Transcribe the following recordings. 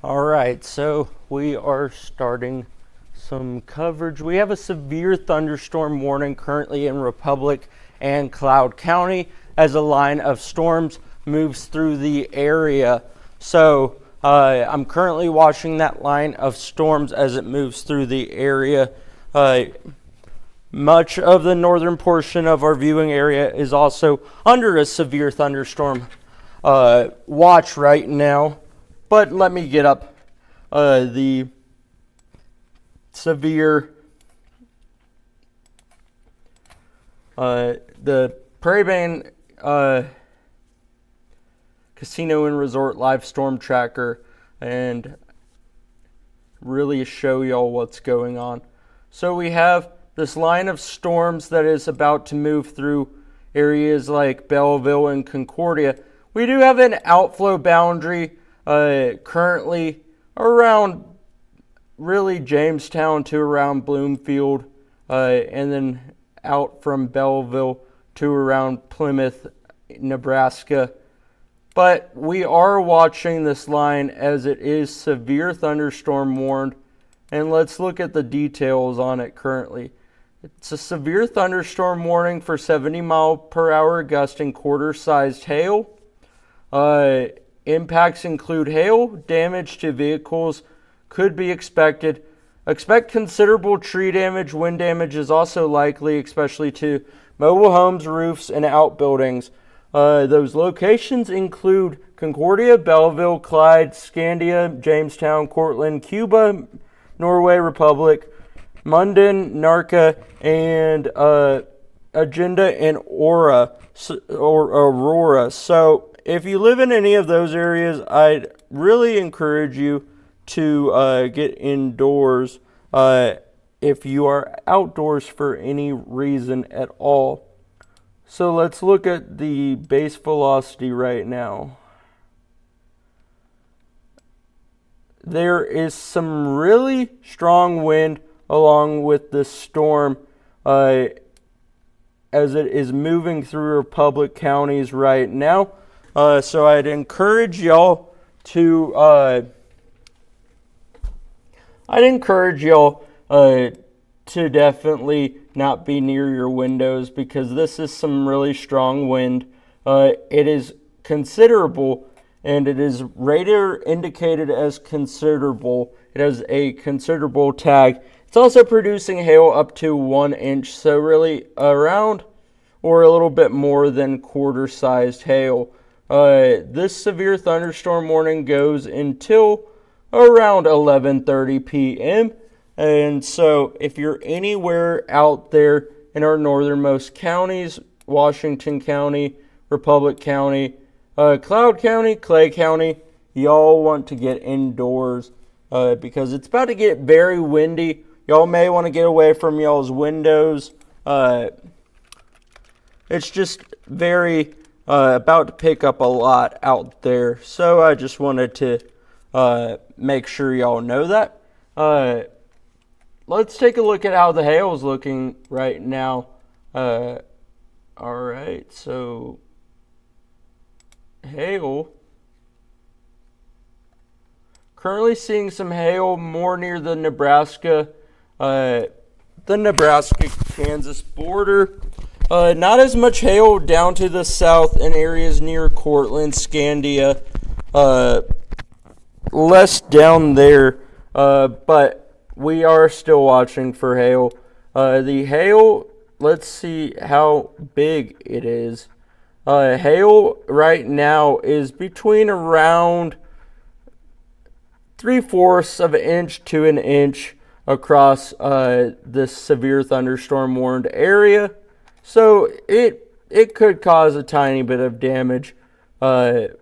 All right, so we are starting some coverage. We have a severe thunderstorm warning currently in Republic and Cloud County as a line of storms moves through the area. So I'm currently watching that line of storms as it moves through the area. Much of the northern portion of our viewing area is also under a severe thunderstorm watch right now. But let me get up the severe, the Prairie Bain Casino and Resort live storm tracker and really show y'all what's going on. So we have this line of storms that is about to move through areas like Belleville and Concordia. We do have an outflow boundary currently around really Jamestown to around Bloomfield, and then out from Belleville to around Plymouth, Nebraska. But we are watching this line as it is severe thunderstorm warned, and let's look at the details on it currently. It's a severe thunderstorm warning for 70-mile-per-hour gusting quarter-sized hail. Impacts include hail, damage to vehicles could be expected. Expect considerable tree damage. Wind damage is also likely, especially to mobile homes, roofs, and outbuildings. Those locations include Concordia, Belleville, Clyde, Scandia, Jamestown, Cortland, Cuba, Norway Republic, Munden, Narca, and Agenda and Aurora. So if you live in any of those areas, I'd really encourage you to get indoors if you are outdoors for any reason at all. So let's look at the base velocity right now. There is some really strong wind along with this storm as it is moving through Republic counties right now. So I'd encourage y'all to to definitely not be near your windows because this is some really strong wind. It is considerable and it is radar indicated as considerable. It has a considerable tag. It's also producing hail up to 1 inch, so really around or a little bit more than quarter-sized hail. This severe thunderstorm warning goes until around 11:30 p.m. And so if you're anywhere out there in our northernmost counties, Washington County, Republic County, Cloud County, Clay County, y'all want to get indoors because it's about to get very windy. Y'all may want to get away from y'all's windows. It's just very about to pick up a lot out there. So I just wanted to make sure y'all know that. Let's take a look at how the hail is looking right now. All right, so hail. Currently seeing some hail more near the Nebraska-Kansas border. Not as much hail down to the south in areas near Cortland, Scandia. Less down there, but we are still watching for hail. The hail, let's see how big it is. Hail right now is between around 3/4 of an inch to an inch across this severe thunderstorm warned area. So it could cause a tiny bit of damage, but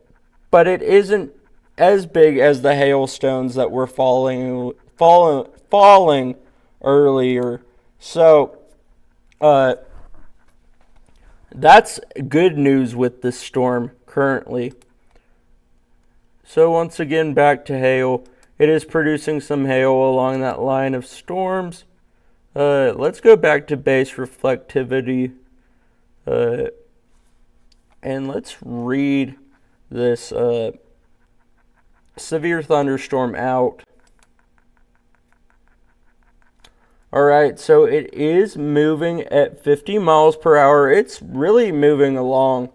it isn't as big as the hailstones that were falling earlier. So that's good news with this storm currently. So once again, back to hail. It is producing some hail along that line of storms. Let's go back to base reflectivity. And let's read this severe thunderstorm out. All right, so it is moving at 50 miles per hour. It's really moving along.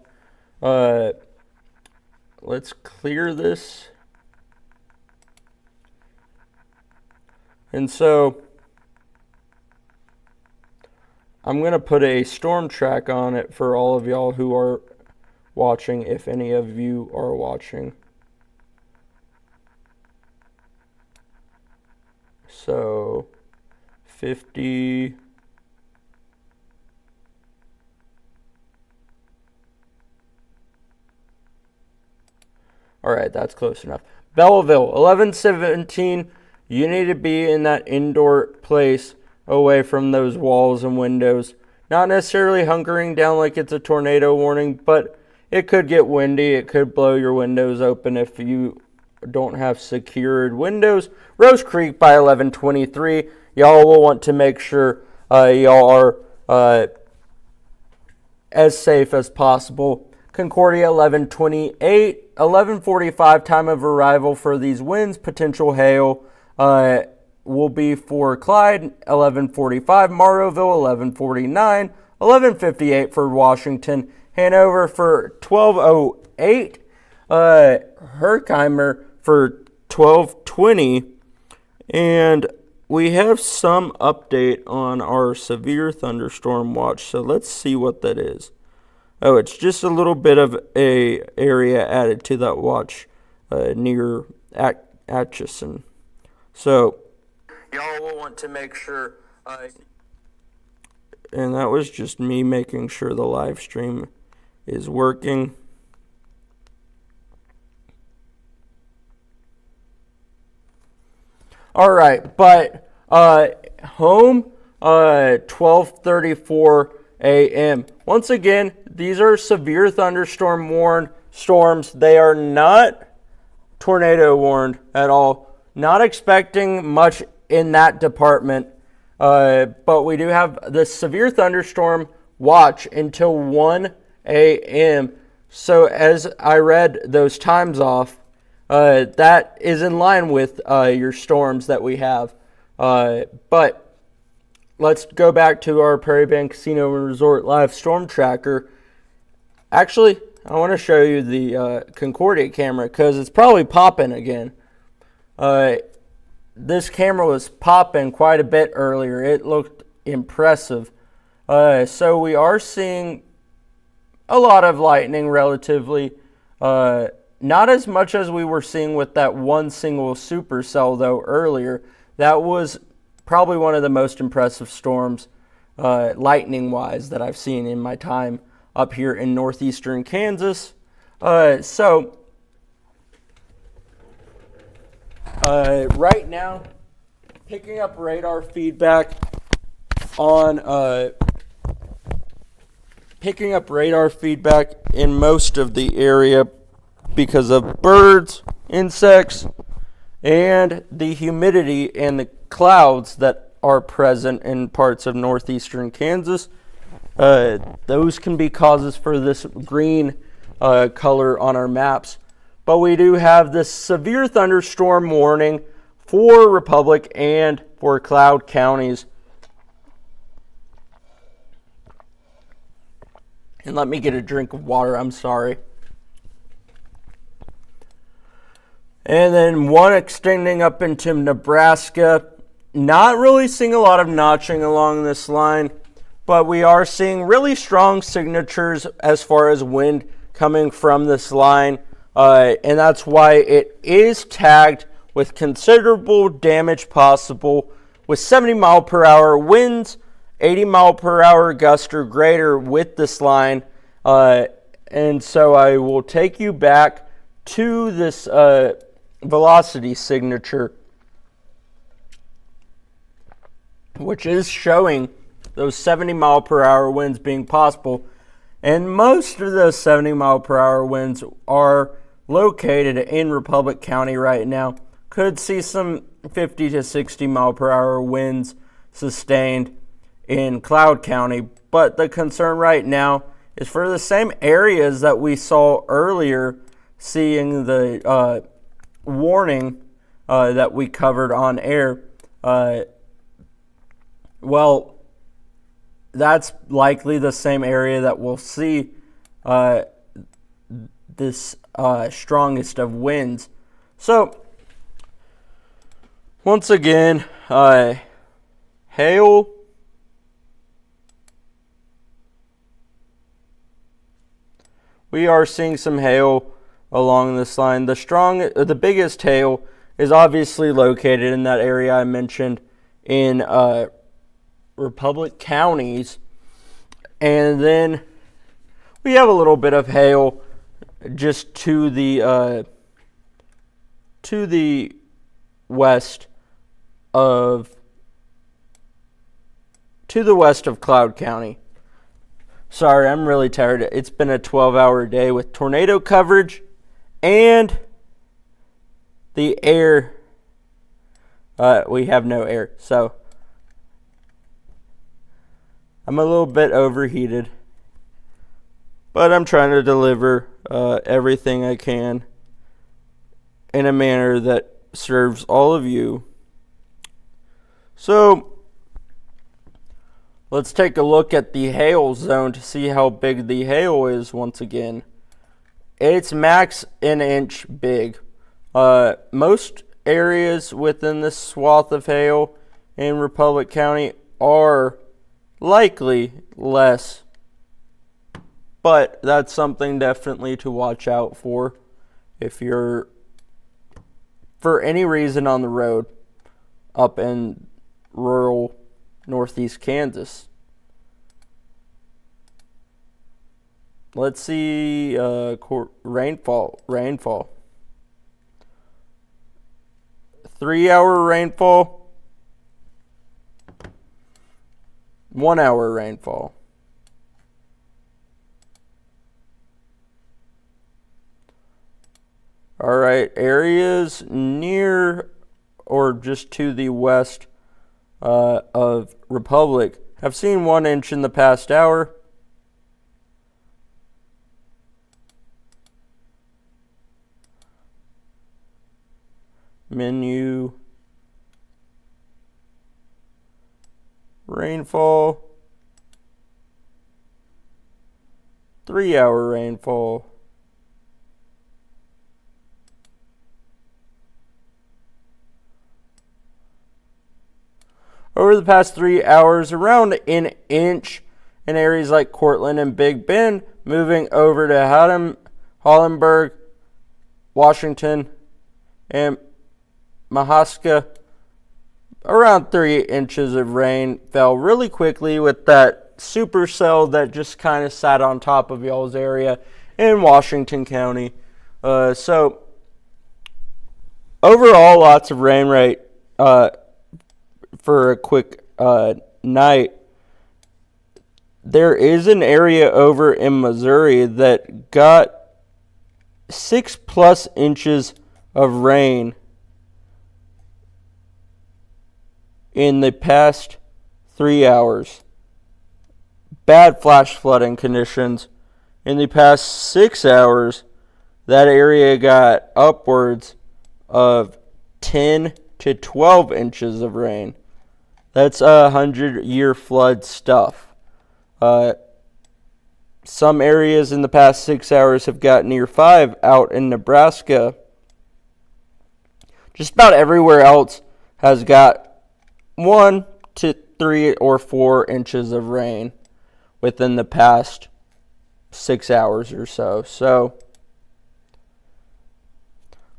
Let's clear this. And so I'm going to put a storm track on it for all of y'all who are watching, if any of you are watching. So 50. All right, that's close enough. Belleville, 1117. You need to be in that indoor place away from those walls and windows. Not necessarily hunkering down like it's a tornado warning, but it could get windy. It could blow your windows open if you don't have secured windows. Rose Creek by 1123. Y'all will want to make sure y'all are as safe as possible. Concordia 1128. 1145 time of arrival for these winds. Potential hail will be for Clyde. 1145. Morrowville 1149. 1158 for Washington. Hanover for 1208. Herkimer for 1220. And we have some update on our severe thunderstorm watch. So let's see what that is. Oh, it's just a little bit of a area added to that watch near Atchison. So y'all will want to make sure. And that was just me making sure the live stream is working. All right, but home 12:34 a.m. Once again, these are severe thunderstorm warned storms. They are not tornado warned at all. Not expecting much in that department. But we do have the severe thunderstorm watch until 1 a.m. So as I read those times off, that is in line with your storms that we have. But let's go back to our Prairie Bend Casino and Resort live storm tracker. Actually, I want to show you the Concordia camera because it's probably popping again. This camera was popping quite a bit earlier. It looked impressive. So we are seeing a lot of lightning relatively. Not as much as we were seeing with that one single supercell though earlier. That was probably one of the most impressive storms lightning wise that I've seen in my time up here in northeastern Kansas. So right now, picking up radar feedback in most of the area because of birds, insects, and the humidity and the clouds that are present in parts of northeastern Kansas. Those can be causes for this green color on our maps. But we do have this severe thunderstorm warning for Republic and for Cloud counties. And let me get a drink of water, I'm sorry. And then one extending up into Nebraska. Not really seeing a lot of notching along this line, but we are seeing really strong signatures as far as wind coming from this line. And that's why it is tagged with considerable damage possible with 70 mile per hour winds, 80 mile per hour gust or greater with this line. And so I will take you back to this velocity signature, which is showing those 70 mile per hour winds being possible. And most of those 70 mile per hour winds are located in Republic County right now. Could see some 50 to 60 mile per hour winds sustained in Cloud County. But the concern right now is for the same areas that we saw earlier, seeing the warning that we covered on air, well, that's likely the same area that we'll see this strongest of winds. So, once again, hail. We are seeing some hail along this line. The biggest hail is obviously located in that area I mentioned in Republic counties, and then we have a little bit of hail just to the west of Cloud County. Sorry, I'm really tired. It's been a 12-hour day with tornado coverage and the air. We have no air, so I'm a little bit overheated. But I'm trying to deliver everything I can in a manner that serves all of you. So, let's take a look at the hail zone to see how big the hail is once again. It's max an inch big. Most areas within this swath of hail in Republic County are likely less, but that's something definitely to watch out for if you're, for any reason, on the road up in rural northeast Kansas. Let's see rainfall. 3-hour rainfall. 1-hour rainfall. All right, areas near or just to the west of Republic have seen 1 inch in the past hour. Menu. Rainfall. 3-hour rainfall. Over the past 3 hours, around an inch in areas like Cortland and Big Bend, moving over to Hollenberg, Washington, and Mahaska. Around 3 inches of rain fell really quickly with that supercell that just kind of sat on top of y'all's area in Washington County. So, overall, lots of rain rate for a quick night. There is an area over in Missouri that got 6+ inches of rain in the past 3 hours. Bad flash flooding conditions. In the past 6 hours, that area got upwards of 10 to 12 inches of rain. That's 100-year flood stuff. Some areas in the past 6 hours have got near 5 out in Nebraska. Just about everywhere else has got 1 to 3 or 4 inches of rain within the past 6 hours or so. So,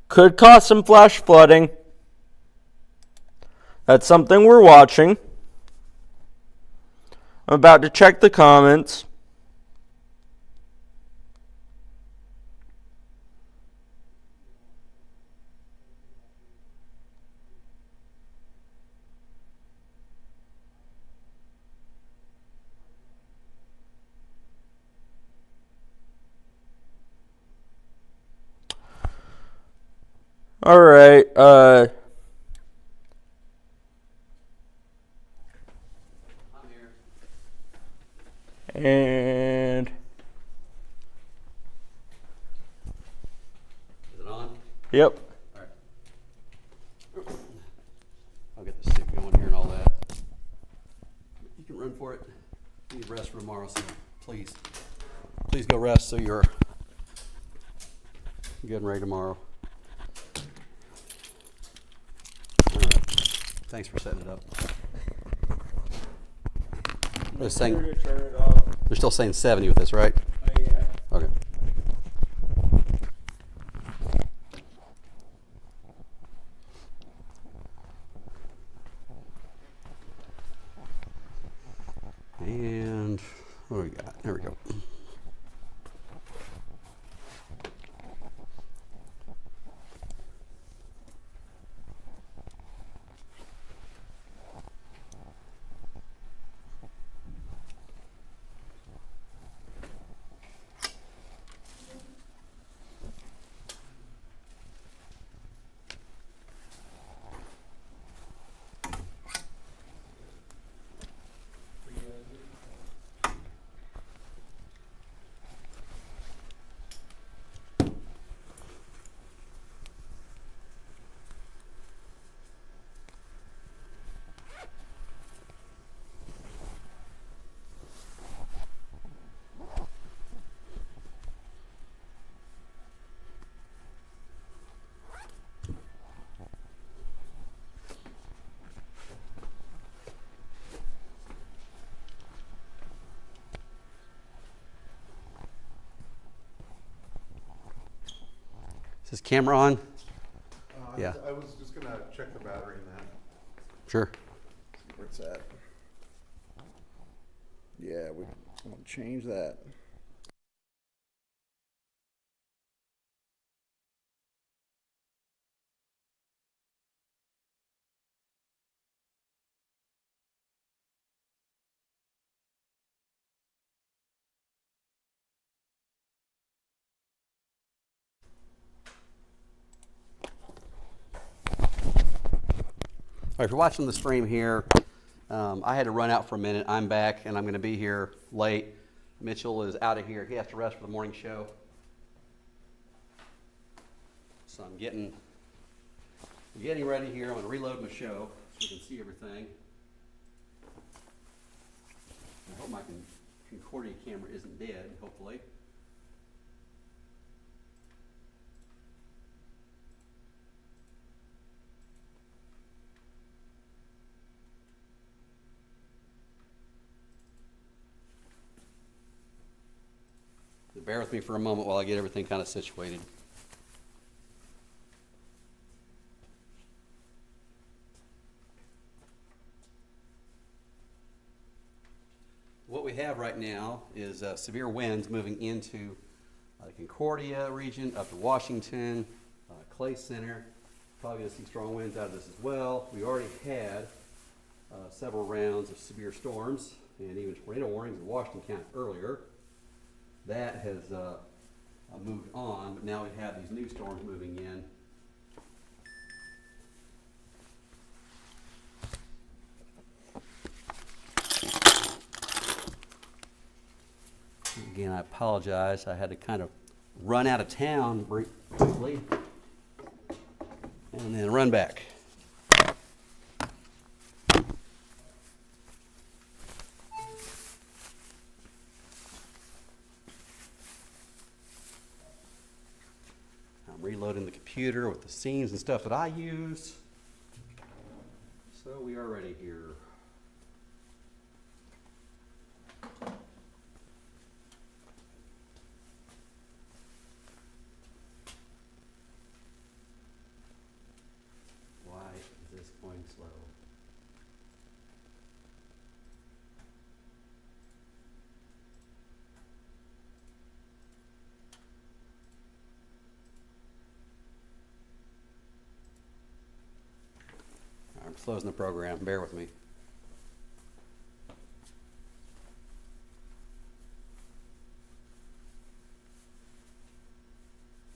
could cause some flash flooding. That's something we're watching. I'm about to check the comments. All right. And is it on? Yep. All right. need rest for tomorrow, so please go rest so you're good and ready tomorrow. All right. Thanks for setting it up. They're still saying 70 with this, right? Yeah. Okay. And what do we got? There we go. Is this camera on? Yeah. I was just going to check the battery in that. Sure. See where it's at. Yeah, we want to change that. All right, if you're watching the stream here, I had to run out for a minute. I'm back, and I'm going to be here late. Mitchell is out of here. He has to rest for the morning show. So I'm getting ready here. I'm going to reload my show so you can see everything. I hope my Concordia camera isn't dead, hopefully. Bear with me for a moment while I get everything kind of situated. What we have right now is severe winds moving into the Concordia region, up to Washington, Clay Center. Probably going to see strong winds out of this as well. We already had several rounds of severe storms and even tornado warnings in Washington County earlier. That has moved on, but now we have these new storms moving in. Again, I apologize. I had to kind of run out of town briefly and then run back. I'm reloading the computer with the scenes and stuff that I use. So we are ready here. Why is this going slow? I'm closing the program. Bear with me.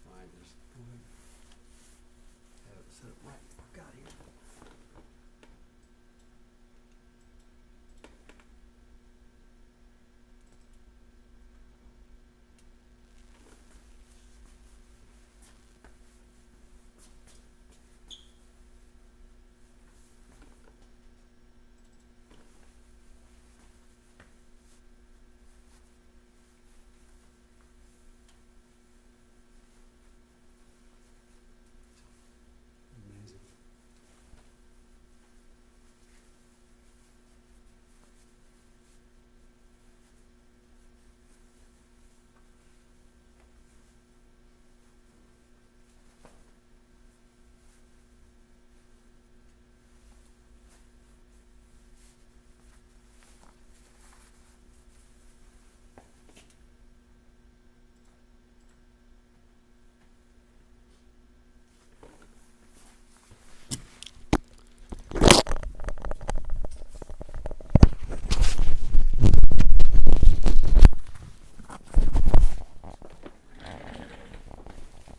Fine, just go ahead. Have it set up right before I got here.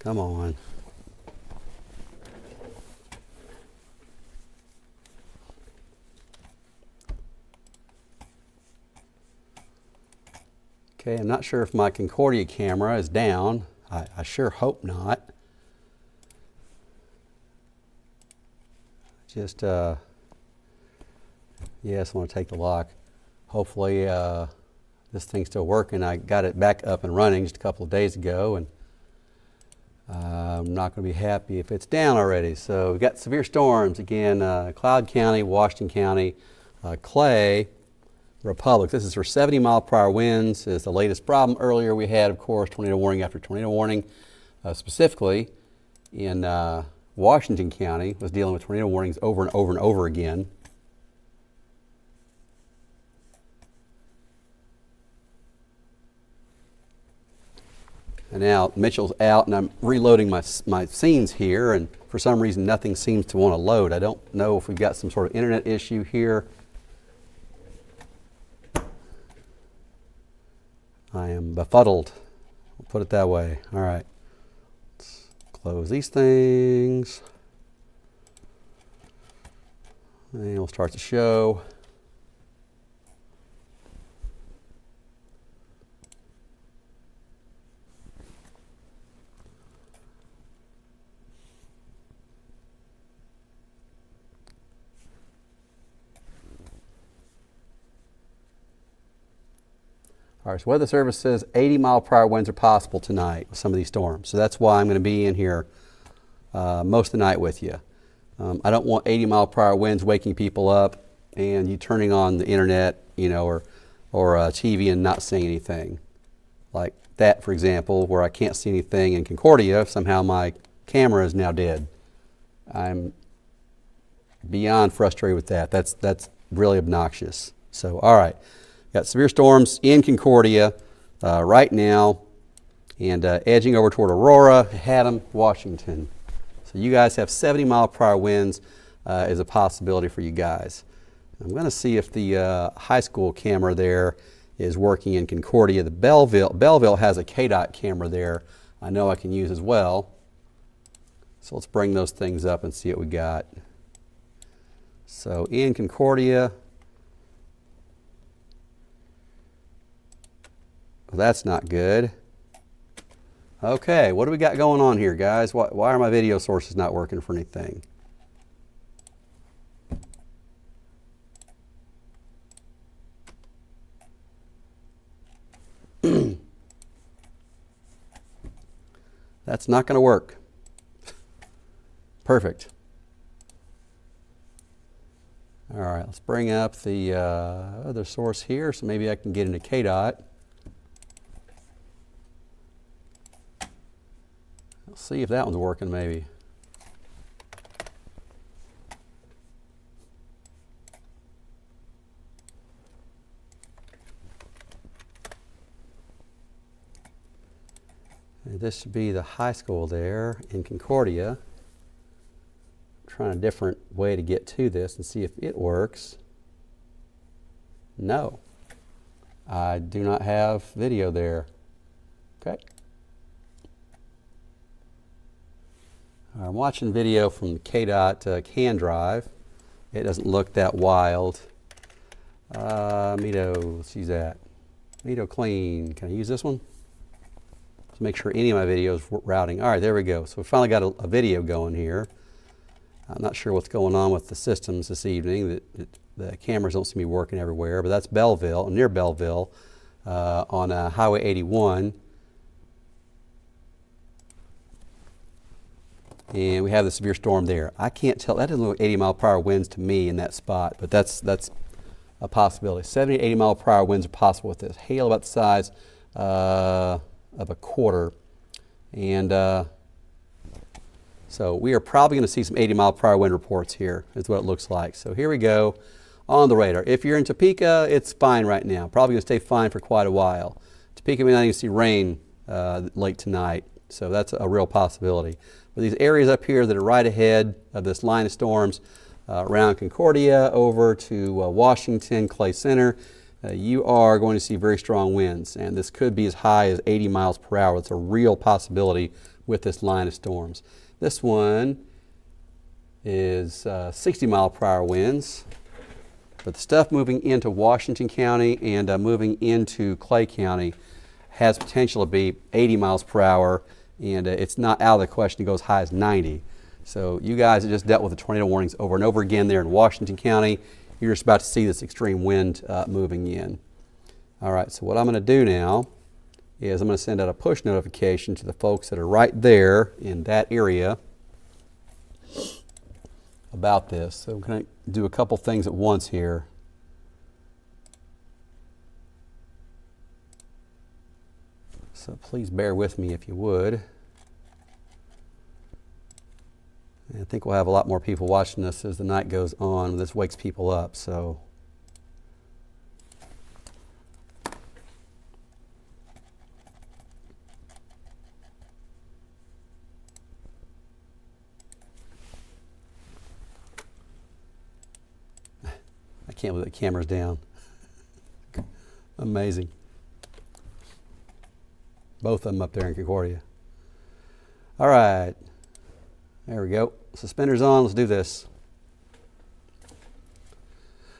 Come on. Okay, I'm not sure if my Concordia camera is down. I sure hope not. Just, yes, I want to take the lock. Hopefully this thing's still working. I got it back up and running just a couple of days ago, and I'm not going to be happy if it's down already. So we've got severe storms again, Cloud County, Washington County, Clay, Republic. This is for 70-mile-per-hour winds. Is the latest problem. Earlier we had, of course, tornado warning after tornado warning. Specifically in Washington County was dealing with tornado warnings over and over and over again. And now Mitchell's out, and I'm reloading my scenes here, and for some reason nothing seems to want to load. I don't know if we've got some sort of internet issue here. I am befuddled. I'll put it that way. All right. Let's close these things. And we'll start the show. All right, so Weather Service says 80-mile-per-hour winds are possible tonight with some of these storms. So that's why I'm going to be in here most of the night with you. I don't want 80-mile-per-hour winds waking people up and you turning on the internet, you know, or TV and not seeing anything. Like that, for example, where I can't see anything in Concordia. Somehow my camera is now dead. I'm beyond frustrated with that. That's really obnoxious. So, all right. Got severe storms in Concordia right now, and edging over toward Aurora, Haddam, Washington. So you guys have 70-mile-per-hour winds is a possibility for you guys. I'm going to see if the high school camera there is working in Concordia. The Belleville has a KDOT camera there I know I can use as well. So let's bring those things up and see what we got. So in Concordia, well, that's not good. Okay, what do we got going on here, guys? Why are my video sources not working for anything? That's not going to work. Perfect. All right, let's bring up the other source here so maybe I can get into KDOT. Let's see if that one's working maybe. And this should be the high school there in Concordia. I'm trying a different way to get to this and see if it works. No, I do not have video there. Okay. I'm watching video from the KDOT CAN drive. It doesn't look that wild. Medo, let's use that. Medo clean. Can I use this one? Let's make sure any of my videos routing. All right, there we go. So we finally got a video going here. I'm not sure what's going on with the systems this evening. The cameras don't seem to be working everywhere, but that's Belleville, near Belleville, on Highway 81. And we have the severe storm there. I can't tell, that doesn't look 80-mile-per-hour winds to me in that spot, but that's a possibility. 70 to 80-mile-per-hour winds are possible with this. Hail about the size of a quarter. And so we are probably going to see some 80-mile-per-hour wind reports here, is what it looks like. So here we go on the radar. If you're in Topeka, it's fine right now. Probably going to stay fine for quite a while. Topeka may not even see rain late tonight, so that's a real possibility. But these areas up here that are right ahead of this line of storms, around Concordia over to Washington, Clay Center, you are going to see very strong winds, and this could be as high as 80 miles per hour. It's a real possibility with this line of storms. This one is 60-mile-per-hour winds, but the stuff moving into Washington County and moving into Clay County has potential to be 80 miles per hour, and it's not out of the question to go as high as 90. So you guys have just dealt with the tornado warnings over and over again there in Washington County. You're just about to see this extreme wind moving in. All right, so what I'm going to do now is I'm going to send out a push notification to the folks that are right there in that area about this. So I'm going to do a couple things at once here. So please bear with me if you would. I think we'll have a lot more people watching this as the night goes on. This wakes people up, so. I can't believe the camera's down. Amazing. Both of them up there in Concordia. All right. There we go. Suspenders on. Let's do this.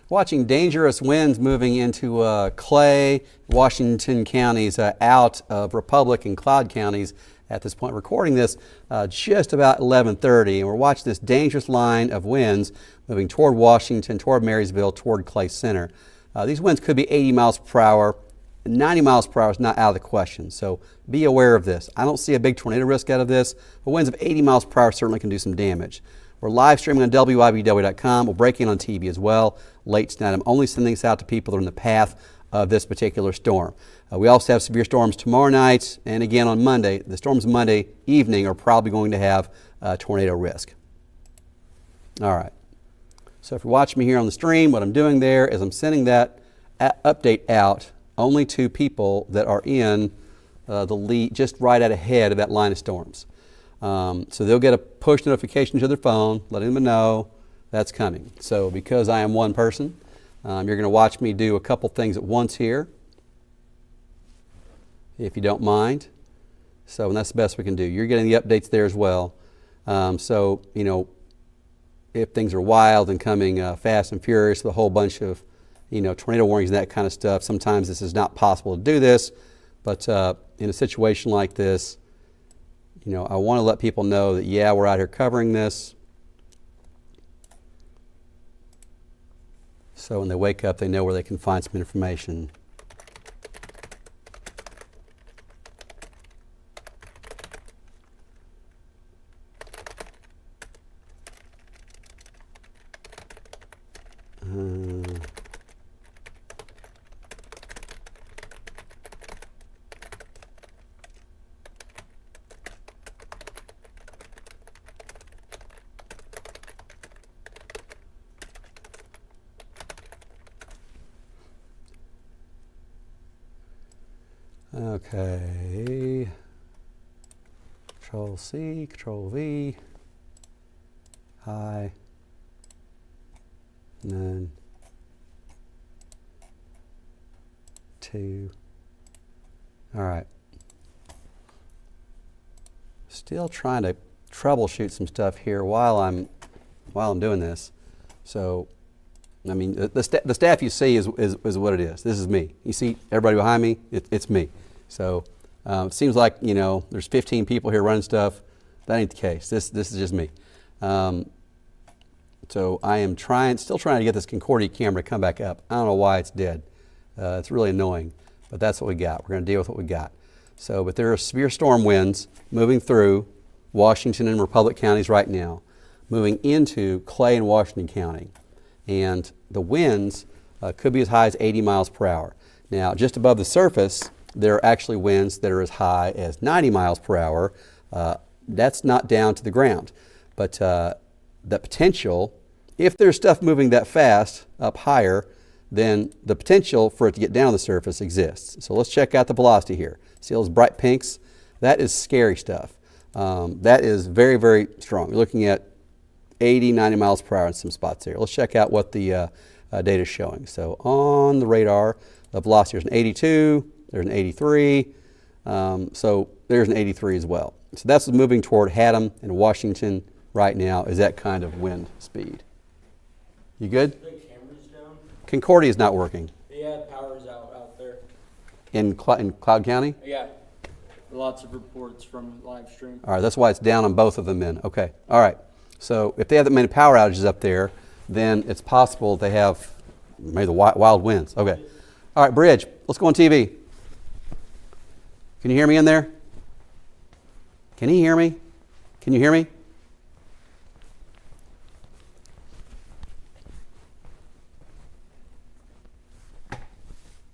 Watching dangerous winds moving into Clay, Washington counties out of Republic and Cloud counties at this point. Recording this just about 11:30, and we're watching this dangerous line of winds moving toward Washington, toward Marysville, toward Clay Center. These winds could be 80 miles per hour. 90 miles per hour is not out of the question, so be aware of this. I don't see a big tornado risk out of this, but winds of 80 miles per hour certainly can do some damage. We're live streaming on WIBW.com. We'll break in on TV as well late tonight. I'm only sending this out to people that are in the path of this particular storm. We also have severe storms tomorrow night and again on Monday. The storms Monday evening are probably going to have tornado risk. All right. So if you're watching me here on the stream, what I'm doing there is I'm sending that update out only to people that are in the lead, just right out ahead of that line of storms. So they'll get a push notification to their phone, letting them know that's coming. So because I am one person, you're going to watch me do a couple things at once here, if you don't mind. So and that's the best we can do. You're getting the updates there as well. So, you know, if things are wild and coming fast and furious with a whole bunch of tornado warnings and that kind of stuff. Sometimes this is not possible to do this, but in a situation like this, I want to let people know that, yeah, we're out here covering this. So when they wake up, they know where they can find some information. Okay, Control C, Control V, high, and then 2. All right. Still trying to troubleshoot some stuff here while I'm doing this. So, I mean, the staff you see is what it is. This is me. You see everybody behind me? It's me. So it seems like, there's 15 people here running stuff. That ain't the case. This is just me. So I am still trying to get this Concordia camera to come back up. I don't know why it's dead. It's really annoying, but that's what we got. We're going to deal with what we got. So, but there are severe storm winds moving through Washington and Republic counties right now, moving into Clay and Washington County. And the winds could be as high as 80 miles per hour. Now, just above the surface, there are actually winds that are as high as 90 miles per hour. That's not down to the ground. But the potential, if there's stuff moving that fast up higher, then the potential for it to get down to the surface exists. So let's check out the velocity here. See those bright pinks? That is scary stuff. That is very, very strong. You're looking at 80, 90 miles per hour in some spots here. Let's check out what the data is showing. So on the radar, the velocity is an 82, there's an 83, So there's an 83 as well. So that's moving toward Haddam and Washington right now, is that kind of wind speed. You good? The camera's down. Concordia is not working. Yeah, power's out there. In Cloud County? Yeah. Lots of reports from live stream. All right, that's why it's down on both of them then. Okay, all right. So if they have that many power outages up there, then it's possible they have maybe the wild winds. Okay. All right, Bridge, let's go on TV. Can you hear me in there? Can he hear me? Can you hear me?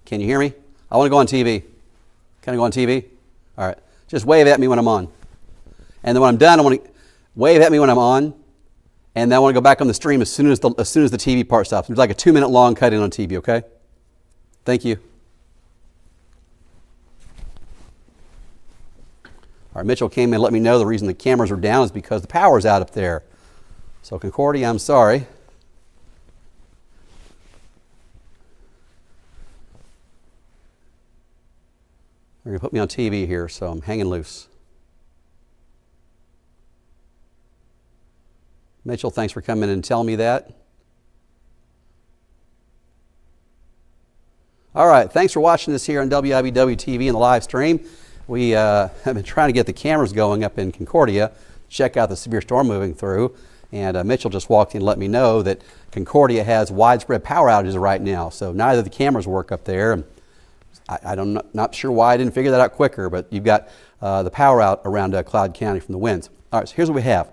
Can you hear me? I want to go on TV. Can I go on TV? All right. Just wave at me when I'm on. And then when I'm done, I want to wave at me when I'm on. And then I want to go back on the stream as soon as the TV part stops. It's like a 2-minute long cut in on TV, okay? Thank you. All right, Mitchell came in and let me know the reason the cameras are down is because the power's out up there. So Concordia, I'm sorry. They're going to put me on TV here, so I'm hanging loose. Mitchell, thanks for coming in and telling me that. All right, thanks for watching this here on WIBW TV in the live stream. We have been trying to get the cameras going up in Concordia, check out the severe storm moving through, and Mitchell just walked in and let me know that Concordia has widespread power outages right now, so neither of the cameras work up there. I'm not sure why I didn't figure that out quicker, but you've got the power out around Cloud County from the winds. All right, so here's what we have.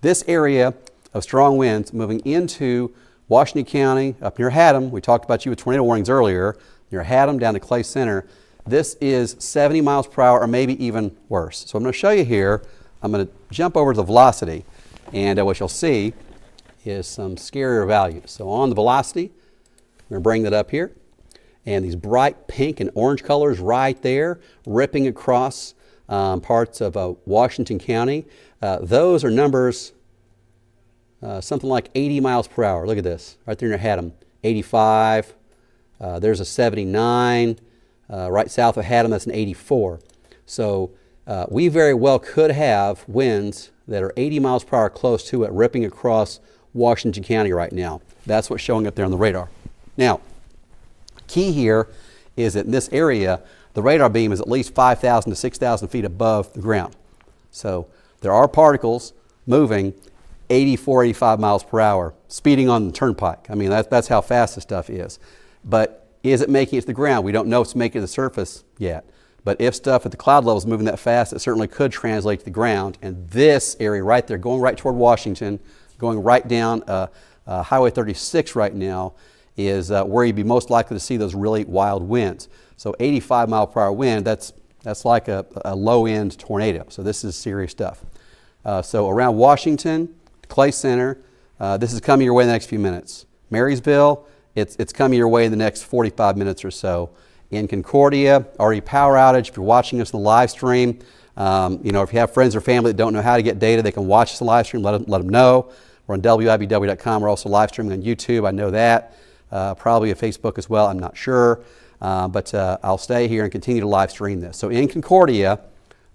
This area of strong winds moving into Washington County, up near Haddam. We talked about you with tornado warnings earlier, near Haddam down to Clay Center. This is 70 miles per hour or maybe even worse. So I'm going to show you here, I'm going to jump over to the velocity, and what you'll see is some scarier values. So on the velocity, I'm going to bring that up here. And these bright pink and orange colors right there, ripping across parts of Washington County. Those are numbers something like 80 miles per hour. Look at this, right there near Haddam, 85. There's a 79. Right south of Haddam, that's an 84. So we very well could have winds that are 80 miles per hour close to it, ripping across Washington County right now. That's what's showing up there on the radar. Now, key here is that in this area, the radar beam is at least 5,000 to 6,000 feet above the ground. So there are particles moving 84, 85 miles per hour, speeding on the turnpike. I mean, that's how fast this stuff is. But is it making it to the ground? We don't know if it's making it to the surface yet. But if stuff at the cloud level is moving that fast, it certainly could translate to the ground. And this area right there, going right toward Washington, going right down Highway 36 right now, is where you'd be most likely to see those really wild winds. So 85 mile per hour wind, that's like a low-end tornado. So this is serious stuff. So around Washington, Clay Center, this is coming your way in the next few minutes. Marysville, it's coming your way in the next 45 minutes or so. In Concordia, already power outage. If you're watching us in the live stream, if you have friends or family that don't know how to get data, they can watch us in the live stream, let them know. We're on WIBW.com. We're also live streaming on YouTube. I know that. Probably a Facebook as well, I'm not sure. But I'll stay here and continue to live stream this. So in Concordia,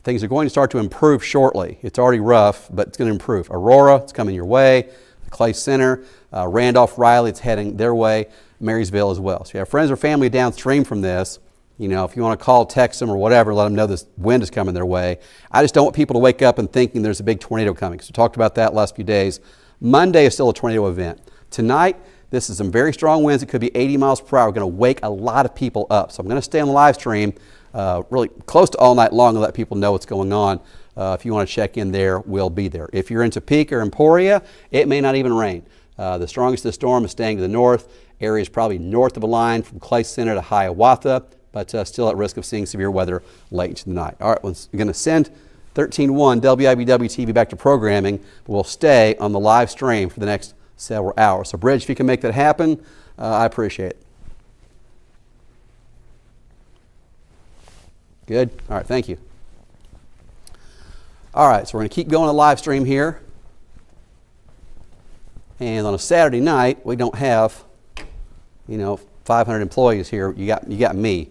things are going to start to improve shortly. It's already rough, but it's going to improve. Aurora, it's coming your way. The Clay Center, Randolph, Riley, it's heading their way. Marysville as well. So you have friends or family downstream from this. If you want to call, text them or whatever, let them know this wind is coming their way. I just don't want people to wake up and thinking there's a big tornado coming. So we talked about that last few days. Monday is still a tornado event. Tonight, this is some very strong winds. It could be 80 miles per hour. We're going to wake a lot of people up. So I'm going to stay on the live stream really close to all night long and let people know what's going on. If you want to check in there, we'll be there. If you're in Topeka or Emporia, it may not even rain. The strongest of the storm is staying to the north. Areas probably north of a line from Clay Center to Hiawatha, but still at risk of seeing severe weather late into the night. All right, we're going to send 13.1 WIBW TV back to programming, but we'll stay on the live stream for the next several hours. So, Bridge, if you can make that happen, I appreciate it. Good? All right, thank you. All right, so we're going to keep going the live stream here. And on a Saturday night, we don't have 500 employees here. You got me.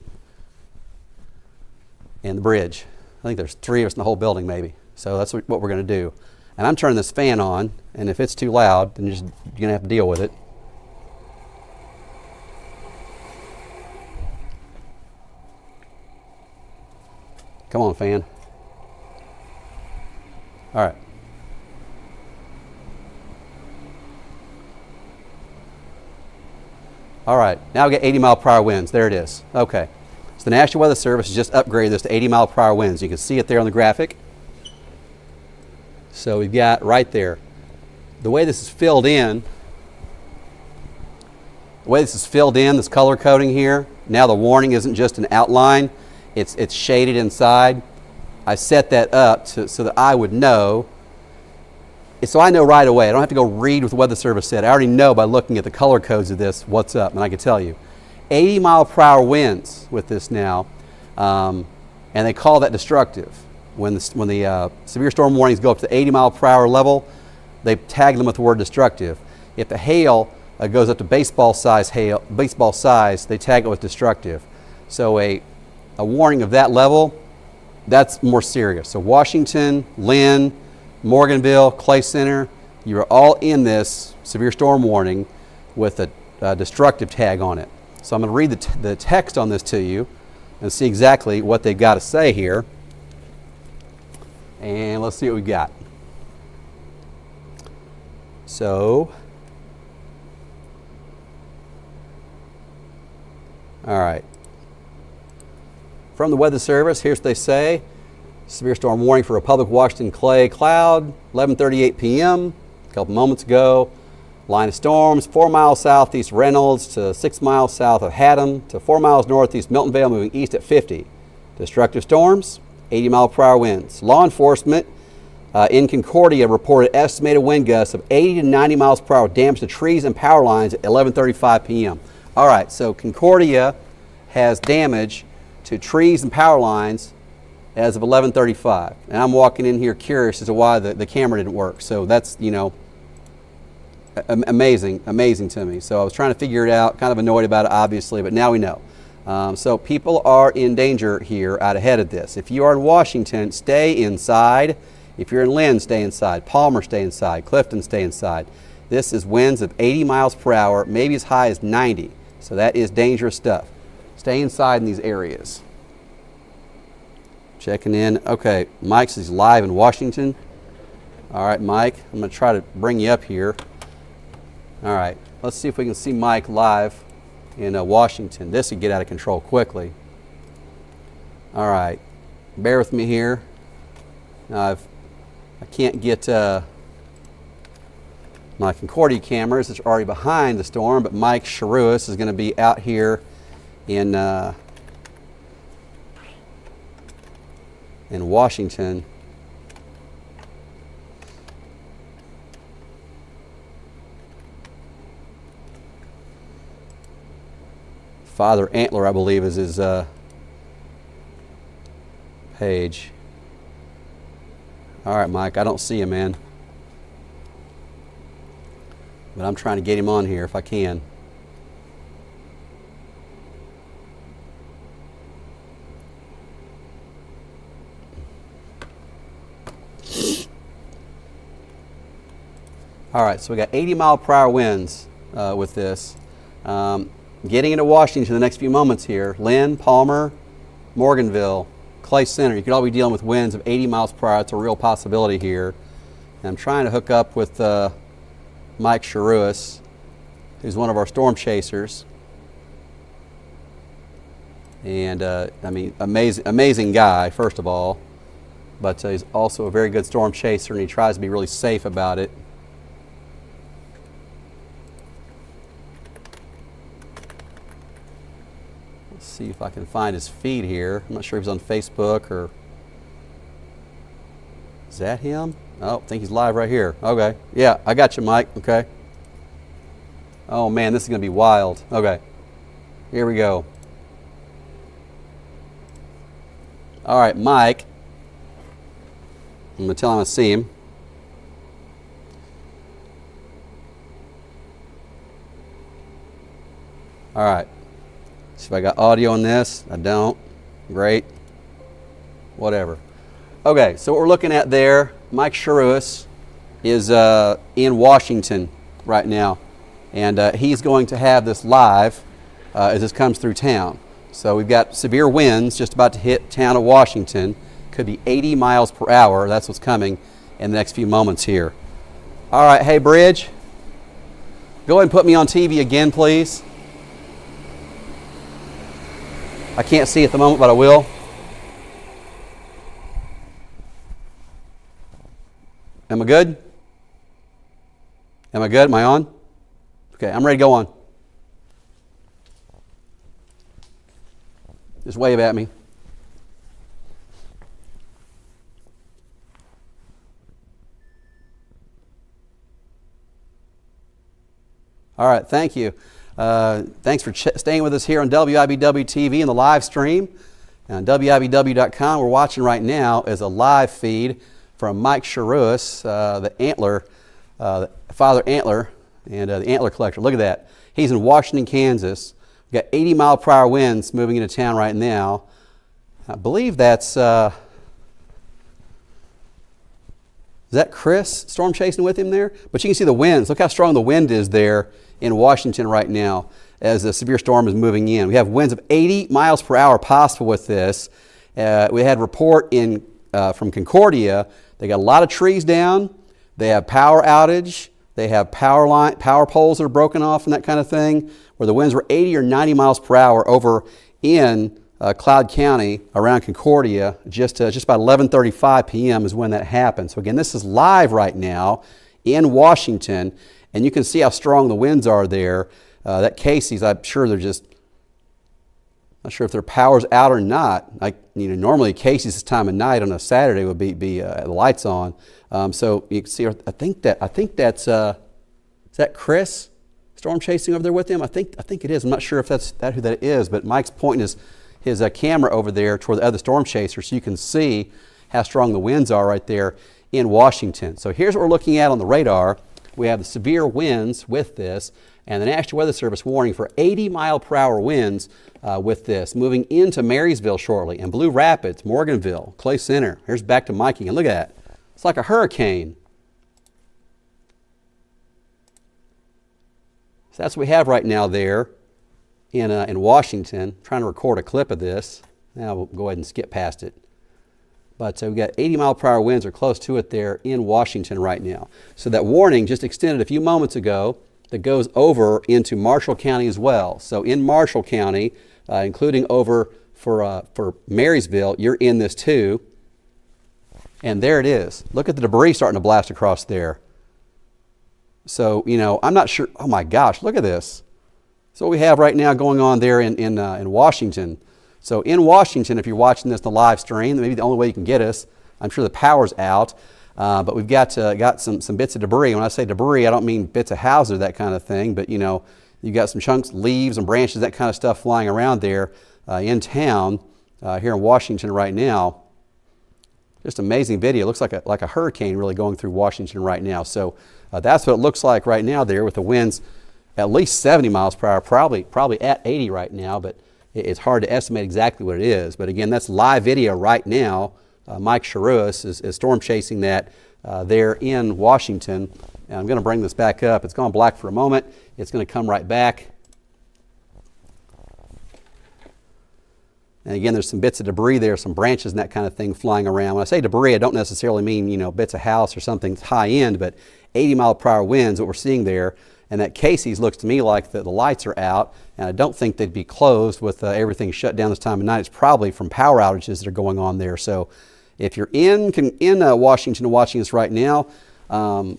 and the bridge. I think there's 3 of us in the whole building maybe. So that's what we're going to do. And I'm turning this fan on, and if it's too loud, then you're going to have to deal with it. Come on, fan. All right. All right, now we get 80-mile-per-hour winds. There it is. Okay. So the National Weather Service has just upgraded this to 80-mile-per-hour winds. You can see it there on the graphic. So we've got right there. The way this is filled in, this color coding here, now the warning isn't just an outline, it's shaded inside. I set that up so that I would know. So I know right away. I don't have to go read what the Weather Service said. I already know by looking at the color codes of this what's up, and I can tell you. 80-mile-per-hour winds with this now, and they call that destructive. When the severe storm warnings go up to the 80-mile-per-hour level, they tag them with the word destructive. If the hail goes up to baseball size, they tag it with destructive. So a warning of that level, that's more serious. So Washington, Lynn, Morganville, Clay Center, you are all in this severe storm warning with a destructive tag on it. So I'm going to read the text on this to you and see exactly what they've got to say here. And let's see what we got. So, all right. From the Weather Service, here's what they say. Severe storm warning for Republic, Washington, Clay, cloud, 11:38 p.m. a couple moments ago. Line of storms, 4 miles southeast Reynolds to 6 miles south of Haddam to 4 miles northeast Miltonvale, moving east at 50. Destructive storms, 80-mile-per-hour winds. Law enforcement in Concordia reported estimated wind gusts of 80 to 90 miles per hour, damage to trees and power lines at 11:35 p.m. All right, so Concordia has damage to trees and power lines as of 11:35, and I'm walking in here curious as to why the camera didn't work. So that's, you know, amazing to me. So I was trying to figure it out, kind of annoyed about it obviously, but now we know. So people are in danger here out ahead of this. If you are in Washington, stay inside. If you're in Lynn, stay inside. Palmer, stay inside. Clifton, stay inside. This is winds of 80 miles per hour, maybe as high as 90. So that is dangerous stuff. Stay inside in these areas. Checking in. Okay, Mike says he's live in Washington. All right, Mike, I'm going to try to bring you up here. All right, let's see if we can see Mike live in Washington. This could get out of control quickly. All right, bear with me here. Now I can't get my Concordia cameras, which are already behind the storm, but Mike Sharuis is going to be out here in Washington. Father Antler, I believe, is his page. All right, Mike, I don't see him, man. But I'm trying to get him on here if I can. All right, so we got 80-mile-per-hour winds with this. Getting into Washington in the next few moments here. Lynn, Palmer, Morganville, Clay Center. You could all be dealing with winds of 80 miles per hour. It's a real possibility here. And I'm trying to hook up with Mike Sharuis, who's one of our storm chasers. And I mean, amazing guy, first of all. But he's also a very good storm chaser, and he tries to be really safe about it. See if I can find his feed here. I'm not sure if he's on Facebook or... Is that him? Oh, I think he's live right here. Okay. Yeah, I got you, Mike. Okay. Oh, man, this is going to be wild. Okay. Here we go. All right, Mike. I'm going to tell him I see him. All right. See if I got audio on this. I don't. Great. whatever. Okay, so what we're looking at there, Mike Sharus is in Washington right now, and he's going to have this live as this comes through town. So we've got severe winds just about to hit town of Washington. Could be 80 miles per hour. That's what's coming in the next few moments here. All right, hey Bridge, go ahead and put me on TV again, please. I can't see at the moment, but I will. Am I good? Am I good? Am I on? Okay, I'm ready to go on. Just wave at me. All right, thank you. Thanks for staying with us here on WIBW TV and the live stream. On WIBW.com, we're watching right now is a live feed from Mike Sharus, the antler, father antler, and the antler collector. Look at that. He's in Washington, Kansas. We've got 80-mile-per-hour winds moving into town right now. I believe that's, is that Chris storm chasing with him there? But you can see the winds. Look how strong the wind is there in Washington right now as the severe storm is moving in. We have winds of 80 miles per hour possible with this. We had a report in from Concordia. They got a lot of trees down. They have power outage. They have power poles that are broken off and that kind of thing, where the winds were 80 or 90 miles per hour over in Cloud County around Concordia. Just about 11:35 p.m. is when that happened. So again, this is live right now in Washington, and you can see how strong the winds are there. That Casey's, I'm sure they're just not sure if their power's out or not. Normally Casey's this time of night on a Saturday would be the lights on. So you can see, I think that's is that Chris storm chasing over there with him? I think it is. I'm not sure if that's who that is, but Mike's pointing his camera over there toward the other storm chaser, so you can see how strong the winds are right there in Washington. So here's what we're looking at on the radar. We have the severe winds with this, and the National Weather Service warning for 80-mile-per-hour winds with this, moving into Marysville shortly, and Blue Rapids, Morganville, Clay Center. Here's back to Mikey, and look at that. It's like a hurricane. So that's what we have right now there in Washington. I'm trying to record a clip of this. Now we'll go ahead and skip past it. But we've got 80-mile-per-hour winds or close to it there in Washington right now. So that warning just extended a few moments ago that goes over into Marshall County as well. So in Marshall County, including over for Marysville, you're in this too. And there it is. Look at the debris starting to blast across there. So, I'm not sure. Oh my gosh, look at this. So what we have right now going on there in Washington. So in Washington, if you're watching this in the live stream, maybe the only way you can get us, I'm sure the power's out, but we've got some bits of debris. When I say debris, I don't mean bits of houses or that kind of thing, but you've got some chunks, leaves and branches, that kind of stuff flying around there in town here in Washington right now. Just amazing video. It looks like a hurricane really going through Washington right now. So that's what it looks like right now there with the winds at least 70 miles per hour, probably at 80 right now, but it's hard to estimate exactly what it is. But again, that's live video right now. Mike Sharus is storm chasing that there in Washington. And I'm going to bring this back up. It's gone black for a moment. It's going to come right back. And again, there's some bits of debris there, some branches and that kind of thing flying around. When I say debris, I don't necessarily mean, bits of house or something high end, but 80-mile-per-hour winds, what we're seeing there. And that Casey's looks to me like the lights are out, and I don't think they'd be closed with everything shut down this time of night. It's probably from power outages that are going on there. So if you're in Washington watching this right now,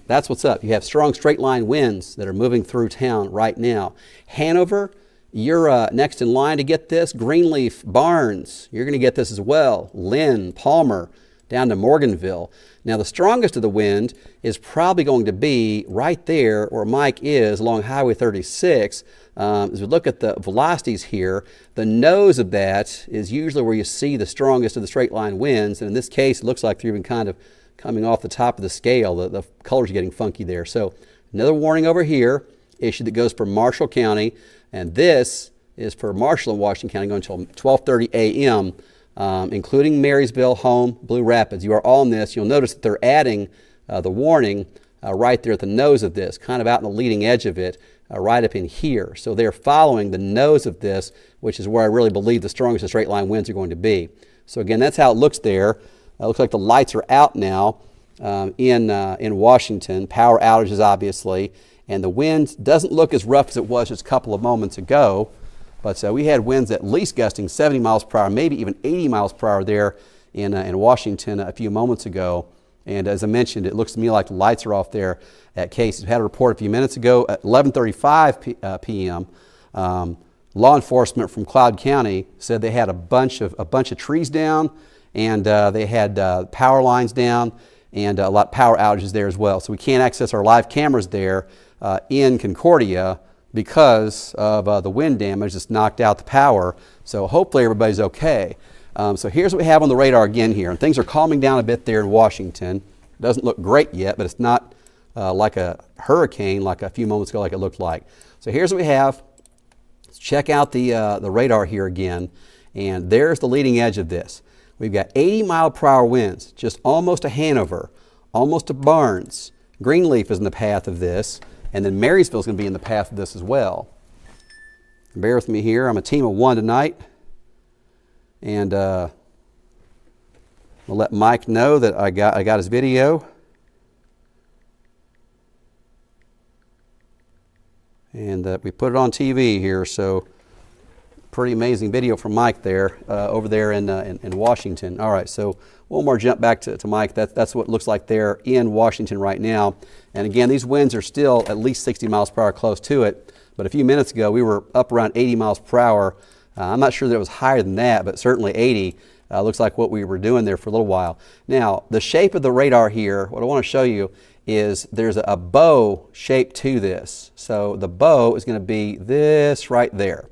that's what's up. You have strong straight line winds that are moving through town right now. Hanover, you're next in line to get this. Greenleaf, Barnes, you're going to get this as well. Lynn, Palmer, down to Morganville. Now the strongest of the wind is probably going to be right there where Mike is along Highway 36. As we look at the velocities here, the nose of that is usually where you see the strongest of the straight line winds. And in this case, it looks like they're even kind of coming off the top of the scale. The colors are getting funky there. So another warning over here, issued that goes for Marshall County. And this is for Marshall and Washington County going until 12:30 a.m. including Marysville, Home, Blue Rapids. You are all in this. You'll notice that they're adding the warning right there at the nose of this, kind of out in the leading edge of it, right up in here. So they're following the nose of this, which is where I really believe the strongest straight line winds are going to be. So again, that's how it looks there. It looks like the lights are out now in Washington. Power outages, obviously. And the wind doesn't look as rough as it was just a couple of moments ago. But we had winds at least gusting 70 miles per hour, maybe even 80 miles per hour there in Washington a few moments ago. And as I mentioned, it looks to me like the lights are off there at Casey's. We had a report a few minutes ago at 11:35 p.m. Law enforcement from Cloud County said they had a bunch of trees down, and they had power lines down, and a lot of power outages there as well. So we can't access our live cameras there in Concordia because of the wind damage that's knocked out the power. So hopefully everybody's okay. So here's what we have on the radar again here. And things are calming down a bit there in Washington. It doesn't look great yet, but it's not like a hurricane like a few moments ago like it looked like. So here's what we have. Let's check out the radar here again. And there's the leading edge of this. We've got 80 mile per hour winds, just almost to Hanover, almost to Barnes. Greenleaf is in the path of this. And then Marysville is going to be in the path of this as well. Bear with me here. I'm a team of one tonight. And I'll let Mike know that I got his video. And we put it on TV here, so pretty amazing video from Mike there over there in Washington. All right, so one more jump back to Mike. That's what it looks like there in Washington right now. And again, these winds are still at least 60 miles per hour close to it. But a few minutes ago, we were up around 80 miles per hour. I'm not sure that it was higher than that, but certainly 80 looks like what we were doing there for a little while. Now, the shape of the radar here, what I want to show you is there's a bow shape to this. So the bow is going to be this right there.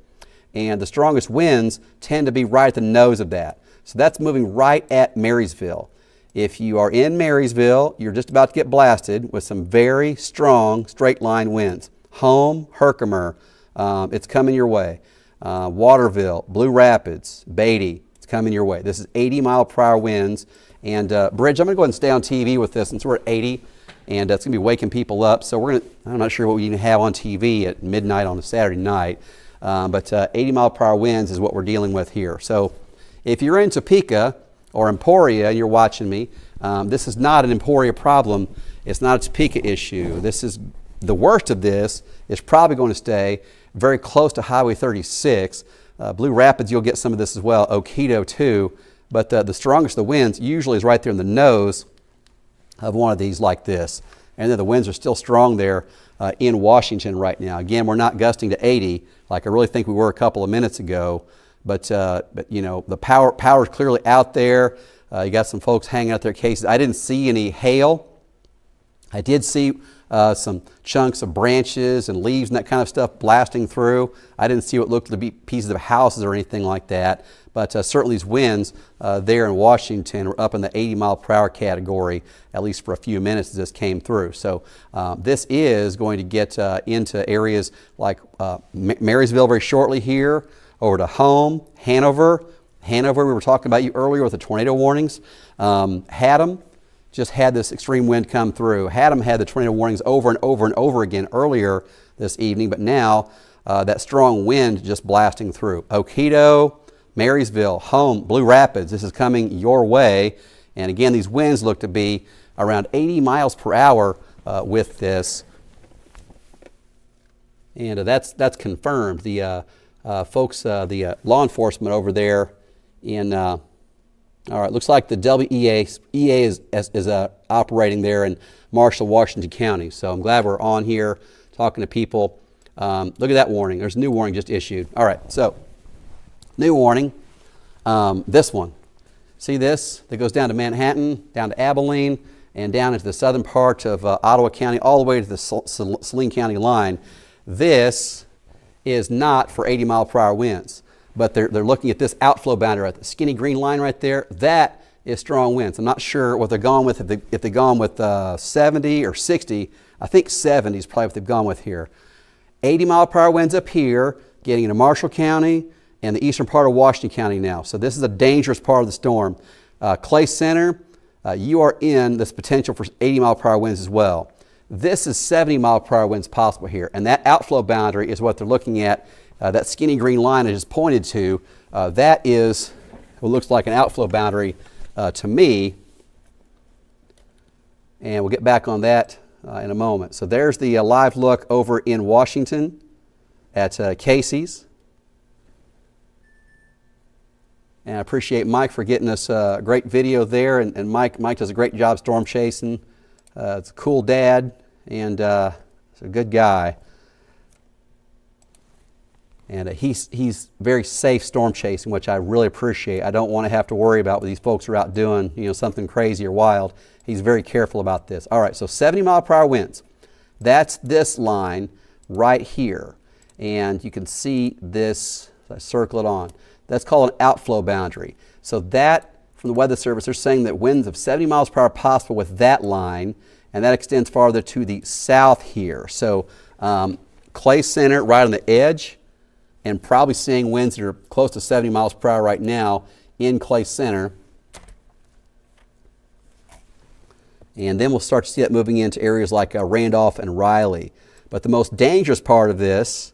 And the strongest winds tend to be right at the nose of that. So that's moving right at Marysville. If you are in Marysville, you're just about to get blasted with some very strong straight line winds. Home, Herkimer, it's coming your way. Waterville, Blue Rapids, Beatty, it's coming your way. This is 80 mile per hour winds. And Bridge, I'm going to go ahead and stay on TV with this since we're at 80. And it's going to be waking people up. So I'm not sure what we can have on TV at midnight on a Saturday night. But 80 mile per hour winds is what we're dealing with here. So if you're in Topeka or Emporia and you're watching me, this is not an Emporia problem. It's not a Topeka issue. This is the worst of this is probably going to stay very close to Highway 36. Blue Rapids, you'll get some of this as well. Oketo too. But the strongest of the winds usually is right there in the nose of one of these like this. And then the winds are still strong there in Washington right now. Again, we're not gusting to 80 like I really think we were a couple of minutes ago. But you know, the power is clearly out there. You got some folks hanging out their cases. I didn't see any hail. I did see some chunks of branches and leaves and that kind of stuff blasting through. I didn't see what looked to be pieces of houses or anything like that. But certainly these winds there in Washington were up in the 80 mile per hour category, at least for a few minutes as this came through. So this is going to get into areas like Marysville very shortly here, over to Home, Hanover. Hanover, we were talking about you earlier with the tornado warnings. Haddam just had this extreme wind come through. Haddam had the tornado warnings over and over and over again earlier this evening, but now that strong wind just blasting through. Oketo, Marysville, Home, Blue Rapids, this is coming your way. And again, these winds look to be around 80 miles per hour with this. And that's confirmed. The folks, the law enforcement over there in, all right, looks like the WEA is operating there in Marshall, Washington County. So I'm glad we're on here talking to people. Look at that warning. There's a new warning just issued. All right, so new warning, this one. See this? That goes down to Manhattan, down to Abilene, and down into the southern part of Ottawa County, all the way to the Saline County line. This is not for 80 mile per hour winds, but they're looking at this outflow boundary, right, the skinny green line right there. That is strong winds. I'm not sure what they're going with, if they've gone with 70 or 60. I think 70 is probably what they've gone with here. 80 mile per hour winds up here, getting into Marshall County, and the eastern part of Washington County now. So this is a dangerous part of the storm. Clay Center, you are in this potential for 80-mile-per-hour winds as well. This is 70-mile-per-hour winds possible here, and that outflow boundary is what they're looking at. That skinny green line I just pointed to, that is what looks like an outflow boundary to me, and we'll get back on that in a moment. So there's the live look over in Washington at Casey's. And I appreciate Mike for getting us a great video there. And Mike does a great job storm chasing. It's a cool dad, and he's a good guy. And he's very safe storm chasing, which I really appreciate. I don't want to have to worry about what these folks are out doing, something crazy or wild. He's very careful about this. All right, so 70-mile-per-hour winds. That's this line right here. And you can see this, I circle it on. That's called an outflow boundary. So that, from the Weather Service, they're saying that winds of 70 miles per hour are possible with that line, and that extends farther to the south here. So Clay Center right on the edge, and probably seeing winds that are close to 70 miles per hour right now in Clay Center. And then we'll start to see that moving into areas like Randolph and Riley. But the most dangerous part of this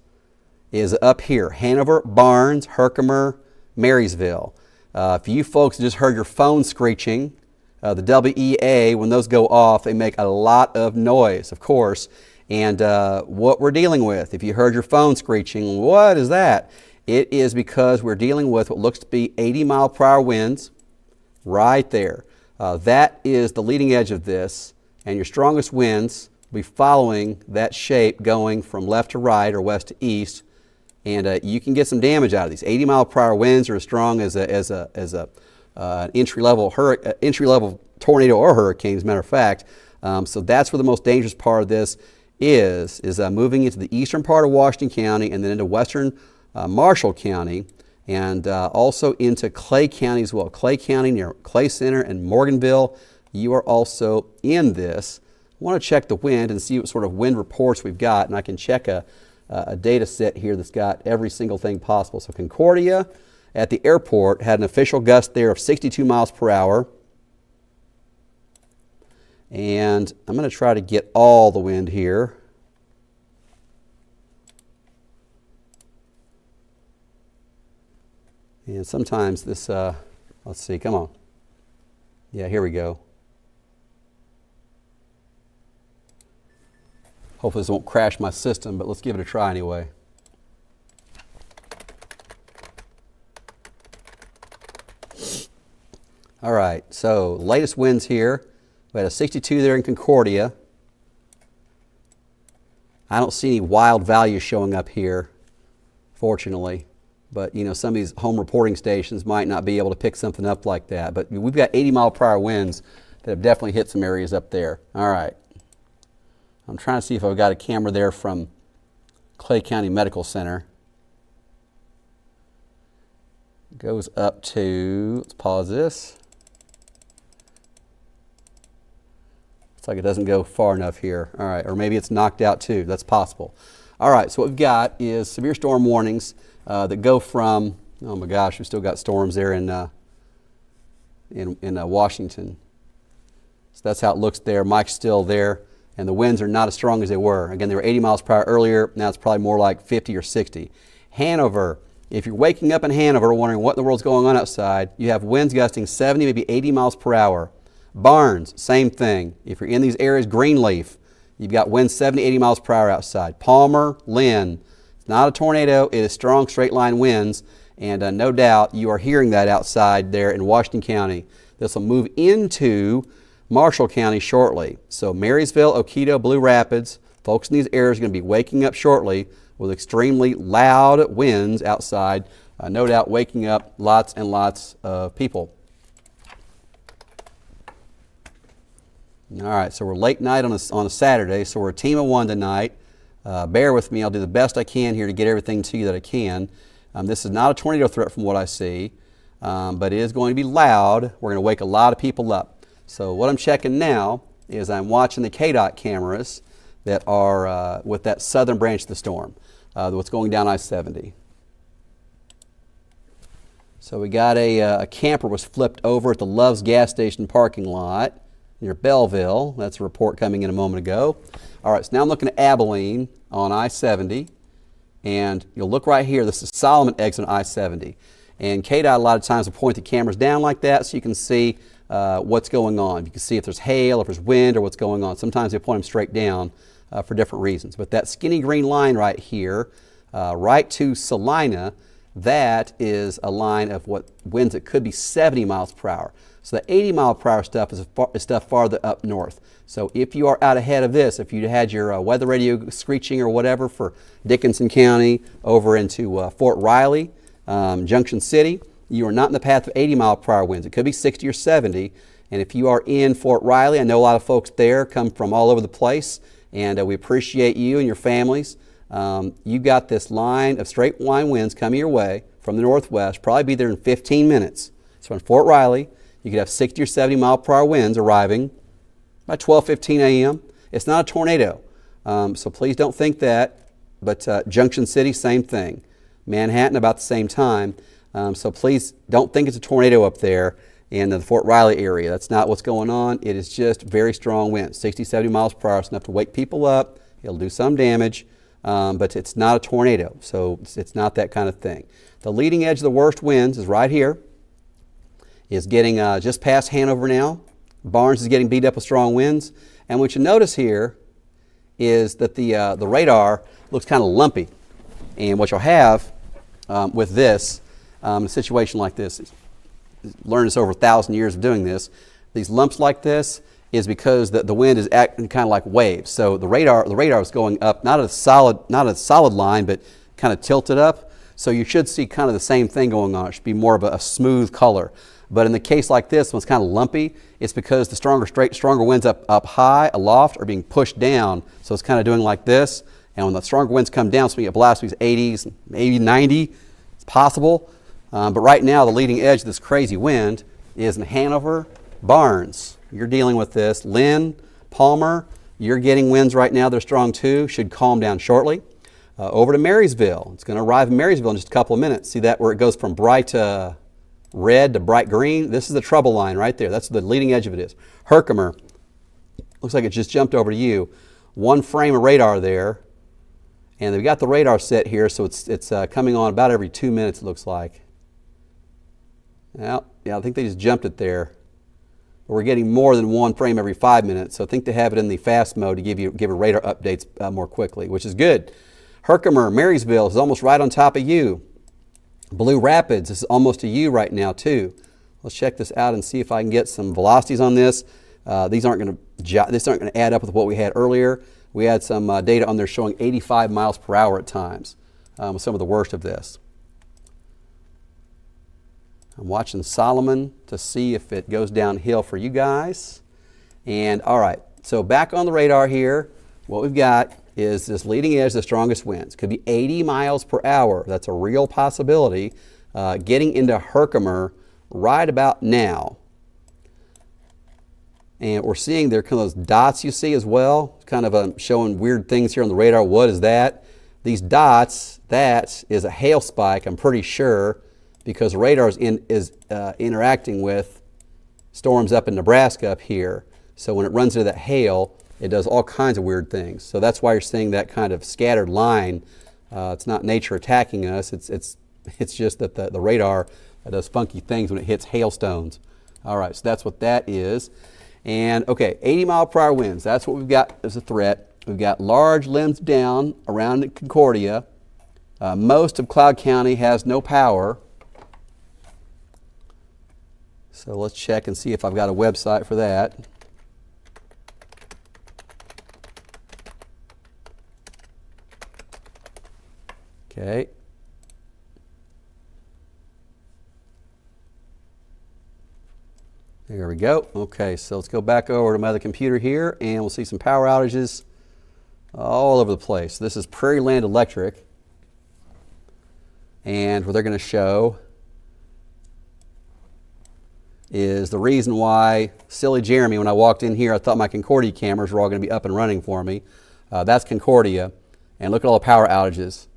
is up here, Hanover, Barnes, Herkimer, Marysville. If you folks just heard your phone screeching, the WEA, when those go off, they make a lot of noise, of course. And what we're dealing with, if you heard your phone screeching, what is that? It is because we're dealing with what looks to be 80-mile-per-hour winds right there. That is the leading edge of this, and your strongest winds will be following that shape going from left to right or west to east. And you can get some damage out of these. 80-mile-per-hour winds are as strong as a entry-level tornado or hurricane, as a matter of fact. So that's where the most dangerous part of this is moving into the eastern part of Washington County and then into western Marshall County, and also into Clay County as well. Clay County near Clay Center and Morganville, you are also in this. I want to check the wind and see what sort of wind reports we've got, and I can check a data set here that's got every single thing possible. So Concordia at the airport had an official gust there of 62 miles per hour. And I'm going to try to get all the wind here. And sometimes this, let's see, come on. Yeah, here we go. Hopefully this won't crash my system, but let's give it a try anyway. All right, so latest winds here. We had a 62 there in Concordia. I don't see any wild values showing up here, fortunately. But, some of these home reporting stations might not be able to pick something up like that. But we've got 80-mile-per-hour winds that have definitely hit some areas up there. All right. I'm trying to see if I've got a camera there from Clay County Medical Center. Goes up to, let's pause this. Looks like it doesn't go far enough here. All right, or maybe it's knocked out too. That's possible. All right, so what we've got is severe storm warnings that go from, oh my gosh, we've still got storms there in Washington. So that's how it looks there. Mike's still there. And the winds are not as strong as they were. Again, they were 80 miles per hour earlier. Now it's probably more like 50 or 60. Hanover, if you're waking up in Hanover wondering what in the world's going on outside, you have winds gusting 70, maybe 80 miles per hour. Barnes, same thing. If you're in these areas, Greenleaf, you've got winds 70, 80 miles per hour outside. Palmer, Lynn, it's not a tornado. It is strong straight line winds. And no doubt you are hearing that outside there in Washington County. This will move into Marshall County shortly. So Marysville, Oketo, Blue Rapids, folks in these areas are going to be waking up shortly with extremely loud winds outside, no doubt waking up lots and lots of people. All right, so we're late night on a Saturday, so we're a team of one tonight. Bear with me, I'll do the best I can here to get everything to you that I can. This is not a tornado threat from what I see, but it is going to be loud. We're going to wake a lot of people up. So what I'm checking now is I'm watching the KDOT cameras that are with that southern branch of the storm, what's going down I-70. So we got a camper was flipped over at the Love's gas station parking lot near Belleville. That's a report coming in a moment ago. All right, so now I'm looking at Abilene on I-70. And you'll look right here. This is Solomon exit on I-70. And KDOT a lot of times will point the cameras down like that so you can see what's going on. You can see if there's hail, if there's wind, or what's going on. Sometimes they point them straight down for different reasons. But that skinny green line right here, right to Salina, that is a line of what winds that could be 70 miles per hour. So the 80 mile per hour stuff is stuff farther up north. So if you are out ahead of this, if you had your weather radio screeching or whatever for Dickinson County over into Fort Riley, Junction City, you are not in the path of 80 mile per hour winds. It could be 60 or 70. And if you are in Fort Riley, I know a lot of folks there come from all over the place, and we appreciate you and your families. You got this line of straight line winds coming your way from the northwest, probably be there in 15 minutes. So in Fort Riley, you could have 60 or 70 mile per hour winds arriving by 12:15 a.m. It's not a tornado, so please don't think that. But Junction City, same thing. Manhattan, about the same time. So please don't think it's a tornado up there in the Fort Riley area. That's not what's going on. It is just very strong winds, 60, 70 miles per hour. It's enough to wake people up. It'll do some damage, but it's not a tornado, so it's not that kind of thing. The leading edge of the worst winds is right here. Is getting just past Hanover now. Barnes is getting beat up with strong winds. And what you notice here is that the radar looks kind of lumpy. And what you'll have with this, a situation like this, learned this over 1,000 years of doing this, these lumps like this is because the wind is acting kind of like waves. So the radar is going up, not a solid line, but kind of tilted up. So you should see kind of the same thing going on. It should be more of a smooth color. But in the case like this, when it's kind of lumpy, it's because the stronger winds up high, aloft, are being pushed down. So it's kind of doing like this. And when the stronger winds come down, so we get blasts these 80s, maybe 90, it's possible. But right now, the leading edge of this crazy wind is in Hanover, Barnes. You're dealing with this. Lynn, Palmer, you're getting winds right now. They're strong too. Should calm down shortly. Over to Marysville. It's going to arrive in Marysville in just a couple of minutes. See that where it goes from bright red to bright green? This is the trouble line right there. That's the leading edge of it is. Herkimer, looks like it just jumped over to you. One frame of radar there. And they've got the radar set here, so it's coming on about every 2 minutes, it looks like. Well, yeah, I think they just jumped it there. But we're getting more than one frame every 5 minutes, so I think they have it in the fast mode to give a radar updates more quickly, which is good. Herkimer, Marysville is almost right on top of you. Blue Rapids is almost to you right now too. Let's check this out and see if I can get some velocities on this. These aren't going to add up with what we had earlier. We had some data on there showing 85 miles per hour at times with some of the worst of this. I'm watching Solomon to see if it goes downhill for you guys. And all right, so back on the radar here, what we've got is this leading edge, the strongest winds. Could be 80 miles per hour. That's a real possibility. Getting into Herkimer right about now. And we're seeing there kind of those dots you see as well, kind of showing weird things here on the radar. What is that? These dots, that is a hail spike, I'm pretty sure, because the radar is interacting with storms up in Nebraska up here. So when it runs into that hail, it does all kinds of weird things. So that's why you're seeing that kind of scattered line. It's not nature attacking us. It's just that the radar does funky things when it hits hailstones. All right, so that's what that is. And okay, 80 mile per hour winds. That's what we've got as a threat. We've got large limbs down around Concordia. Most of Cloud County has no power. So let's check and see if I've got a website for that. Okay. There we go. Okay, so let's go back over to my other computer here and we'll see some power outages all over the place. This is Prairie Land Electric. And what they're going to show is the reason why silly Jeremy, when I walked in here, I thought my Concordia cameras were all going to be up and running for me. That's Concordia. And look at all the power outages.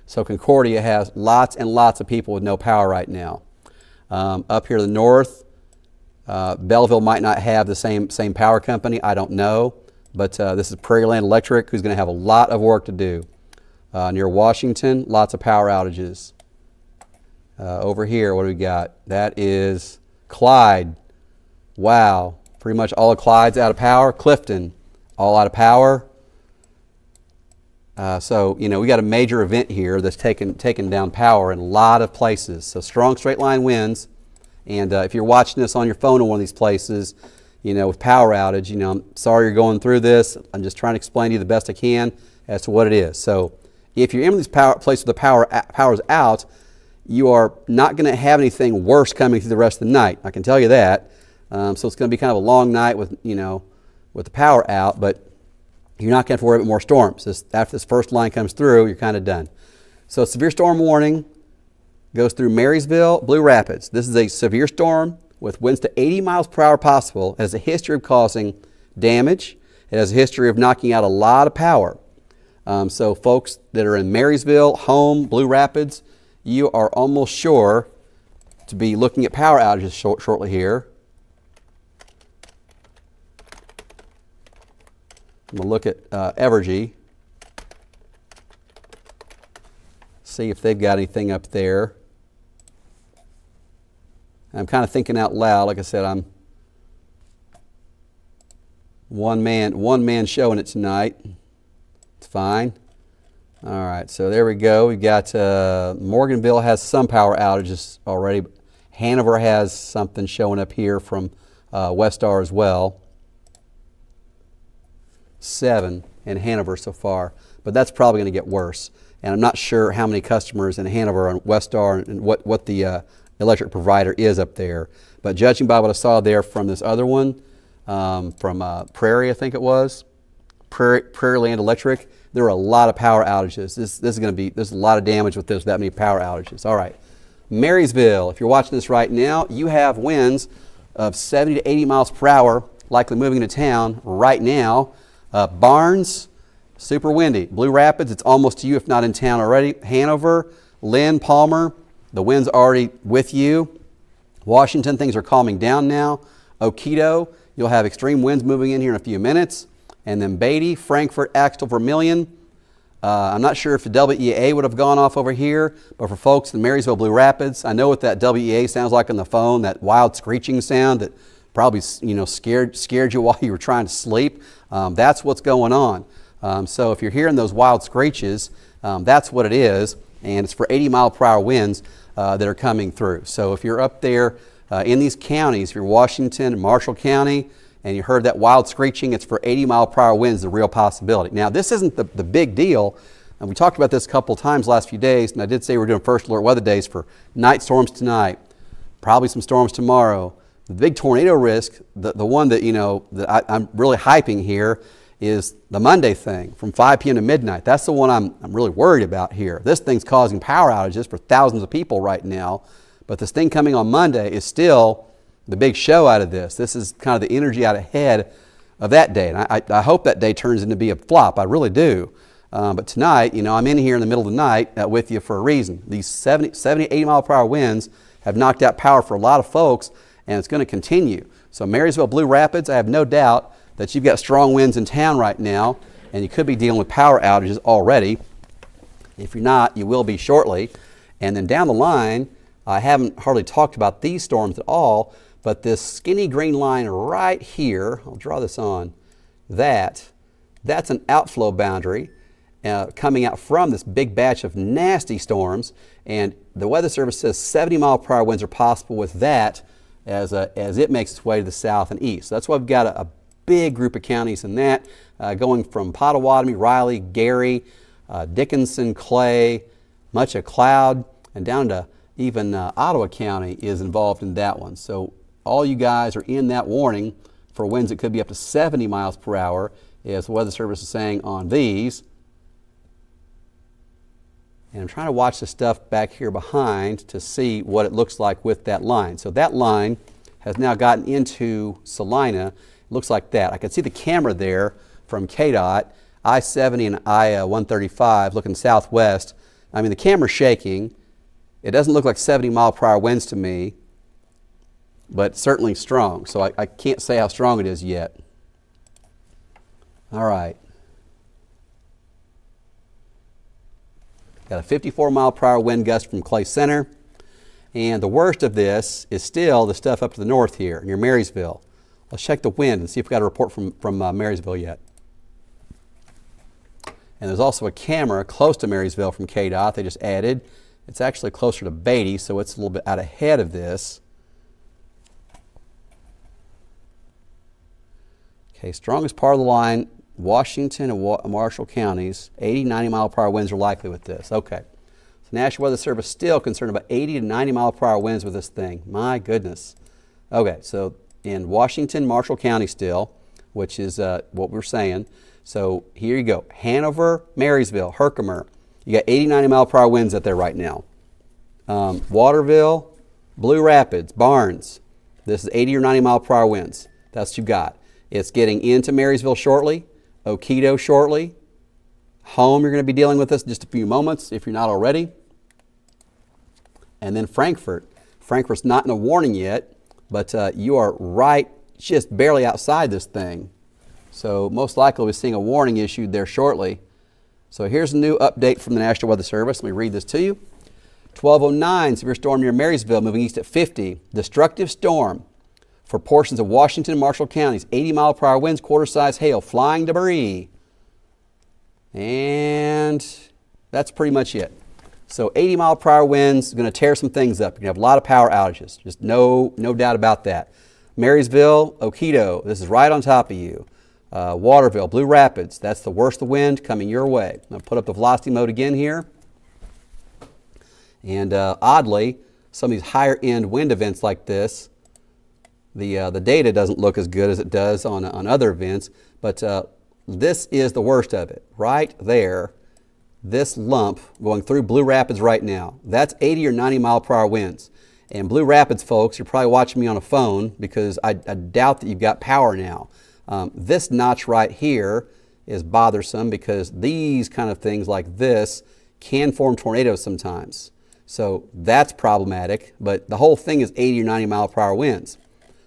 So Concordia has lots and lots of people with no power right now. Up here to the north, Belleville might not have the same power company. I don't know. But this is Prairie Land Electric, who's going to have a lot of work to do. Near Washington, lots of power outages. Over here, what do we got? That is Clyde. Wow. Pretty much all of Clyde's out of power. Clifton, all out of power. So, we got a major event here that's taken down power in a lot of places. So strong straight line winds. And if you're watching this on your phone in one of these places, with power outage, I'm sorry you're going through this. I'm just trying to explain to you the best I can as to what it is. So if you're in these places where the power's out, you are not going to have anything worse coming through the rest of the night. I can tell you that. So it's going to be kind of a long night with the power out, but you're not going to have to worry about more storms. After this first line comes through, you're kind of done. So severe storm warning goes through Marysville, Blue Rapids. This is a severe storm with winds to 80 miles per hour possible. It has a history of causing damage. It has a history of knocking out a lot of power. So folks that are in Marysville, Home, Blue Rapids, you are almost sure to be looking at power outages shortly here. I'm going to look at Evergy, see if they've got anything up there. I'm kind of thinking out loud. Like I said, I'm one man showing it tonight. It's fine. All right, so there we go. We've got Morganville has some power outages already. Hanover has something showing up here from Westar as well. 7 in Hanover so far, but that's probably going to get worse. And I'm not sure how many customers in Hanover and Westar and what the electric provider is up there. But judging by what I saw there from this other one, from Prairie, I think it was, Prairie Land Electric, there are a lot of power outages. There's a lot of damage with that many power outages. All right, Marysville, if you're watching this right now, you have winds of 70 to 80 miles per hour, likely moving into town right now. Barnes, super windy. Blue Rapids, it's almost to you if not in town already. Hanover, Lynn, Palmer, the wind's already with you. Washington, things are calming down now. Oketo, you'll have extreme winds moving in here in a few minutes. And then Beatty, Frankfort, Axtell, Vermilion. I'm not sure if the WEA would have gone off over here, but for folks in Marysville, Blue Rapids, I know what that WEA sounds like on the phone, that wild screeching sound that probably scared you while you were trying to sleep. That's what's going on. So if you're hearing those wild screeches, that's what it is, and it's for 80 mile per hour winds that are coming through. So if you're up there in these counties, if you're Washington and Marshall County, and you heard that wild screeching, it's for 80 mile per hour winds, the real possibility. Now this isn't the big deal, and we talked about this a couple of times last few days, and I did say we're doing first alert weather days for night storms tonight, probably some storms tomorrow. The big tornado risk, the one that that I'm really hyping here, is the Monday thing from 5 p.m. to midnight. That's the one I'm really worried about here. This thing's causing power outages for thousands of people right now, but this thing coming on Monday is still the big show out of this. This is kind of the energy out ahead of that day, and I hope that day turns into be a flop. I really do. But tonight, I'm in here in the middle of the night with you for a reason. These 70, 80 mile per hour winds have knocked out power for a lot of folks, and it's going to continue. So Marysville, Blue Rapids, I have no doubt that you've got strong winds in town right now, and you could be dealing with power outages already. If you're not, you will be shortly. And then down the line, I haven't hardly talked about these storms at all, but this skinny green line right here, I'll draw this on, that's an outflow boundary coming out from this big batch of nasty storms, and the Weather Service says 70 mile per hour winds are possible with that as it makes its way to the south and east. So that's why we've got a big group of counties in that, going from Pottawatomie, Riley, Gary, Dickinson, Clay, much of Cloud, and down to even Ottawa County is involved in that one. So all you guys are in that warning for winds that could be up to 70 miles per hour, as the Weather Service is saying on these. And I'm trying to watch the stuff back here behind to see what it looks like with that line. So that line has now gotten into Salina. It looks like that. I can see the camera there from KDOT, I-70 and I-135 looking southwest. I mean, the camera's shaking. It doesn't look like 70 mile per hour winds to me. but certainly strong. So I can't say how strong it is yet. All right. Got a 54 mile per hour wind gust from Clay Center. And the worst of this is still the stuff up to the north here near Marysville. Let's check the wind and see if we got a report from Marysville yet. And there's also a camera close to Marysville from KDOT they just added. It's actually closer to Beatty, so it's a little bit out ahead of this. Okay, strongest part of the line, Washington and Marshall counties, 80, 90 mile per hour winds are likely with this. Okay. So National Weather Service still concerned about 80 to 90 mile per hour winds with this thing. My goodness. Okay, so in Washington, Marshall County still, which is what we're saying. So here you go. Hanover, Marysville, Herkimer. You got 80, 90 mile per hour winds up there right now. Waterville, Blue Rapids, Barnes. This is 80 or 90 mile per hour winds. That's what you got. It's getting into Marysville shortly, Oquito shortly. Home, you're going to be dealing with this in just a few moments if you're not already. And then Frankfort. Frankfort's not in a warning yet, but you are right just barely outside this thing. So most likely we'll be seeing a warning issued there shortly. So here's a new update from the National Weather Service. Let me read this to you. 1209, severe storm near Marysville, moving east at 50. Destructive storm for portions of Washington and Marshall counties. 80 mile per hour winds, quarter-size hail, flying debris. And that's pretty much it. So 80 mile per hour winds is going to tear some things up. You're going to have a lot of power outages. Just no doubt about that. Marysville, Oquito, this is right on top of you. Waterville, Blue Rapids, that's the worst of the wind coming your way. I'm going to put up the velocity mode again here. And oddly, some of these higher end wind events like this, the data doesn't look as good as it does on other events, but this is the worst of it. Right there, this lump going through Blue Rapids right now, that's 80 or 90 mile per hour winds. And Blue Rapids folks, you're probably watching me on a phone because I doubt that you've got power now. This notch right here is bothersome because these kind of things like this can form tornadoes sometimes. So that's problematic, but the whole thing is 80 or 90 mile per hour winds.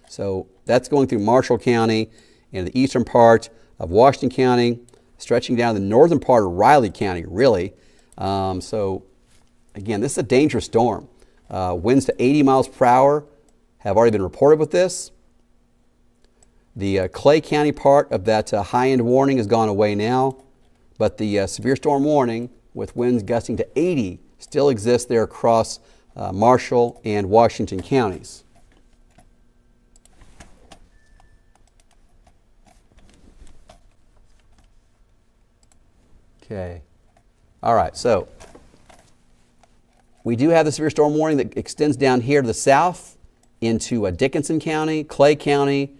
So that's going through Marshall County and the eastern part of Washington County, stretching down the northern part of Riley County, really. So again, this is a dangerous storm. Winds to 80 miles per hour have already been reported with this. The Clay County part of that high-end warning has gone away now, but the severe storm warning with winds gusting to 80 still exists there across Marshall and Washington counties. Okay. All right, so we do have the severe storm warning that extends down here to the south into Dickinson County, Clay County,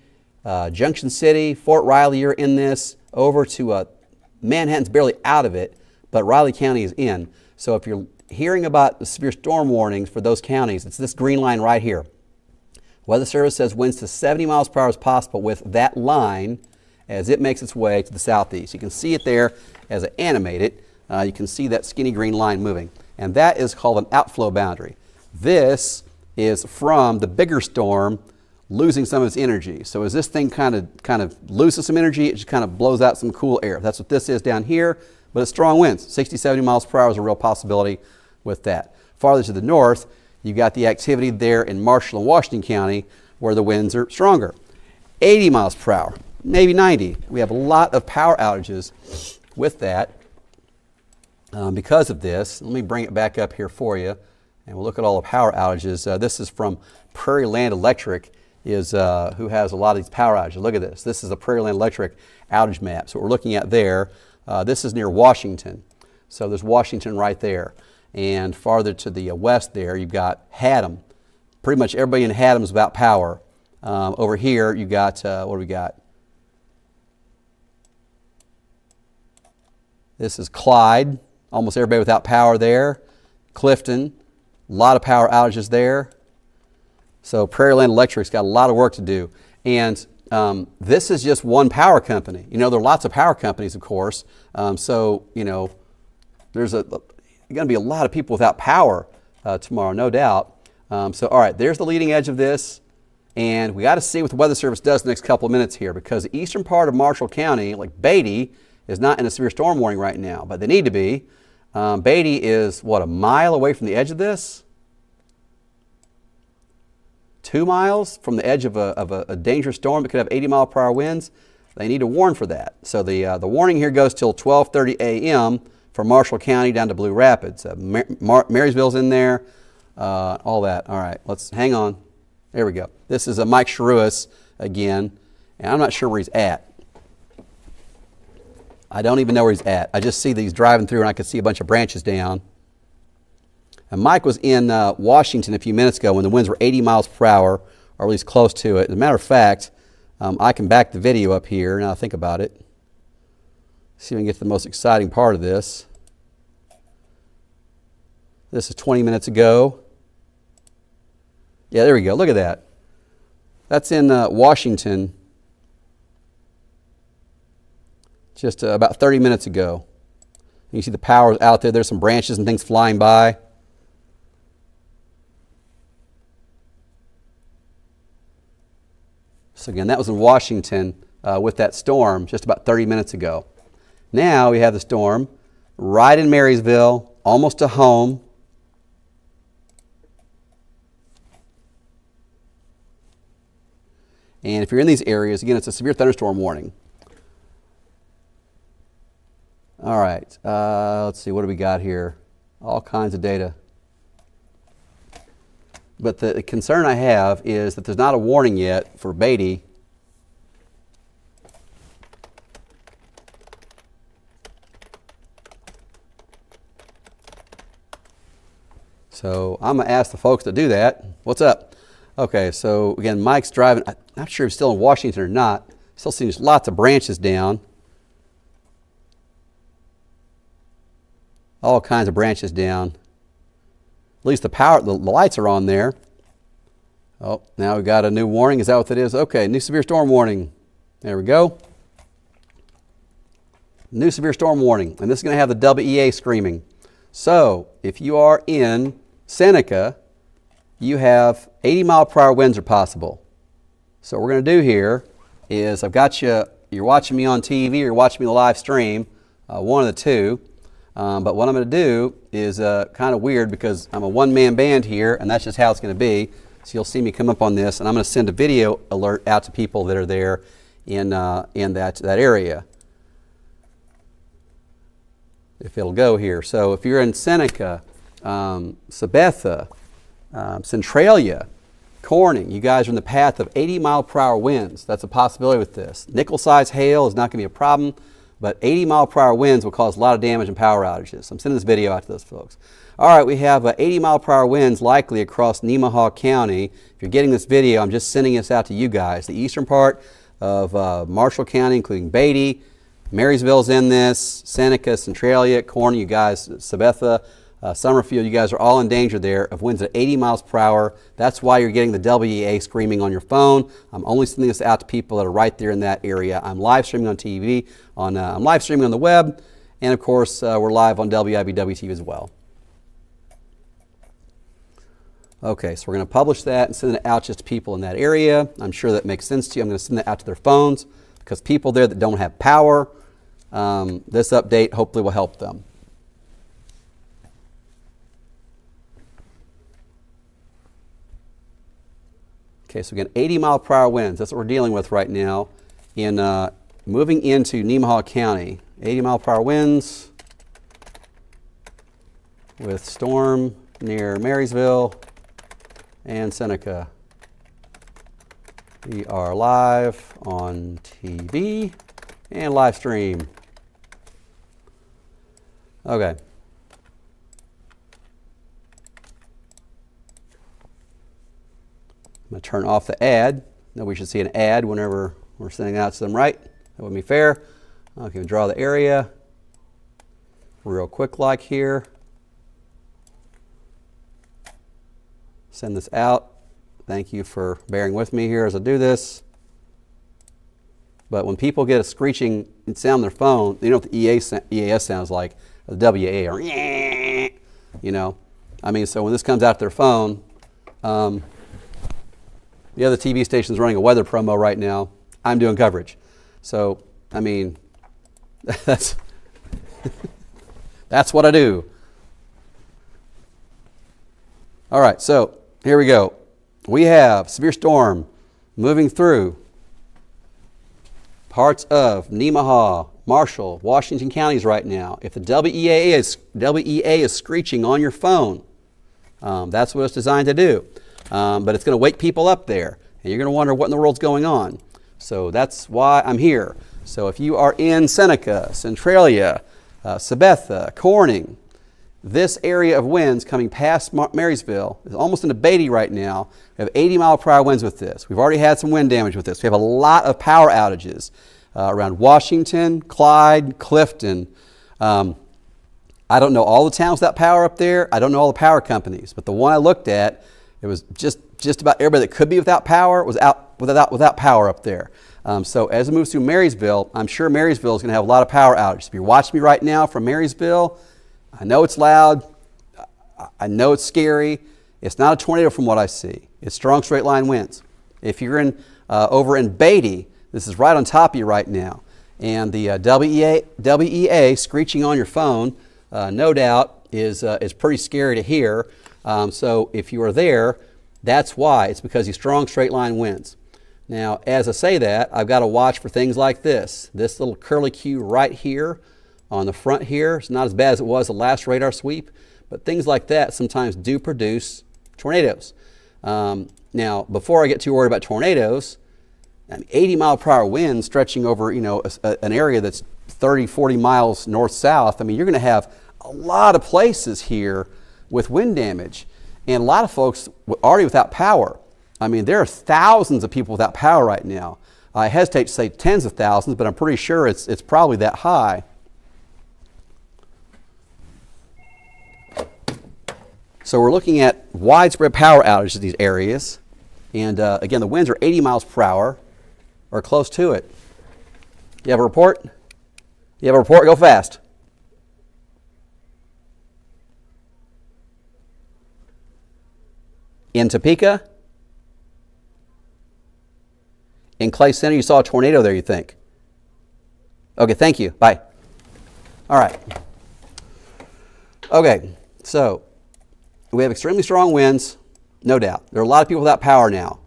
Junction City, Fort Riley, you're in this, over to Manhattan's barely out of it, but Riley County is in. So if you're hearing about the severe storm warnings for those counties, it's this green line right here. Weather Service says winds to 70 miles per hour is possible with that line as it makes its way to the southeast. You can see it there as I animate it. You can see that skinny green line moving. And that is called an outflow boundary. This is from the bigger storm losing some of its energy. So as this thing kind of loses some energy, it just kind of blows out some cool air. That's what this is down here, but it's strong winds. 60, 70 miles per hour is a real possibility with that. Farther to the north, you've got the activity there in Marshall and Washington County where the winds are stronger. 80 miles per hour, maybe 90. We have a lot of power outages with that because of this. Let me bring it back up here for you, and we'll look at all the power outages. This is from Prairie Land Electric, who has a lot of these power outages. Look at this. This is a Prairie Land Electric outage map. So what we're looking at there, this is near Washington. So there's Washington right there. And farther to the west there, you've got Haddam. Pretty much everybody in Haddam is without power. Over here, you've got, what do we got? This is Clyde. Almost everybody without power there. Clifton, a lot of power outages there. So Prairie Land Electric's got a lot of work to do. And this is just one power company. You know, there are lots of power companies, of course. So, you know, there's going to be a lot of people without power tomorrow, no doubt. So, all right, there's the leading edge of this. And we got to see what the Weather Service does the next couple of minutes here, because the eastern part of Marshall County, like Beatty, is not in a severe storm warning right now, but they need to be. Beatty is, what, a mile away from the edge of this? 2 miles from the edge of a dangerous storm that could have 80-mile-per-hour winds. They need to warn for that. So the warning here goes till 12:30 a.m. for Marshall County down to Blue Rapids. Marysville's in there, all that. All right, let's hang on. There we go. This is Mike Sharuas again, and I'm not sure where he's at. I don't even know where he's at. I just see that he's driving through, and I can see a bunch of branches down. And Mike was in Washington a few minutes ago when the winds were 80 miles per hour, or at least close to it. As a matter of fact, I can back the video up here, now I think about it. See if we can get to the most exciting part of this. This is 20 minutes ago. Yeah, there we go. Look at that. That's in Washington just about 30 minutes ago. You see the power's out there. There's some branches and things flying by. So again, that was in Washington with that storm just about 30 minutes ago. Now we have the storm right in Marysville, almost to home. And if you're in these areas, again, it's a severe thunderstorm warning. All right, let's see, what do we got here? All kinds of data. But the concern I have is that there's not a warning yet for Beatty. So I'm going to ask the folks to do that. What's up? Okay, so again, Mike's driving. I'm not sure if he's still in Washington or not. Still seeing lots of branches down. All kinds of branches down. At least the lights are on there. Oh, now we've got a new warning. Is that what it is? Okay, new severe storm warning. There we go. New severe storm warning. And this is going to have the WEA screaming. So if you are in Seneca, you have 80-mile-per-hour winds are possible. So what we're going to do here is I've got you, you're watching me on TV or you're watching me live stream, one of the two. But what I'm going to do is kind of weird because I'm a one-man band here, and that's just how it's going to be. So you'll see me come up on this, and I'm going to send a video alert out to people that are there in that area, if it'll go here. So if you're in Seneca, Sabetha, Centralia, Corning, you guys are in the path of 80-mile-per-hour winds. That's a possibility with this. Nickel-sized hail is not going to be a problem. But 80-mile-per-hour winds will cause a lot of damage and power outages. So I'm sending this video out to those folks. All right, we have 80-mile-per-hour winds likely across Nemaha County. If you're getting this video, I'm just sending this out to you guys. The eastern part of Marshall County, including Beatty, Marysville's in this, Seneca, Centralia, Corning, you guys, Sabetha, Summerfield, you guys are all in danger there of winds at 80 miles per hour. That's why you're getting the WEA screaming on your phone. I'm only sending this out to people that are right there in that area. I'm live streaming on TV, I'm live streaming on the web, and of course we're live on WIBW TV as well. Okay, so we're going to publish that and send it out just to people in that area. I'm sure that makes sense to you. I'm going to send it out to their phones because people there that don't have power, this update hopefully will help them. Okay, so again, 80-mile-per-hour winds. That's what we're dealing with right now in moving into Nemaha County. 80-mile-per-hour winds with storm near Marysville and Seneca. We are live on TV and live stream. Okay. I'm going to turn off the ad. Now we should see an ad whenever we're sending it out to them, right? That would be fair. Okay, draw the area real quick like here. Send this out. Thank you for bearing with me here as I do this. But when people get a screeching sound on their phone, you know what the EAS sounds like, the WA, or you know. I mean, so when this comes out to their phone, the other TV station's running a weather promo right now. I'm doing coverage. So, I mean, that's that's what I do. All right, so here we go. We have severe storm moving through parts of Nemaha, Marshall, Washington counties right now. If the WEA is screeching on your phone, that's what it's designed to do. But it's going to wake people up there, and you're going to wonder what in the world's going on. So that's why I'm here. So if you are in Seneca, Centralia, Sabetha, Corning, this area of winds coming past Marysville is almost into Beatty right now. We have 80-mile-per-hour winds with this. We've already had some wind damage with this. We have a lot of power outages around Washington, Clyde, Clifton. I don't know all the towns without power up there. I don't know all the power companies. But the one I looked at, it was just about everybody that could be without power was without power up there. So as it moves through Marysville, I'm sure Marysville is going to have a lot of power outages. If you're watching me right now from Marysville, I know it's loud. I know it's scary. It's not a tornado from what I see. It's strong straight line winds. If you're in over in Beatty, this is right on top of you right now. And the WEA screeching on your phone, no doubt, is pretty scary to hear. So if you are there, that's why. It's because these strong straight line winds. Now, as I say that, I've got to watch for things like this. This little curlicue right here on the front here. It's not as bad as it was the last radar sweep, but things like that sometimes do produce tornadoes. Now, before I get too worried about tornadoes, 80-mile-per-hour winds stretching over, an area that's 30, 40 miles north-south. I mean, you're going to have a lot of places here with wind damage, and a lot of folks already without power. I mean, there are thousands of people without power right now. I hesitate to say tens of thousands, but I'm pretty sure it's probably that high. So we're looking at widespread power outages in these areas. And again, the winds are 80 miles per hour or close to it. You have a report? You have a report? Go fast. In Topeka? In Clay Center, you saw a tornado there, you think? Okay, thank you. Bye. All right. Okay, so we have extremely strong winds, no doubt. There are a lot of people without power now.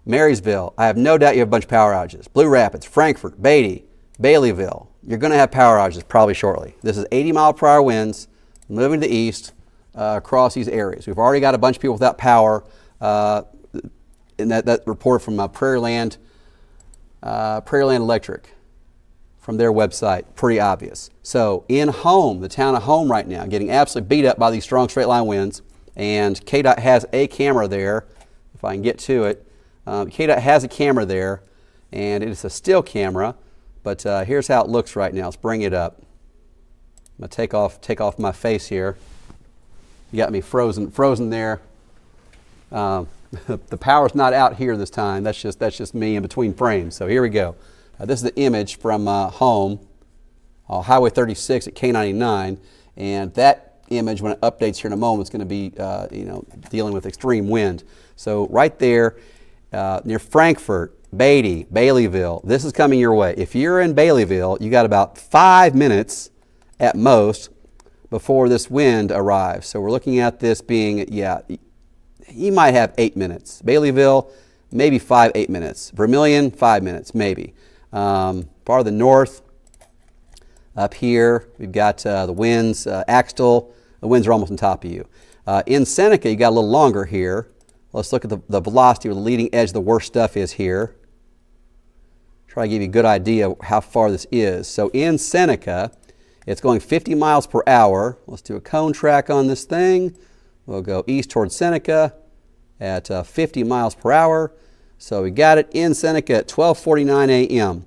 Marysville, I have no doubt you have a bunch of power outages. Blue Rapids, Frankfort, Beatty, Baileyville, you're going to have power outages probably shortly. This is 80-mile-per-hour winds moving to the east across these areas. We've already got a bunch of people without power, and that report from Prairie Land Electric from their website, pretty obvious. So in Home, the town of Home right now, getting absolutely beat up by these strong straight line winds, and KDOT has a camera there, if I can get to it. KDOT has a camera there, and it is a still camera, but here's how it looks right now. Let's bring it up. I'm gonna take off my face here. You got me frozen there. The power's not out here this time. That's just me in between frames. So here we go. This is the image from Home, Highway 36 at K99, and that image, when it updates here in a moment, is going to be dealing with extreme wind. So right there near Frankfort, Beatty, Baileyville, this is coming your way. If you're in Baileyville, you got about 5 minutes at most before this wind arrives. So we're looking at this being, you might have 8 minutes. Baileyville, maybe 8 minutes. Vermilion, 5 minutes, maybe. Farther north, up here, we've got the winds. Axtell, the winds are almost on top of you. In Seneca, you got a little longer here. Let's look at the velocity where the leading edge of the worst stuff is here. Try to give you a good idea of how far this is. So in Seneca, it's going 50 miles per hour. Let's do a cone track on this thing. We'll go east towards Seneca at 50 miles per hour. So we got it in Seneca at 12:49 a.m.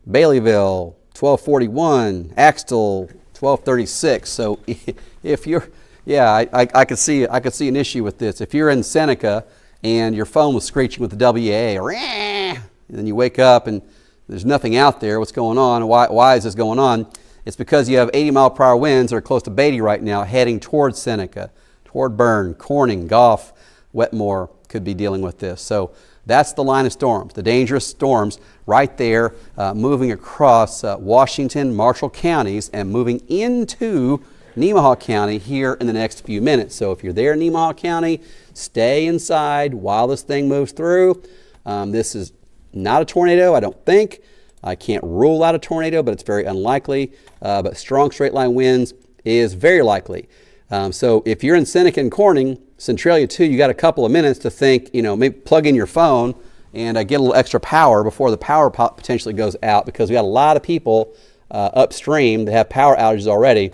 Baileyville, 12:41. Axtell, 12:36. So if you're, I could see an issue with this. If you're in Seneca and your phone was screeching with the WA, and then you wake up and there's nothing out there, what's going on? Why is this going on? It's because you have 80-mile-per-hour winds that are close to Beatty right now, heading towards Seneca, toward Bern, Corning, Goff, Wetmore could be dealing with this. So That's the line of storms, the dangerous storms right there, moving across Washington, Marshall counties, and moving into Nemaha County here in the next few minutes. So if you're there in Nemaha County, stay inside while this thing moves through. This is not a tornado, I don't think. I can't rule out a tornado, but it's very unlikely. But strong straight line winds is very likely. So if you're in Seneca and Corning, Centralia too, you got a couple of minutes to think, maybe plug in your phone and get a little extra power before the power potentially goes out, because we got a lot of people upstream that have power outages already.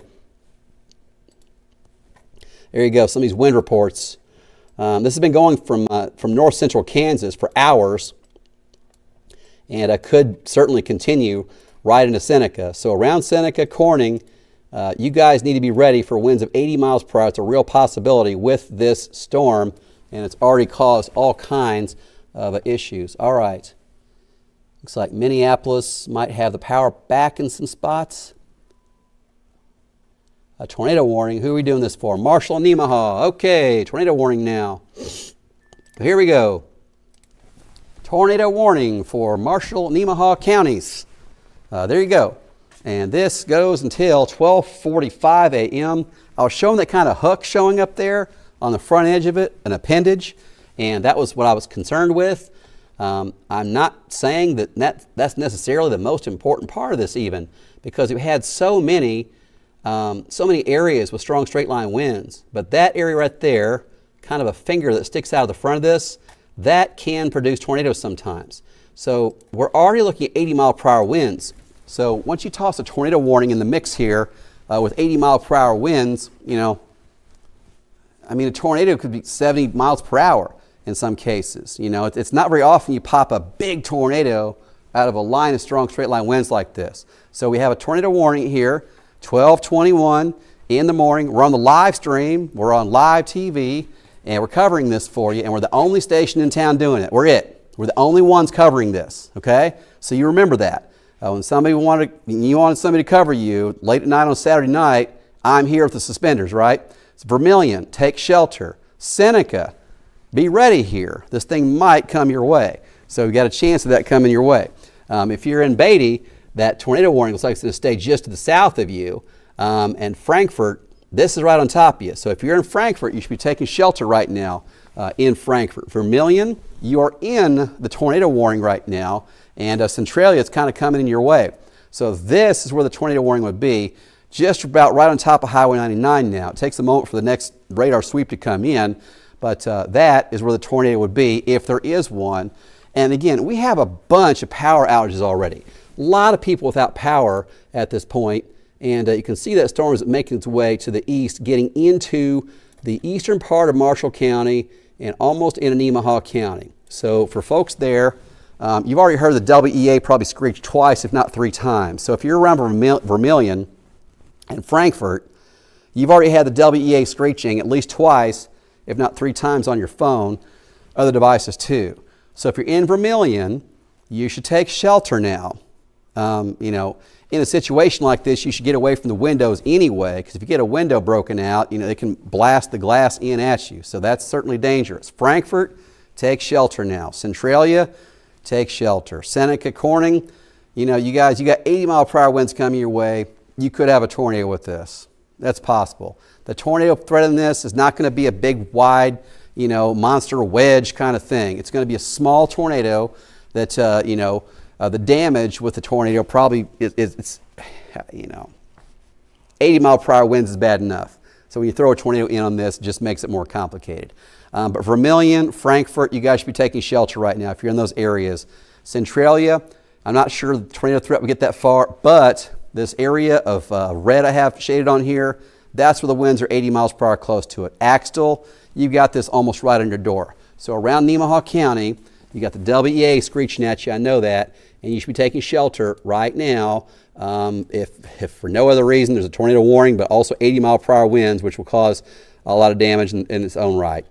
There you go, some of these wind reports. This has been going from north central Kansas for hours, and could certainly continue right into Seneca. So around Seneca, Corning, you guys need to be ready for winds of 80 miles per hour. It's a real possibility with this storm, and it's already caused all kinds of issues. All right. Looks like Minneapolis might have the power back in some spots. A tornado warning. Who are we doing this for? Marshall and Nemaha. Okay, tornado warning now. Here we go. Tornado warning for Marshall and Nemaha counties. There you go. And this goes until 12:45 a.m. I was showing that kind of hook showing up there on the front edge of it, an appendage, and that was what I was concerned with. I'm not saying that's necessarily the most important part of this even, because we had so many areas with strong straight line winds. But that area right there, kind of a finger that sticks out of the front of this, that can produce tornadoes sometimes. So we're already looking at 80 mile per hour winds. So once you toss a tornado warning in the mix here with 80 mile per hour winds, a tornado could be 70 miles per hour in some cases. It's not very often you pop a big tornado out of a line of strong straight line winds like this. So we have a tornado warning here, 12:21 in the morning. We're on the live stream. We're on live TV, and we're covering this for you, and we're the only station in town doing it. We're the only ones covering this, okay? So you remember that. When you wanted somebody to cover you late at night on Saturday night, I'm here with the suspenders, right? It's Vermilion, take shelter. Seneca, be ready here. This thing might come your way. So you got a chance of that coming your way. If you're in Beatty, that tornado warning looks like it's going to stay just to the south of you. And Frankfort, this is right on top of you. So if you're in Frankfort, you should be taking shelter right now in Frankfort. Vermilion, you are in the tornado warning right now. And Centralia, it's kind of coming in your way. So this is where the tornado warning would be, just about right on top of Highway 99 now. It takes a moment for the next radar sweep to come in, but that is where the tornado would be if there is one. And again, we have a bunch of power outages already. A lot of people without power at this point, and you can see that storm is making its way to the east, getting into the eastern part of Marshall County and almost into Nemaha County. So for folks there, you've already heard the WEA probably screech twice, if not 3 times. So if you're around Vermilion and Frankfort, you've already had the WEA screeching at least twice, if not 3 times on your phone, other devices too. So if you're in Vermilion, you should take shelter now. In a situation like this, you should get away from the windows anyway, because if you get a window broken out, they can blast the glass in at you. So that's certainly dangerous. Frankfort, take shelter now. Centralia, take shelter. Seneca, Corning, you got 80 mile per hour winds coming your way. You could have a tornado with this. That's possible. The tornado threat in this is not going to be a big, wide, monster wedge kind of thing. It's going to be a small tornado that, the damage with the tornado probably it's 80 mile per hour winds is bad enough. So when you throw a tornado in on this, it just makes it more complicated. But Vermilion, Frankfort, you guys should be taking shelter right now if you're in those areas. Centralia, I'm not sure the tornado threat will get that far, but this area of red I have shaded on here, that's where the winds are 80 miles per hour close to it. Axtell, you've got this almost right on your door. So around Nemaha County, you got the WEA screeching at you, I know that, and you should be taking shelter right now. If for no other reason, there's a tornado warning, but also 80 mile per hour winds, which will cause a lot of damage in its own right.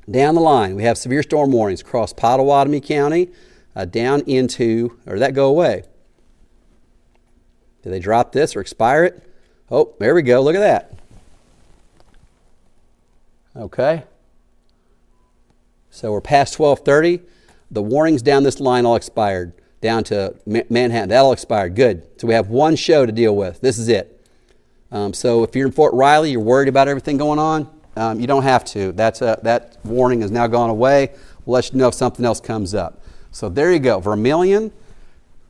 Down the line, we have severe storm warnings across Pottawatomie County, down into, or did that go away? Did they drop this or expire it? Oh, there we go. Look at that. Okay. So we're past 12:30. The warnings down this line all expired. Down to Manhattan, that all expired. Good. So we have one show to deal with. This is it. So if you're in Fort Riley, you're worried about everything going on, you don't have to. That warning has now gone away. We'll let you know if something else comes up. So there you go. Vermilion,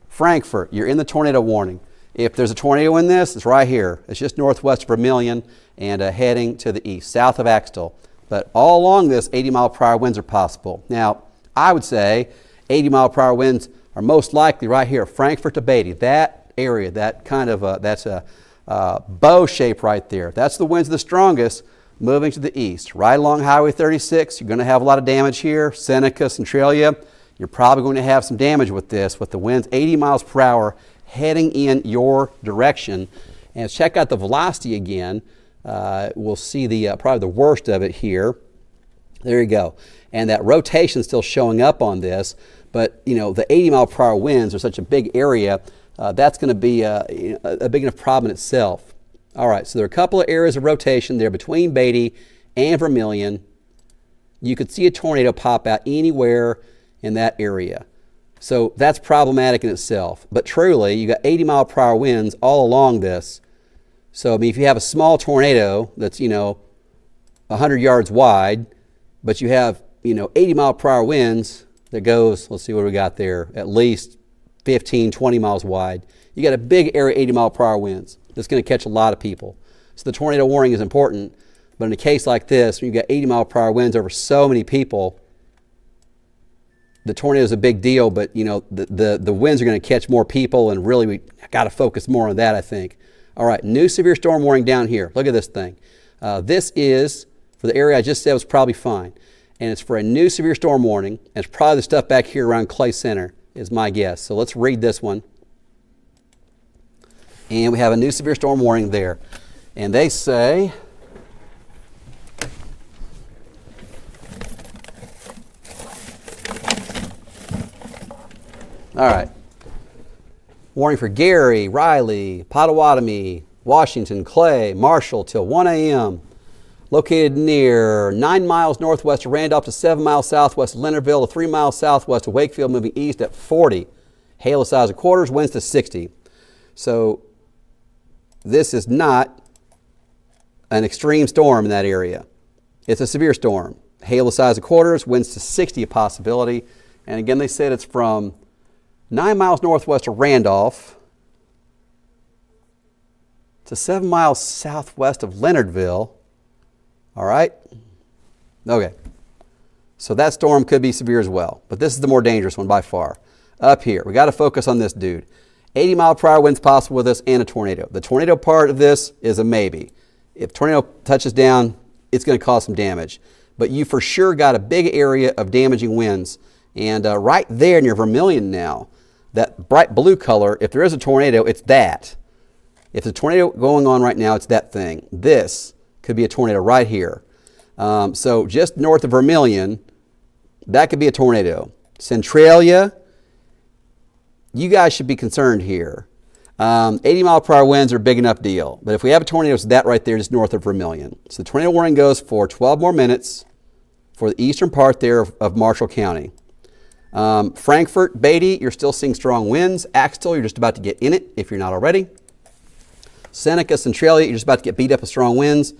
Frankfort, you're in the tornado warning. If there's a tornado in this, it's right here. It's just northwest of Vermilion and heading to the east, south of Axtell. But all along this, 80-mile-per-hour winds are possible. Now, I would say 80-mile-per-hour winds are most likely right here, Frankfort to Beatty. That area, that kind of, that's a bow shape right there. That's the winds the strongest moving to the east. Right along Highway 36, you're going to have a lot of damage here. Seneca, Centralia, you're probably going to have some damage with this, with the winds 80 miles per hour heading in your direction. And check out the velocity again. We'll see the probably the worst of it here. There you go. And that rotation still showing up on this. But, you know, the 80-mile-per-hour winds are such a big area, that's going to be a big enough problem in itself. All right, so there are a couple of areas of rotation there between Beatty and Vermilion. You could see a tornado pop out anywhere in that area. So that's problematic in itself. But truly, you got 80-mile-per-hour winds all along this. So, I mean, if you have a small tornado that's, 100 yards wide, but you have, 80-mile-per-hour winds that goes, let's see what we got there, at least 15, 20 miles wide. You got a big area, 80-mile-per-hour winds. That's going to catch a lot of people. So the tornado warning is important. But in a case like this, when you've got 80-mile-per-hour winds over so many people, the tornado is a big deal, but the winds are going to catch more people, and really we got to focus more on that, I think. All right, new severe storm warning down here. Look at this thing. This is, for the area I just said was probably fine, and it's for a new severe storm warning, and it's probably the stuff back here around Clay Center is my guess. So let's read this one. And we have a new severe storm warning there. And they say, all right, warning for Gary, Riley, Pottawatomie, Washington, Clay, Marshall till 1 a.m. Located near 9 miles northwest of Randolph to 7 miles southwest of Leonardville to 3 miles southwest of Wakefield, moving east at 40. Hail the size of quarters, winds to 60. So this is not an extreme storm in that area. It's a severe storm. Hail the size of quarters, winds to 60 a possibility. And again, they said it's from 9 miles northwest of Randolph to 7 miles southwest of Leonardville. All right? Okay. So that storm could be severe as well. But this is the more dangerous one by far. Up here, we got to focus on this dude. 80-mile-per-hour winds possible with us and a tornado. The tornado part of this is a maybe. If tornado touches down, it's going to cause some damage. But you for sure got a big area of damaging winds. And right there near Vermilion now, that bright blue color, if there is a tornado, it's that. If there's a tornado going on right now, it's that thing. This could be a tornado right here. So just north of Vermilion, that could be a tornado. Centralia, you guys should be concerned here. 80-mile-per-hour winds are a big enough deal. But if we have a tornado, it's that right there just north of Vermilion. So the tornado warning goes for 12 more minutes for the eastern part there of Marshall County. Frankfort, Beatty, you're still seeing strong winds. Axtell, you're just about to get in it if you're not already. Seneca, Centralia, you're just about to get beat up with strong winds.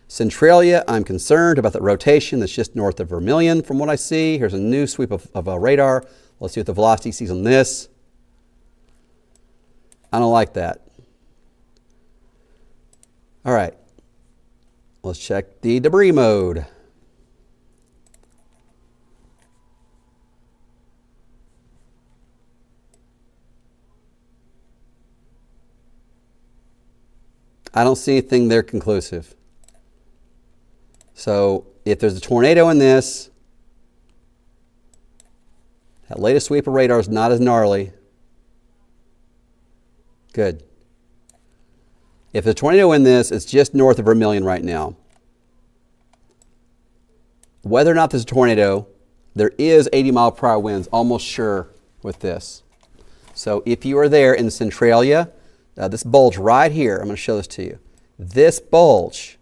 Centralia, I'm concerned about the rotation that's just north of Vermilion from what I see. Here's a new sweep of radar. Let's see what the velocity sees on this. I don't like that. All right. Let's check the debris mode. I don't see anything there conclusive. So if there's a tornado in this, that latest sweep of radar is not as gnarly. Good. If there's a tornado in this, it's just north of Vermilion right now. Whether or not there's a tornado, there is 80-mile-per-hour winds, almost sure with this. So if you are there in Centralia, this bulge right here, I'm going to show this to you. This bulge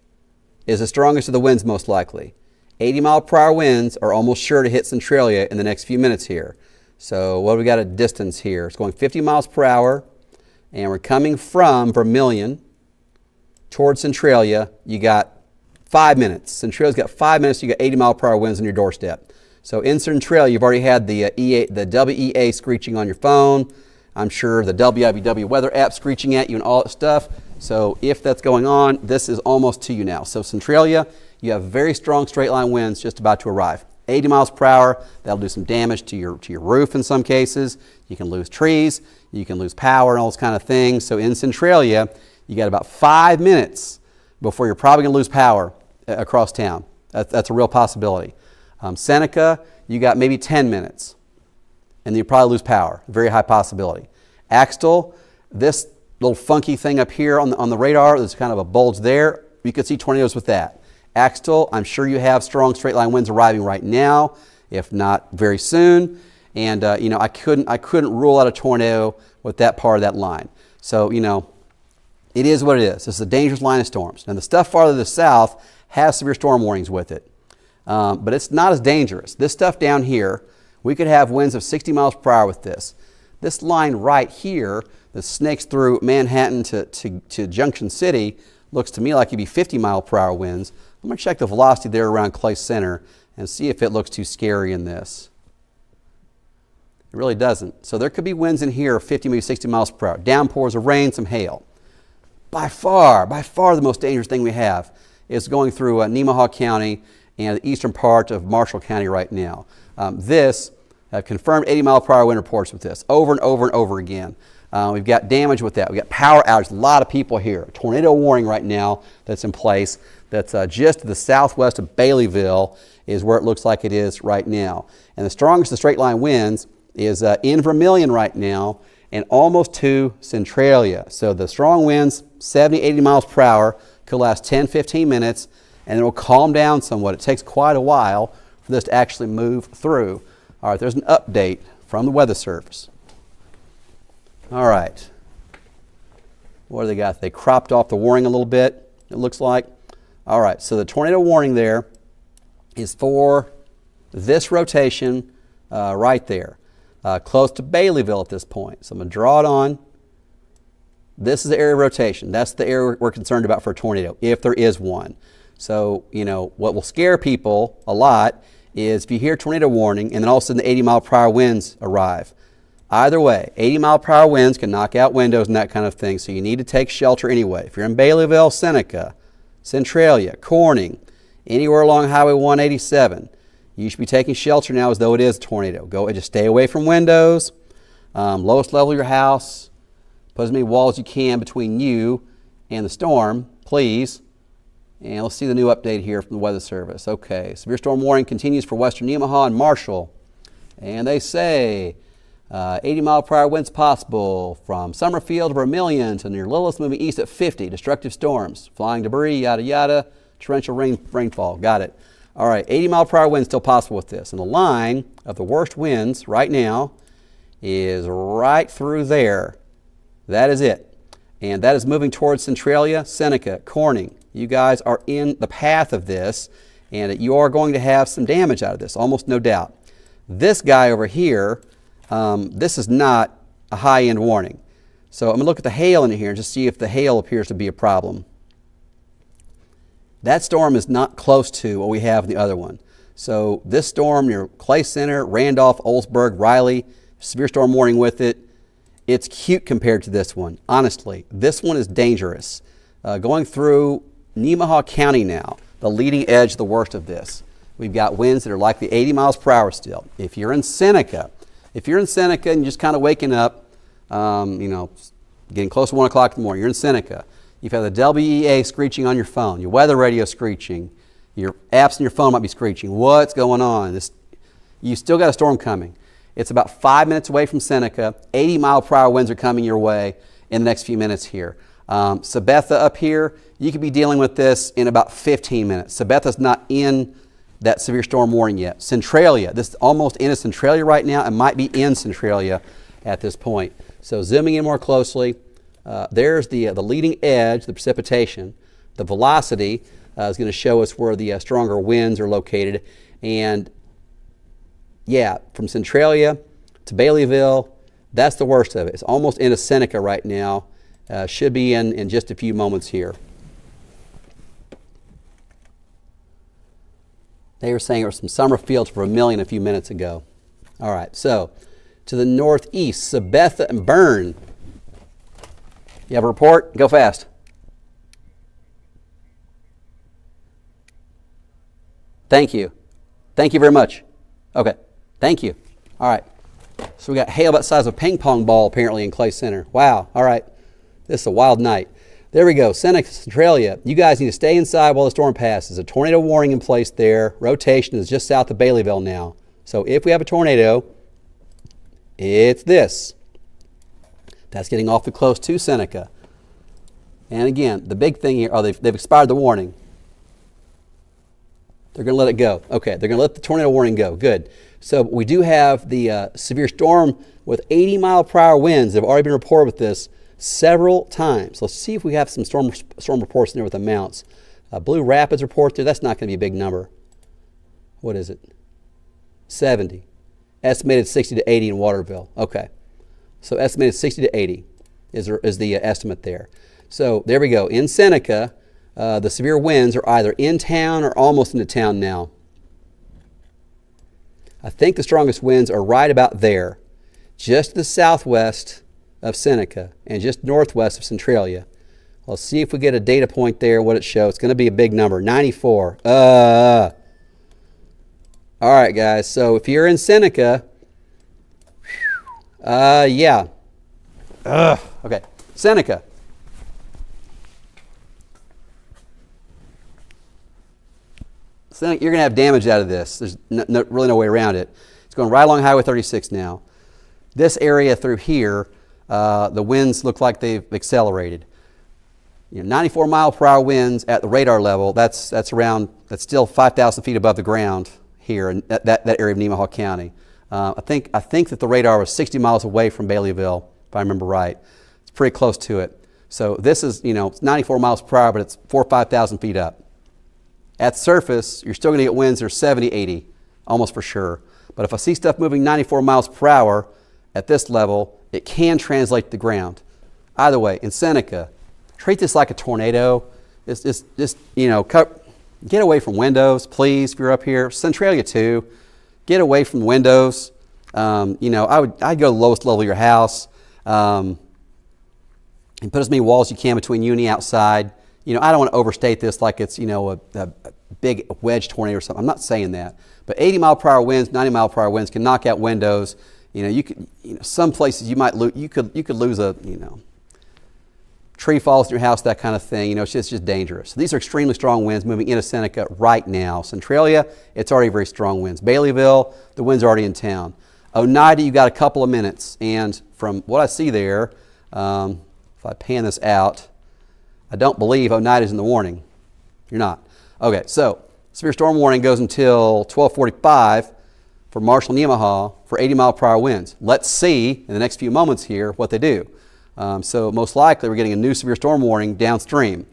is the strongest of the winds most likely. 80-mile-per-hour winds are almost sure to hit Centralia in the next few minutes here. So what do we got a distance here? It's going 50 miles per hour, and we're coming from Vermilion towards Centralia. You got 5 minutes. Centralia's got 5 minutes. You got 80-mile-per-hour winds on your doorstep. So in Centralia, you've already had the WEA screeching on your phone. I'm sure the WIBW weather app screeching at you and all that stuff. So if that's going on, this is almost to you now. So Centralia, you have very strong straight line winds just about to arrive. 80 miles per hour, that'll do some damage to your roof in some cases. You can lose trees, you can lose power and all those kind of things. So in Centralia, you got about 5 minutes before you're probably gonna lose power across town. That's a real possibility. Seneca, you got maybe 10 minutes and you probably lose power, very high possibility. Axtell, this little funky thing up here on the radar, there's kind of a bulge there. You could see tornadoes with that. Axtell, I'm sure you have strong straight line winds arriving right now, if not very soon. And you know, I couldn't rule out a tornado with that part of that line. So you know, it is what it is. This is a dangerous line of storms. And the stuff farther to the south has severe storm warnings with it, but it's not as dangerous. This stuff down here, we could have winds of 60 miles per hour with this. This line right here that snakes through Manhattan to Junction City looks to me like it'd be 50-mile-per-hour winds. I'm going to check the velocity there around Clay Center and see if it looks too scary in this. It really doesn't. So there could be winds in here of 50, maybe 60 miles per hour. Downpours of rain, some hail. By far the most dangerous thing we have is going through Nemaha County and the eastern part of Marshall County right now. This confirmed 80-mile-per-hour wind reports with this over and over and over again. We've got damage with that. We've got power outage. A lot of people here. Tornado warning right now that's in place. That's just to the southwest of Baileyville is where it looks like it is right now. And the strongest of straight line winds is in Vermilion right now and almost to Centralia. So the strong winds, 70, 80 miles per hour, could last 10, 15 minutes, and it will calm down somewhat. It takes quite a while for this to actually move through. All right, there's an update from the Weather Service. All right. What do they got? They cropped off the warning a little bit, it looks like. All right, so the tornado warning there is for this rotation right there, close to Baileyville at this point. So I'm going to draw it on. This is the area of rotation. That's the area we're concerned about for a tornado, if there is one. So, you know, what will scare people a lot is if you hear tornado warning and then all of a sudden the 80-mile-per-hour winds arrive. Either way, 80-mile-per-hour winds can knock out windows and that kind of thing, so you need to take shelter anyway. If you're in Baileyville, Seneca, Centralia, Corning, anywhere along Highway 187, you should be taking shelter now as though it is a tornado. Go and just stay away from windows, lowest level of your house, put as many walls as you can between you and the storm, please. And let's see the new update here from the Weather Service. Okay, severe storm warning continues for western Nemaha and Marshall. And they say 80-mile-per-hour winds possible from Summerfield to Vermilion to near Lilith, moving east at 50. Destructive storms, flying debris, yada, yada, torrential rainfall. Got it. All right, 80-mile-per-hour winds still possible with this. And the line of the worst winds right now is right through there. That is it. And that is moving towards Centralia, Seneca, Corning. You guys are in the path of this, and you are going to have some damage out of this, almost no doubt. This guy over here, this is not a high-end warning. So I'm going to look at the hail in here and just see if the hail appears to be a problem. That storm is not close to what we have in the other one. So this storm near Clay Center, Randolph, Oldsburg, Riley, severe storm warning with it. It's cute compared to this one. Honestly, this one is dangerous. Going through Nemaha County now, the leading edge, the worst of this. We've got winds that are likely 80 miles per hour still. If you're in Seneca and you're just kind of waking up, you know, getting close to 1 o'clock in the morning, you're in Seneca. You've had the WEA screeching on your phone, your weather radio screeching, your apps on your phone might be screeching. What's going on? You still got a storm coming. It's about 5 minutes away from Seneca. 80-mile-per-hour winds are coming your way in the next few minutes here. Sabetha up here, you could be dealing with this in about 15 minutes. Sabetha's not in that severe storm warning yet. Centralia, this is almost into Centralia right now and might be in Centralia at this point. So zooming in more closely, there's the leading edge, the precipitation, the velocity. is going to show us where the stronger winds are located. And yeah, from Centralia to Baileyville, that's the worst of it. It's almost into Seneca right now. Should be in just a few moments here. They were saying there was some summer fields for Vermilion a few minutes ago. All right, so to the northeast, Sabetha and Bern. You have a report? Go fast. Thank you. Thank you very much. Okay, thank you. All right, so we got hail about the size of a ping pong ball apparently in Clay Center. Wow, all right. This is a wild night. There we go, Seneca, Centralia. You guys need to stay inside while the storm passes. A tornado warning in place there. Rotation is just south of Baileyville now. So if we have a tornado, it's this. That's getting awfully close to Seneca. And again, the big thing here, they've expired the warning. They're going to let it go. Okay, they're going to let the tornado warning go. Good. So we do have the severe storm with 80-mile-per-hour winds. They've already been reported with this several times. Let's see if we have some storm reports in there with amounts. Blue Rapids report there. That's not going to be a big number. What is it? 70. Estimated 60 to 80 in Waterville. Okay. So estimated 60 to 80 is the estimate there. So there we go. In Seneca, the severe winds are either in town or almost into town now. I think the strongest winds are right about there, just to the southwest of Seneca and just northwest of Centralia. Let's see if we get a data point there, what it shows. It's going to be a big number, 94. All right, guys. So if you're in Seneca, yeah. Okay, Seneca. You're going to have damage out of this. There's really no way around it. It's going right along Highway 36 now. This area through here, the winds look like they've accelerated. 94-mile-per-hour winds at the radar level. That's still 5,000 feet above the ground here in that area of Nemaha County. I think that the radar was 60 miles away from Baileyville, if I remember right. It's pretty close to it. So this is, it's 94 miles per hour, but it's 4,000 or 5,000 feet up. At the surface, you're still going to get winds that are 70, 80, almost for sure. But if I see stuff moving 94 miles per hour at this level, it can translate to the ground. Either way, in Seneca, treat this like a tornado. Just get away from windows, please, if you're up here. Centralia too. Get away from windows. I'd go to the lowest level of your house and put as many walls as you can between you and the outside. I don't want to overstate this like it's, a big wedge tornado or something. I'm not saying that. But 80-mile-per-hour winds, 90-mile-per-hour winds can knock out windows. Some places you might lose, you could lose a, tree falls in your house, that kind of thing. It's just dangerous. These are extremely strong winds moving into Seneca right now. Centralia, it's already very strong winds. Baileyville, the winds are already in town. Oneida, you got a couple of minutes. And from what I see there, if I pan this out, I don't believe Oneida's in the warning. You're not. Okay, so severe storm warning goes until 12:45 for Marshall and Nemaha for 80-mile-per-hour winds. Let's see in the next few moments here what they do. So most likely we're getting a new severe storm warning downstream.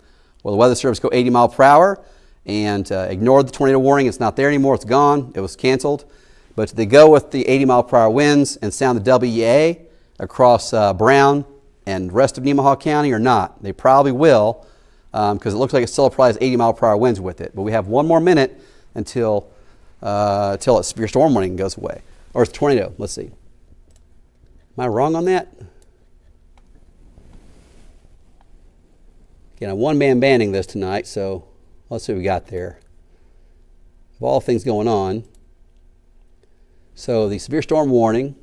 Well, the Weather Service go 80 miles per hour and ignore the tornado warning. It's not there anymore. It's gone. It was canceled. But they go with the 80-mile-per-hour winds and sound the WEA across Brown and rest of Nemaha County or not? They probably will because it looks like it still applies 80-mile-per-hour winds with it. But we have one more minute until a severe storm warning goes away. Or it's a tornado. Let's see. Am I wrong on that? Again, I'm one-man banding this tonight, so let's see what we got there. Of all things going on. So the severe storm warning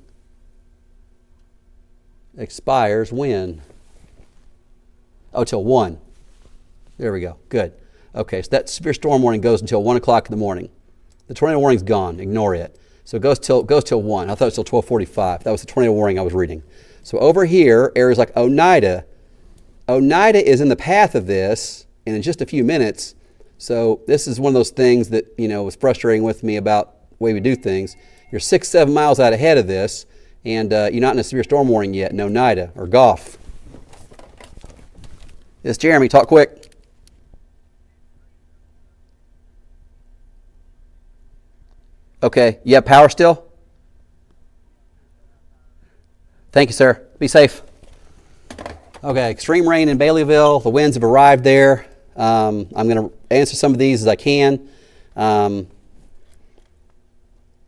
expires when? Oh, till 1. There we go. Good. Okay, so that severe storm warning goes until 1 o'clock in the morning. The tornado warning's gone. Ignore it. So it goes till 1. I thought it was till 12:45. That was the tornado warning I was reading. So over here, areas like Oneida is in the path of this, and in just a few minutes. So this is one of those things that, was frustrating with me about the way we do things. You're 6-7 miles out ahead of this, and you're not in a severe storm warning yet in Oneida or Goff. It's Jeremy. Talk quick. Okay, you have power still? Thank you, sir. Be safe. Okay, extreme rain in Baileyville. The winds have arrived there. I'm going to answer some of these as I can. But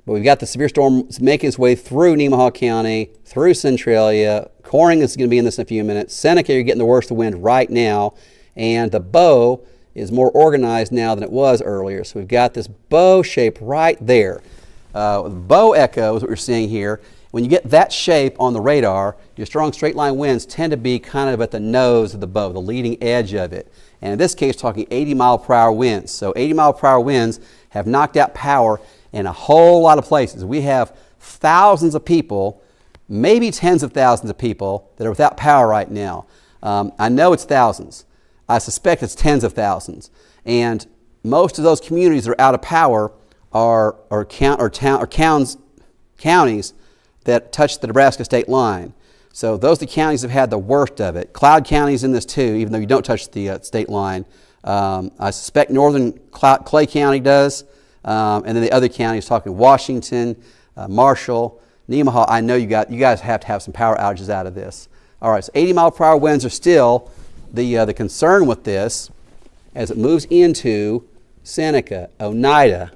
we've got the severe storm making its way through Nemaha County, through Centralia. Corning is going to be in this in a few minutes. Seneca, you're getting the worst of the wind right now. And the bow is more organized now than it was earlier. So we've got this bow shape right there. Bow echo is what we're seeing here. When you get that shape on the radar, your strong straight line winds tend to be kind of at the nose of the bow, the leading edge of it. And in this case, talking 80 mile per hour winds. So 80 mile per hour winds have knocked out power in a whole lot of places. We have thousands of people, maybe tens of thousands of people that are without power right now. I know it's thousands. I suspect it's tens of thousands. And most of those communities that are out of power are counties that touch the Nebraska state line. So those are the counties that have had the worst of it. Cloud County's in this too, even though you don't touch the state line. I suspect northern Clay County does. And then the other counties, talking Washington, Marshall, Nemaha. I know you guys have to have some power outages out of this. All right, so 80 mile per hour winds are still the concern with this as it moves into Seneca, Oneida.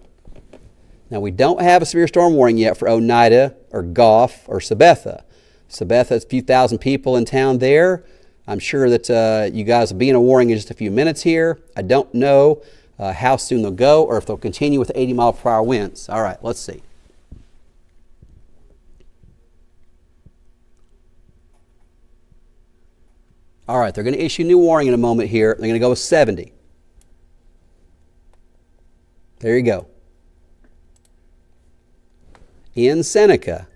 Now, we don't have a severe storm warning yet for Oneida or Goff or Sabetha. Sabetha has a few thousand people in town there. I'm sure that you guys will be in a warning in just a few minutes here. I don't know how soon they'll go or if they'll continue with 80 mile per hour winds. All right, let's see. All right, they're going to issue a new warning in a moment here. They're going to go with 70. There you go. In Seneca,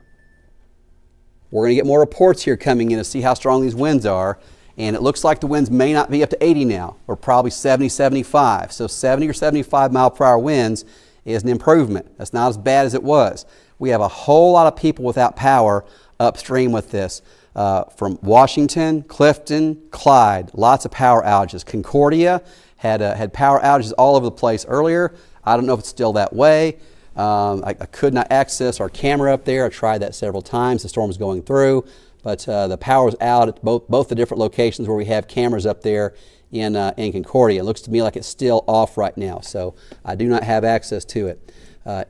we're going to get more reports here coming in to see how strong these winds are. And it looks like the winds may not be up to 80 now, or probably 70, 75. So 70 or 75 mile per hour winds is an improvement. That's not as bad as it was. We have a whole lot of people without power upstream with this. From Washington, Clifton, Clyde, lots of power outages. Concordia had power outages all over the place earlier. I don't know if it's still that way. I could not access our camera up there. I tried that several times. The storm was going through, but the power was out at both the different locations where we have cameras up there in Concordia. It looks to me like it's still off right now, so I do not have access to it.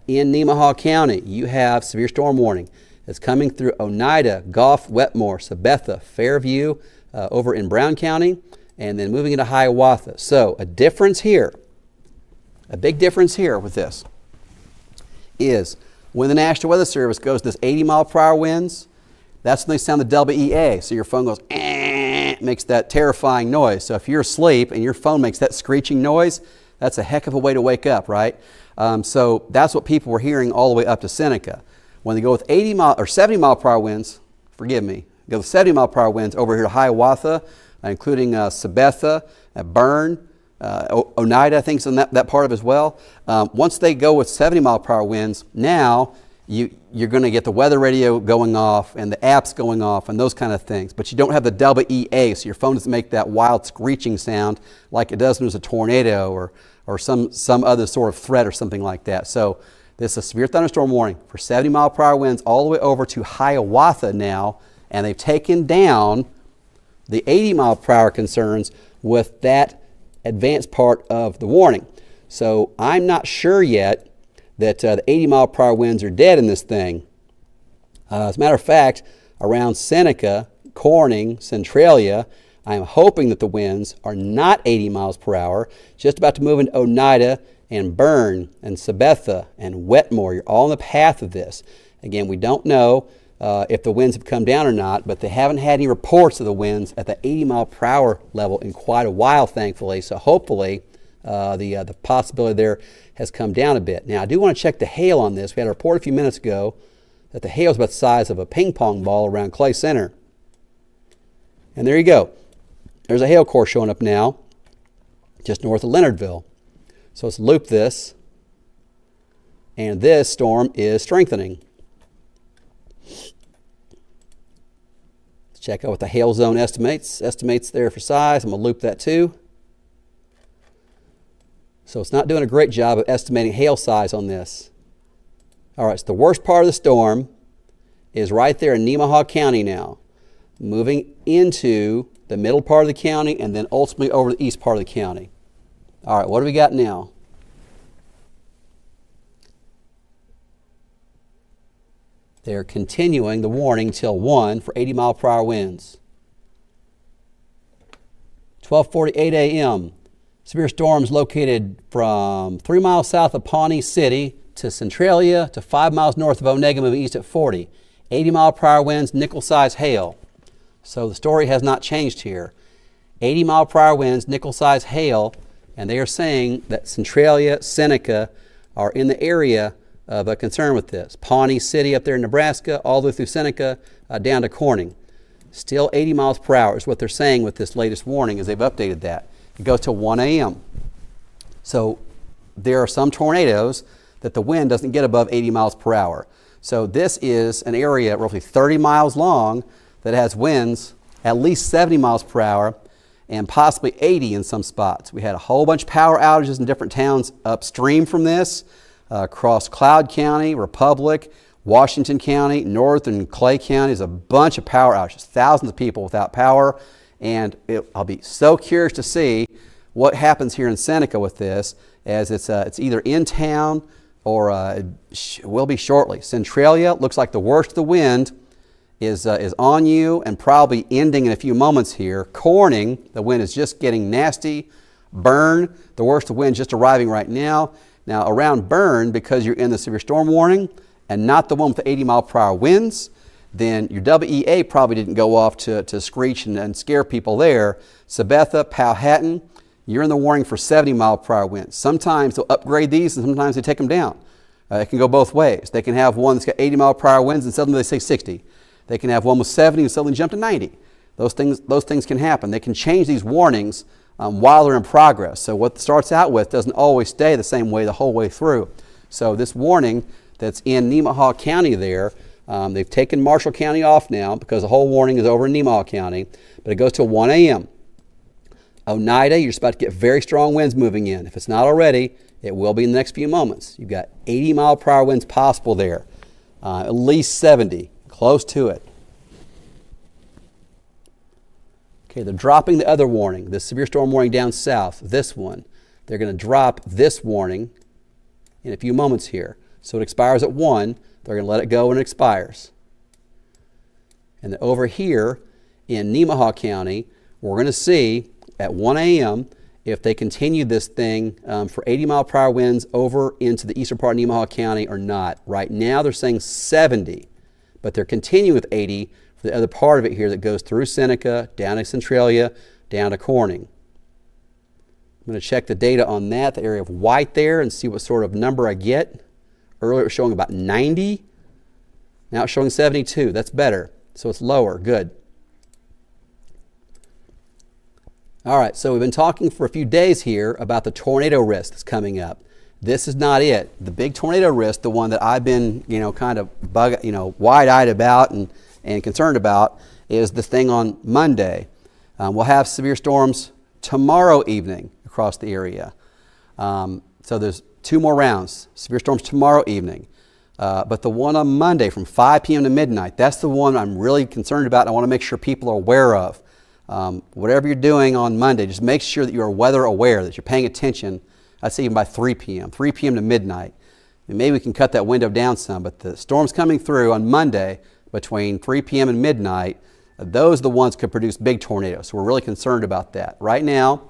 In Nemaha County, you have severe storm warning. It's coming through Oneida, Goff, Wetmore, Sabetha, Fairview, over in Brown County, and then moving into Hiawatha. So a difference here, a big difference here with this is when the National Weather Service goes to this 80 mile per hour winds, that's when they sound the WEA. So your phone goes, makes that terrifying noise. So if you're asleep and your phone makes that screeching noise, that's a heck of a way to wake up, right? So that's what people were hearing all the way up to Seneca. When they go with 80 mile or 70 mile per hour winds, forgive me, go with 70 mile per hour winds over here to Hiawatha, including Sabetha, Bern, Oneida, I think, is in that part of it as well. Once they go with 70 mile per hour winds, now you're going to get the weather radio going off and the apps going off and those kind of things. But you don't have the WEA, so your phone doesn't make that wild screeching sound like it does when there's a tornado or some other sort of threat or something like that. So this is a severe thunderstorm warning for 70 mile per hour winds all the way over to Hiawatha now, and they've taken down the 80 mile per hour concerns with that advanced part of the warning. So I'm not sure yet that the 80 mile per hour winds are dead in this thing. As a matter of fact, around Seneca, Corning, Centralia, I'm hoping that the winds are not 80 miles per hour, just about to move into Oneida and Bern and Sabetha and Wetmore. You're all in the path of this. Again, we don't know if the winds have come down or not, but they haven't had any reports of the winds at the 80 mile per hour level in quite a while, thankfully. So hopefully the possibility there has come down a bit. Now, I do want to check the hail on this. We had a report a few minutes ago that the hail is about the size of a ping pong ball around Clay Center. And there you go. There's a hail core showing up now just north of Leonardville. So let's loop this. And this storm is strengthening. Let's check out what the hail zone estimates there for size. I'm going to loop that too. So it's not doing a great job of estimating hail size on this. All right, so the worst part of the storm is right there in Nemaha County now, moving into the middle part of the county and then ultimately over the east part of the county. All right, what do we got now? They're continuing the warning till 1 for 80-mile-per-hour winds. 12:48 a.m. Severe storms located from 3 miles south of Pawnee City to Centralia to 5 miles north of Onega, moving east at 40. 80-mile-per-hour winds, nickel-sized hail. So the story has not changed here. 80-mile-per-hour winds, nickel-sized hail, and they are saying that Centralia, Seneca are in the area of a concern with this. Pawnee City up there in Nebraska, all the way through Seneca, down to Corning. Still 80 miles per hour is what they're saying with this latest warning as they've updated that. It goes till 1 a.m. So there are some tornadoes that the wind doesn't get above 80 miles per hour. So this is an area roughly 30 miles long that has winds at least 70 miles per hour and possibly 80 in some spots. We had a whole bunch of power outages in different towns upstream from this, across Cloud County, Republic, Washington County, Northern Clay County. There's a bunch of power outages, thousands of people without power. And I'll be so curious to see what happens here in Seneca with this, as it's either in town or will be shortly. Centralia looks like the worst of the wind is on you and probably ending in a few moments here. Corning, the wind is just getting nasty. Bern, the worst of the wind just arriving right now. Now around Bern, because you're in the severe storm warning and not the one with the 80-mile-per-hour winds, then your WEA probably didn't go off to screech and scare people there. Sabetha, Powhatan, you're in the warning for 70-mile-per-hour winds. Sometimes they'll upgrade these and sometimes they take them down. It can go both ways. They can have one that's got 80-mile-per-hour winds and suddenly they say 60. They can have one with 70 and suddenly jump to 90. Those things can happen. They can change these warnings while they're in progress. So what starts out with doesn't always stay the same way the whole way through. So this warning that's in Nemaha County there, they've taken Marshall County off now because the whole warning is over in Nemaha County, but it goes till 1 a.m. Oneida, you're just about to get very strong winds moving in. If it's not already, it will be in the next few moments. You've got 80-mile-per-hour winds possible there, at least 70. Close to it. Okay, they're dropping the other warning, the severe storm warning down south, this one. They're going to drop this warning in a few moments here. So it expires at 1. They're going to let it go when it expires. And then over here in Nemaha County, we're going to see at 1 a.m. if they continue this thing for 80-mile-per-hour winds over into the eastern part of Nemaha County or not. Right now they're saying 70. But they're continuing with 80 for the other part of it here that goes through Seneca, down to Centralia, down to Corning. I'm going to check the data on that, the area of white there, and see what sort of number I get. Earlier it was showing about 90. Now it's showing 72. That's better. So it's lower. Good. All right, so we've been talking for a few days here about the tornado risk that's coming up. This is not it. The big tornado risk, the one that I've been, kind of wide-eyed about and concerned about, is the thing on Monday. We'll have severe storms tomorrow evening across the area. So there's 2 more rounds, severe storms tomorrow evening. But the one on Monday from 5 p.m. to midnight, that's the one I'm really concerned about and I want to make sure people are aware of. Whatever you're doing on Monday, just make sure that you're weather aware, that you're paying attention. I'd say even by 3 p.m., 3 p.m. to midnight. And maybe we can cut that window down some, but the storms coming through on Monday between 3 p.m. and midnight, those are the ones that could produce big tornadoes. So we're really concerned about that. Right now,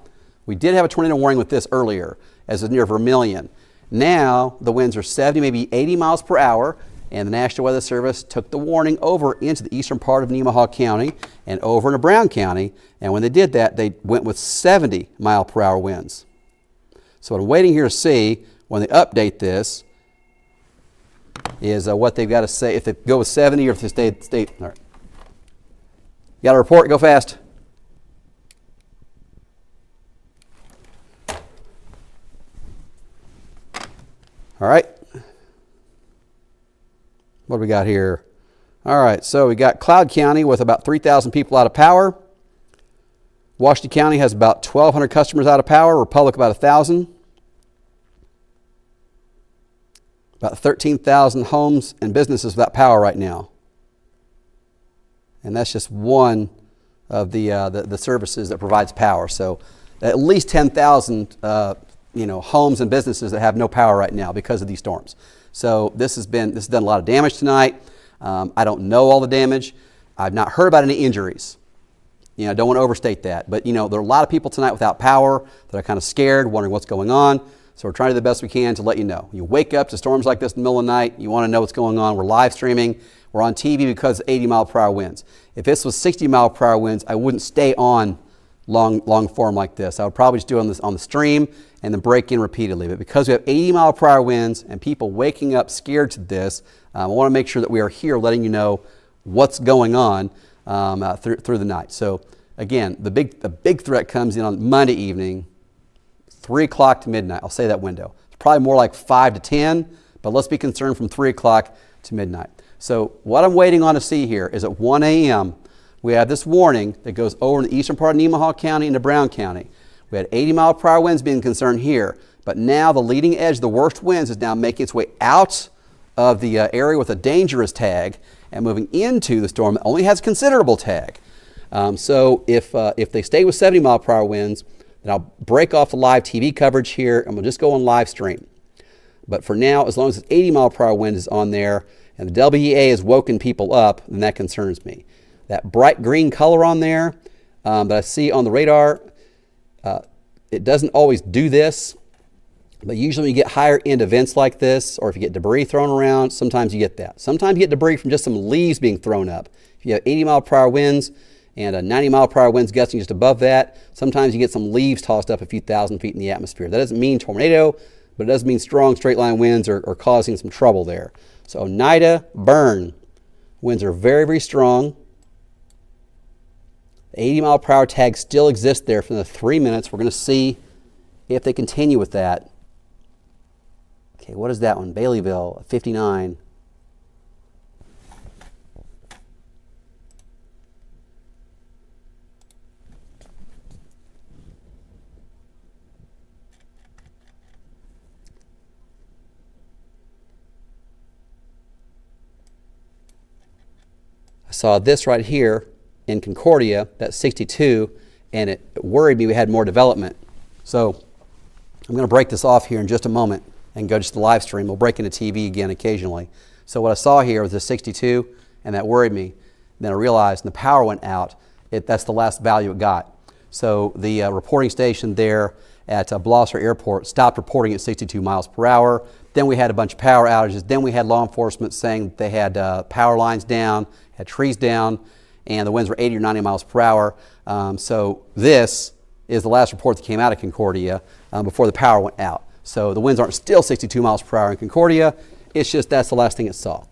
we did have a tornado warning with this earlier, as it's near Vermilion. Now, the winds are 70, maybe 80 miles per hour, and the National Weather Service took the warning over into the eastern part of Nemaha County and over into Brown County. And when they did that, they went with 70 mile per hour winds. So what I'm waiting here to see when they update this is what they've got to say, if they go with 70 or if they stay. All right. You got a report? Go fast. All right. What do we got here? All right, so we got Cloud County with about 3,000 people out of power. Washington County has about 1,200 customers out of power. Republic about 1,000. About 13,000 homes and businesses without power right now. And that's just one of the services that provides power. So at least 10,000 homes and businesses that have no power right now because of these storms. So this has done a lot of damage tonight. I don't know all the damage. I've not heard about any injuries. I don't want to overstate that. But, there are a lot of people tonight without power that are kind of scared, wondering what's going on. So we're trying to do the best we can to let you know. You wake up to storms like this in the middle of the night. You want to know what's going on. We're live streaming. We're on TV because of 80-mile-per-hour winds. If this was 60-mile-per-hour winds, I wouldn't stay on long form like this. I would probably just do it on the stream and then break in repeatedly. But because we have 80-mile-per-hour winds and people waking up scared to this, I want to make sure that we are here letting you know what's going on through the night. So again, the big threat comes in on Monday evening, 3 o'clock to midnight. I'll say that window. It's probably more like 5 to 10, but let's be concerned from 3 o'clock to midnight. So what I'm waiting on to see here is at 1 a.m., we have this warning that goes over in the eastern part of Nemaha County into Brown County. We had 80-mile-per-hour winds being concerned here, but now the leading edge, the worst winds, is now making its way out of the area with a dangerous tag and moving into the storm that only has considerable tag. So if they stay with 70-mile-per-hour winds, then I'll break off the live TV coverage here and we'll just go on live stream. But for now, as long as this 80-mile-per-hour wind is on there and the WEA has woken people up, then that concerns me. That bright green color on there that I see on the radar, it doesn't always do this, but usually when you get higher end events like this, or if you get debris thrown around, sometimes you get that. Sometimes you get debris from just some leaves being thrown up. If you have 80-mile-per-hour winds and 90-mile-per-hour winds gusting just above that, sometimes you get some leaves tossed up a few thousand feet in the atmosphere. That doesn't mean tornado, but it does mean strong straight line winds are causing some trouble there. So Oneida, burn. Winds are very, very strong. The 80-mile-per-hour tag still exists there for the 3 minutes. We're going to see if they continue with that. Okay, what is that one? Baileyville, 59. I saw this right here in Concordia, that's 62, and it worried me we had more development. So I'm going to break this off here in just a moment and go just to the live stream. We'll break into TV again occasionally. So what I saw here was the 62, and that worried me. Then I realized when the power went out, that's the last value it got. So the reporting station there at Blosser Airport stopped reporting at 62 miles per hour. Then we had a bunch of power outages. Then we had law enforcement saying they had power lines down, had trees down, and the winds were 80 or 90 miles per hour. So this is the last report that came out of Concordia before the power went out. So the winds aren't still 62 miles per hour in Concordia. It's just that's the last thing it saw.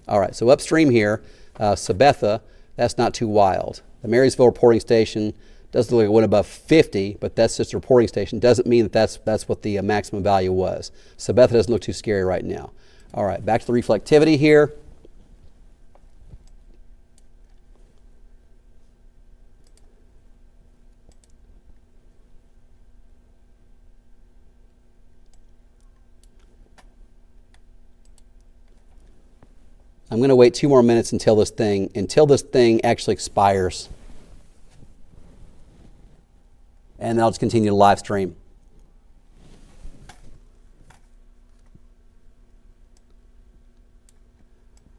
All right, so upstream here, Sabetha, that's not too wild. The Marysville reporting station doesn't look like it went above 50, but that's just a reporting station. Doesn't mean that that's what the maximum value was. Sabetha doesn't look too scary right now. All right, back to the reflectivity here. I'm going to wait 2 more minutes until this thing actually expires. And then I'll just continue to live stream.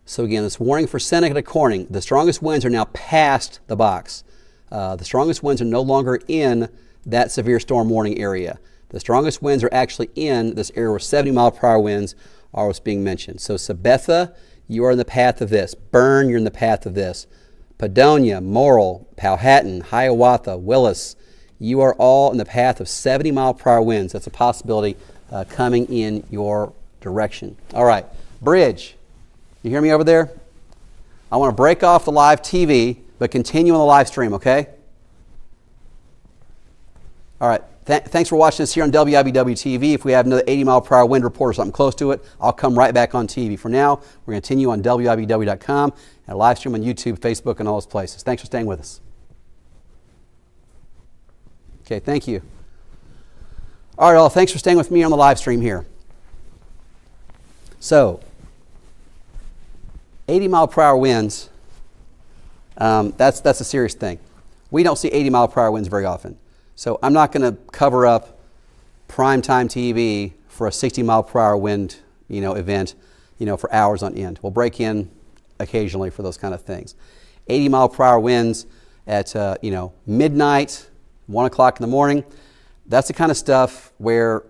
So again, this warning for Seneca to Corning, the strongest winds are now past the box. The strongest winds are no longer in that severe storm warning area. The strongest winds are actually in this area where 70-mile-per-hour winds are what's being mentioned. So Sabetha, you are in the path of this. Bern, you're in the path of this. Padonia, Morrill, Powhatan, Hiawatha, Willis, you are all in the path of 70-mile-per-hour winds. That's a possibility coming in your direction. All right, bridge. You hear me over there? I want to break off the live TV, but continue on the live stream, okay? All right. Thanks for watching us here on WIBW TV. If we have another 80-mile-per-hour wind report or something close to it, I'll come right back on TV. For now, we're going to continue on WIBW.com and live stream on YouTube, Facebook, and all those places. Thanks for staying with us. Okay, thank you. All right, all, thanks for staying with me on the live stream here. So 80 mile per hour winds, that's a serious thing. We don't see 80 mile per hour winds very often. So I'm not going to cover up primetime TV for a 60 mile per hour wind, event, for hours on end. We'll break in occasionally for those kind of things. 80 mile per hour winds at, midnight, 1 o'clock in the morning. That's the kind of stuff where,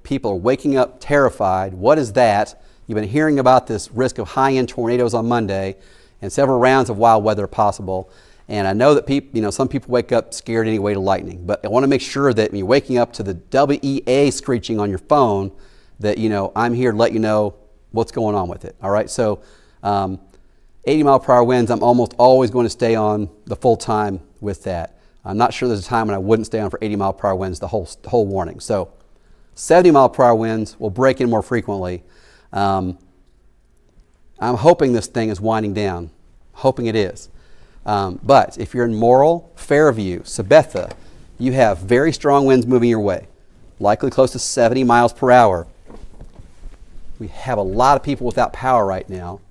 people are waking up terrified. What is that? You've been hearing about this risk of high-end tornadoes on Monday and several rounds of wild weather possible. And I know that some people wake up scared anyway to lightning, but I want to make sure that when you're waking up to the WEA screeching on your phone, that, I'm here to let you know what's going on with it. All right. So 80 mile per hour winds, I'm almost always going to stay on the full time with that. I'm not sure there's a time when I wouldn't stay on for 80 mile per hour winds the whole warning. So 70 mile per hour winds will break in more frequently. I'm hoping this thing is winding down, hoping it is. But if you're in Morrill, Fairview, Sabetha, you have very strong winds moving your way, likely close to 70 miles per hour. We have a lot of people without power right now.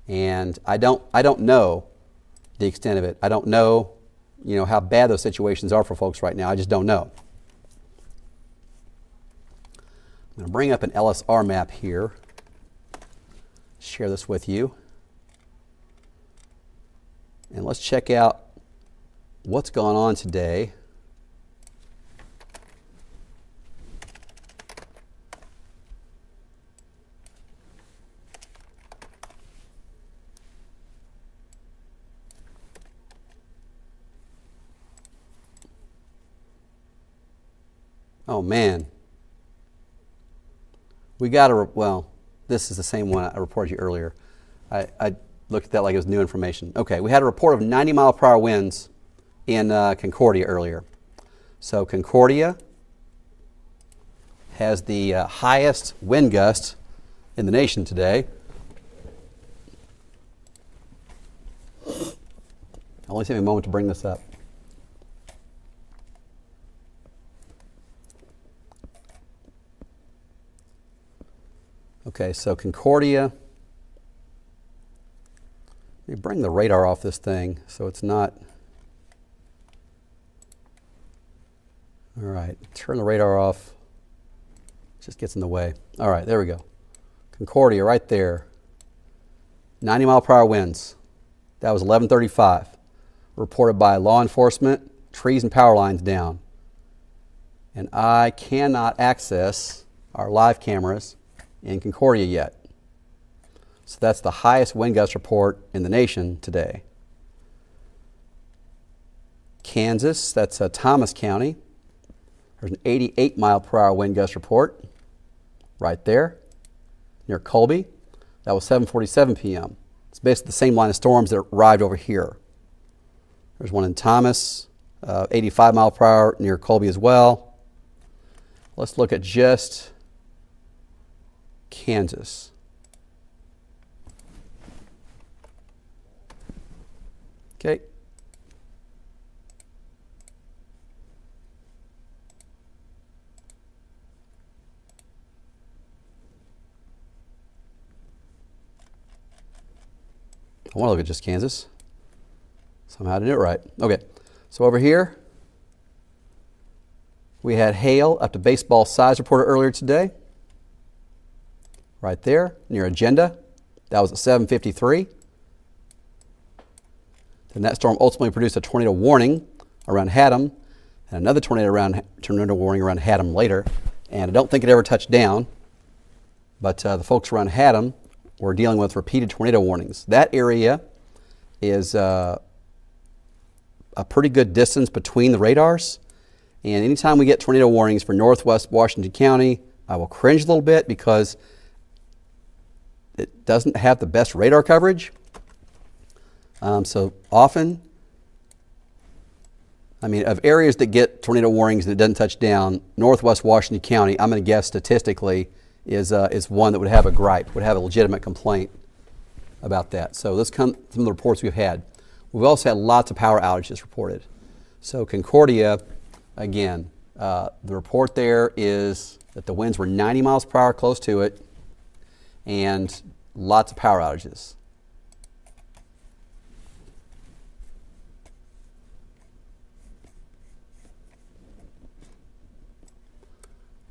And I don't know the extent of it. I don't know, how bad those situations are for folks right now. I just don't know. I'm going to bring up an LSR map here, share this with you. And let's check out what's going on today. Oh man, we got this is the same one I reported you earlier. I looked at that like it was new information. Okay, we had a report of 90 mile per hour winds in Concordia earlier. So Concordia has the highest wind gust in the nation today. Only take me a moment to bring this up. Okay, so Concordia, let me bring the radar off this thing so it's not, all right, turn the radar off, it just gets in the way. All right, there we go. Concordia right there, 90 mile per hour winds. That was 11:35, reported by law enforcement, trees and power lines down. And I cannot access our live cameras in Concordia yet. So that's the highest wind gust report in the nation today. Kansas, that's Thomas County. There's an 88 mile per hour wind gust report right there near Colby. That was 7:47 p.m. It's basically the same line of storms that arrived over here. There's one in Thomas, 85 mile per hour near Colby as well. Let's look at just Kansas. Okay. I want to look at just Kansas. Somehow I did it right. Okay. So over here, we had hail up to baseball size reported earlier today. Right there, near Agenda. That was at 7:53. Then that storm ultimately produced a tornado warning around Haddam, and another tornado warning around Haddam later. And I don't think it ever touched down, but the folks around Haddam were dealing with repeated tornado warnings. That area is a pretty good distance between the radars. And anytime we get tornado warnings for northwest Washington County, I will cringe a little bit because it doesn't have the best radar coverage. So often, of areas that get tornado warnings and it doesn't touch down, northwest Washington County, I'm going to guess statistically, is one that would have a gripe, would have a legitimate complaint about that. So let's come to some of the reports we've had. We've also had lots of power outages reported. So Concordia, again, The report there is that the winds were 90 miles per hour close to it and lots of power outages.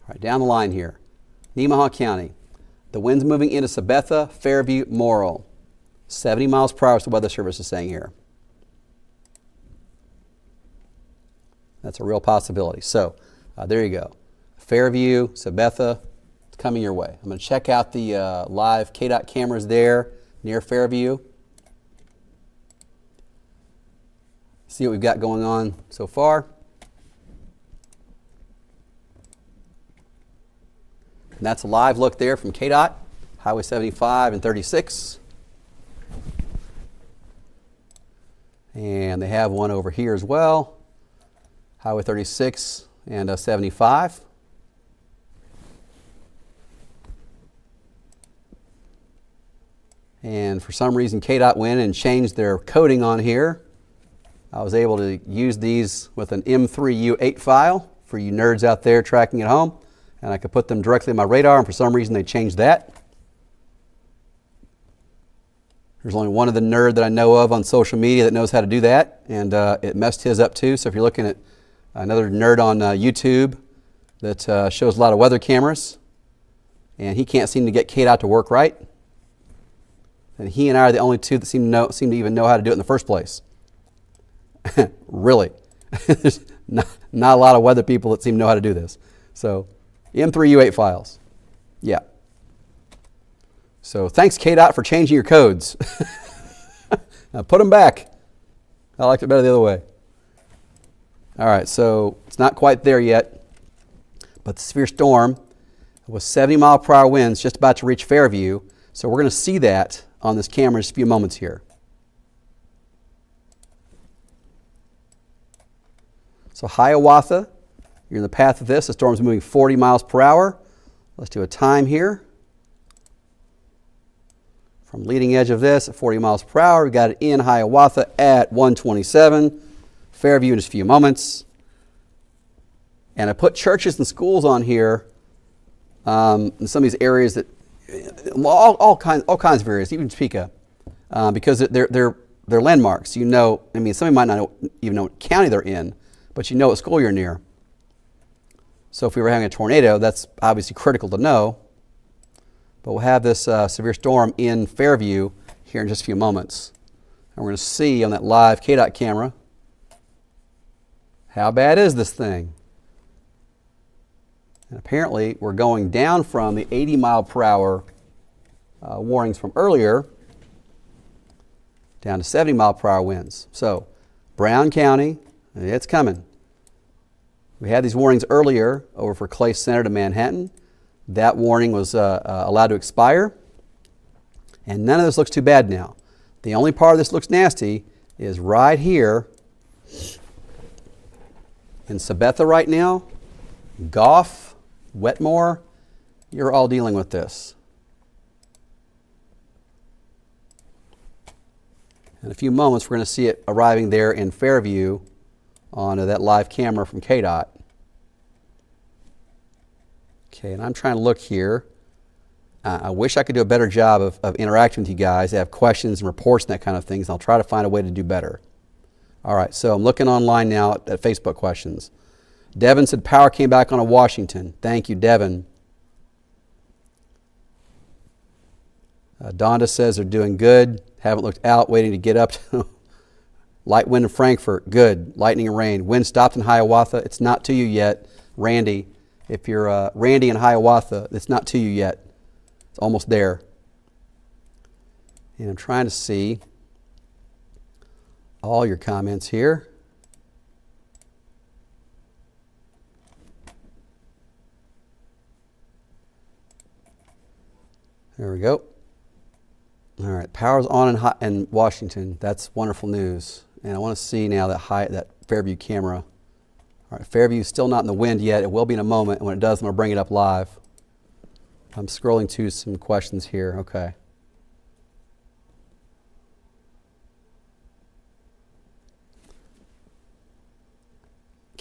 All right, down the line here. Nemaha County. The wind's moving into Sabetha, Fairview, Morrill. 70 miles per hour is the Weather Service is saying here. That's a real possibility. So there you go. Fairview, Sabetha, it's coming your way. I'm going to check out the live KDOT cameras there near Fairview. See what we've got going on so far. And that's a live look there from KDOT, Highway 75 and 36. And they have one over here as well, Highway 36 and 75. And for some reason, KDOT went and changed their coding on here. I was able to use these with an M3U8 file for you nerds out there tracking at home. And I could put them directly on my radar, and for some reason they changed that. There's only one of the nerd that I know of on social media that knows how to do that, and it messed his up too. So if you're looking at another nerd on YouTube that shows a lot of weather cameras, and he can't seem to get KDOT to work right, and he and I are the only two that seem to even know how to do it in the first place. Really. There's not a lot of weather people that seem to know how to do this. So M3U8 files. Yeah. So thanks, KDOT, for changing your codes. Now put them back. I liked it better the other way. All right, so it's not quite there yet, but the severe storm with 70 mile per hour winds just about to reach Fairview. So we're going to see that on this camera in just a few moments here. So Hiawatha, you're in the path of this. The storm's moving 40 miles per hour. Let's do a time here. From leading edge of this at 40 miles per hour, we got it in Hiawatha at 127. Fairview in just a few moments. And I put churches and schools on here in some of these areas that, all kinds of areas, even Topeka, because they're landmarks. You know, I mean, somebody might not even know what county they're in, but you know what school you're near. So if we were having a tornado, that's obviously critical to know. But we'll have this severe storm in Fairview here in just a few moments. And we're going to see on that live KDOT camera, how bad is this thing? And apparently we're going down from the 80 mile per hour warnings from earlier down to 70 mile per hour winds. So Brown County, it's coming. We had these warnings earlier over for Clay Center to Manhattan. That warning was allowed to expire. And none of this looks too bad now. The only part of this looks nasty is right here in Sabetha right now. Goff, Wetmore, you're all dealing with this. In a few moments, we're going to see it arriving there in Fairview on that live camera from KDOT. Okay, and I'm trying to look here. I wish I could do a better job of interacting with you guys. I have questions and reports and that kind of things, and I'll try to find a way to do better. All right, so I'm looking online now at Facebook questions. Devin said power came back on a Washington. Thank you, Devin. Donda says they're doing good. Haven't looked out, waiting to get up to light wind in Frankfurt. Good. Lightning and rain. Wind stopped in Hiawatha. It's not to you yet, Randy. If you're Randy in Hiawatha, it's not to you yet. It's almost there. And I'm trying to see all your comments here. There we go. All right, power's on in Washington. That's wonderful news. And I want to see now that Fairview camera. All right, Fairview's still not in the wind yet. It will be in a moment. And when it does, I'm going to bring it up live. I'm scrolling to some questions here. Okay.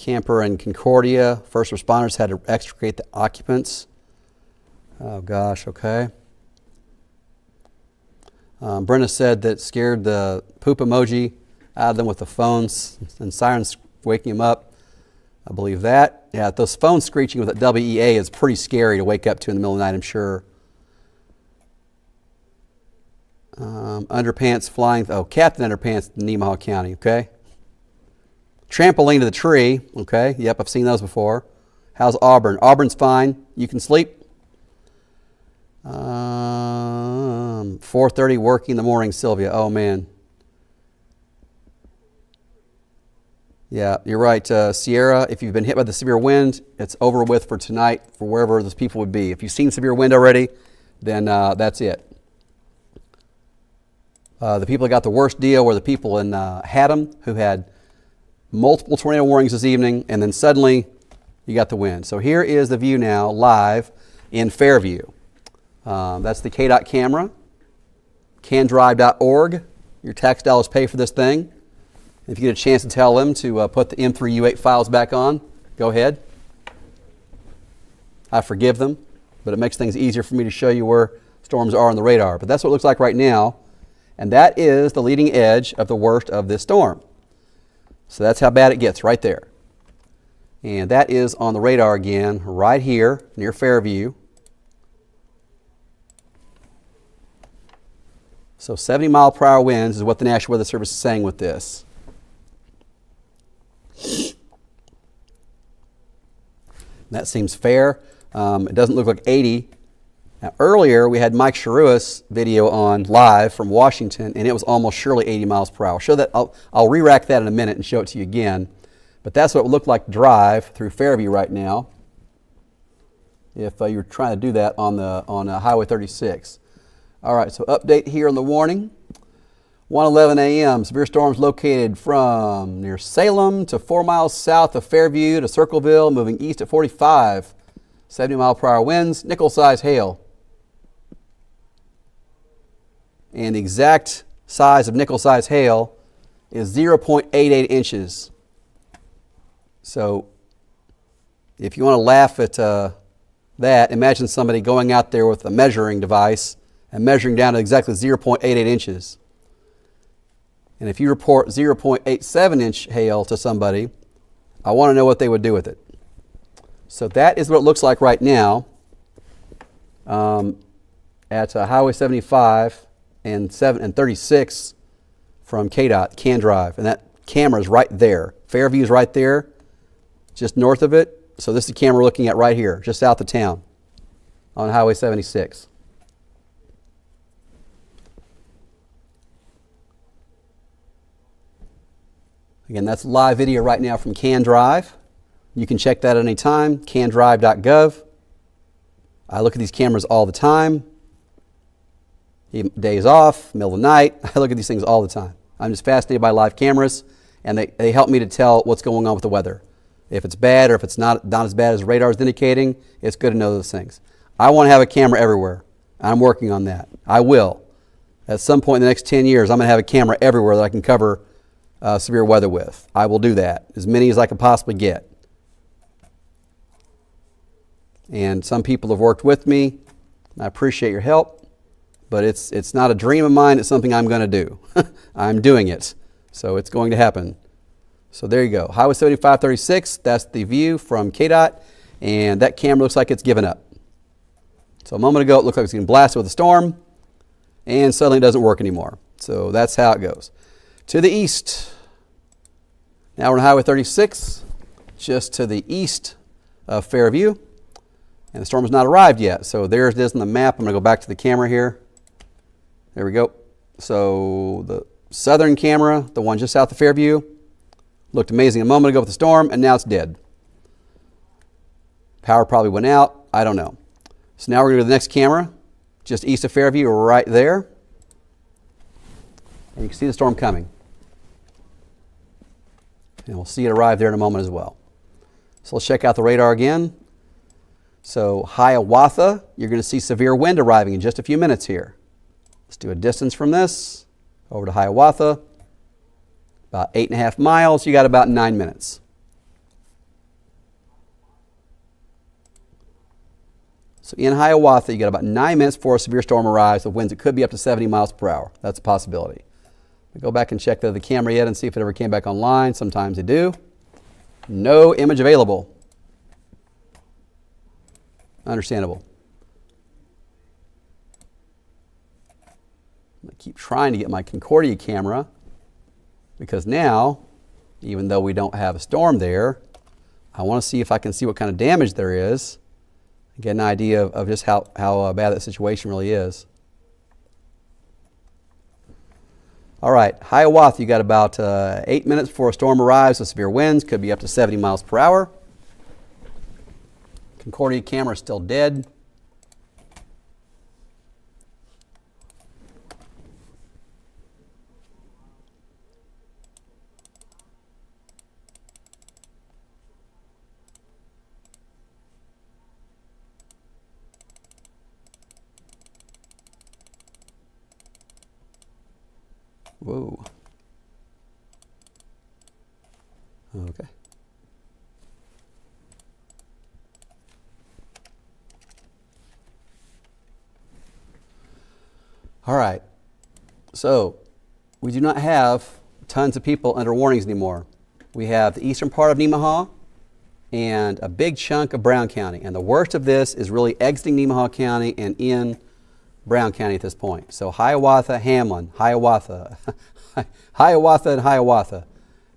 Camper in Concordia. First responders had to extricate the occupants. Oh gosh, okay. Brenda said that scared the poop emoji out of them with the phones and sirens waking them up. I believe that. Yeah, those phones screeching with that WEA is pretty scary to wake up to in the middle of the night, I'm sure. Underpants flying. Oh, Captain Underpants in Nemaha County, okay. Trampoline to the tree, okay. Yep, I've seen those before. How's Auburn? Auburn's fine. You can sleep. 4:30 working in the morning, Sylvia. Oh, man. Yeah, you're right, Sierra. If you've been hit by the severe wind, it's over with for tonight for wherever those people would be. If you've seen severe wind already, then that's it. The people that got the worst deal were the people in Haddam who had multiple tornado warnings this evening, and then suddenly you got the wind. So here is the view now live in Fairview. That's the KDOT camera, candrive.org. Your tax dollars pay for this thing. If you get a chance to tell them to put the M3U8 files back on, go ahead. I forgive them, but it makes things easier for me to show you where storms are on the radar. But that's what it looks like right now, and that is the leading edge of the worst of this storm. So that's how bad it gets right there. And that is on the radar again, right here near Fairview. So 70-mile-per-hour winds is what the National Weather Service is saying with this. That seems fair. It doesn't look like 80. Now, earlier, we had Mike Sharua's video on live from Washington, and it was almost surely 80 miles per hour. Show that. I'll re-rack that in a minute and show it to you again. But that's what it would look like to drive through Fairview right now if you're trying to do that on Highway 36. All right, so update here on the warning. 1:11 a.m. Severe storms located from near Salem to 4 miles south of Fairview to Circleville, moving east at 45. 70-mile-per-hour winds, nickel-size hail. And the exact size of nickel-size hail is 0.88 inches. So if you want to laugh at that, imagine somebody going out there with a measuring device and measuring down to exactly 0.88 inches. And if you report 0.87 inch hail to somebody, I want to know what they would do with it. So that is what it looks like right now at Highway 75 and 36 from KDOT, Can Drive. And that camera is right there. Fairview is right there, just north of it. So this is the camera we're looking at right here, just south of town on Highway 76. Again, that's live video right now from Can Drive. You can check that at any time, candrive.gov. I look at these cameras all the time. Days off, middle of the night, I look at these things all the time. I'm just fascinated by live cameras, and they help me to tell what's going on with the weather. If it's bad or if it's not as bad as the radar is indicating, it's good to know those things. I want to have a camera everywhere. I'm working on that. I will. At some point in the next 10 years, I'm going to have a camera everywhere that I can cover severe weather with. I will do that, as many as I can possibly get. And some people have worked with me. I appreciate your help, but it's not a dream of mine. It's something I'm going to do. I'm doing it, so it's going to happen. So there you go. Highway 7536, that's the view from KDOT, and that camera looks like it's given up. So a moment ago, it looked like it was getting blasted with a storm, and suddenly it doesn't work anymore. So that's how it goes. To the east, now we're on Highway 36, just to the east of Fairview, and the storm has not arrived yet. So there it is on the map. I'm going to go back to the camera here. There we go. So the southern camera, the one just south of Fairview, looked amazing a moment ago with the storm, and now it's dead. Power probably went out. I don't know. So now we're going to go to the next camera, just east of Fairview, right there. And you can see the storm coming. And we'll see it arrive there in a moment as well. So let's check out the radar again. So Hiawatha, you're going to see severe wind arriving in just a few minutes here. Let's do a distance from this over to Hiawatha. About 8.5 miles. You got about 9 minutes. So in Hiawatha, you got about 9 minutes before a severe storm arrives with winds that could be up to 70 miles per hour. That's a possibility. We go back and check the camera yet and see if it ever came back online. Sometimes they do. No image available. Understandable. I'm going to keep trying to get my Concordia camera because now, even though we don't have a storm there, I want to see if I can see what kind of damage there is. Get an idea of just how bad that situation really is. All right, Hiawatha, you got about 8 minutes before a storm arrives with severe winds, could be up to 70 miles per hour. Concordia camera is still dead. Whoa. Okay. All right. So we do not have tons of people under warnings anymore. We have the eastern part of Nemaha and a big chunk of Brown County. And the worst of this is really exiting Nemaha County and in Brown County at this point. So Hiawatha, Hamlin, Hiawatha, Hiawatha, and Hiawatha.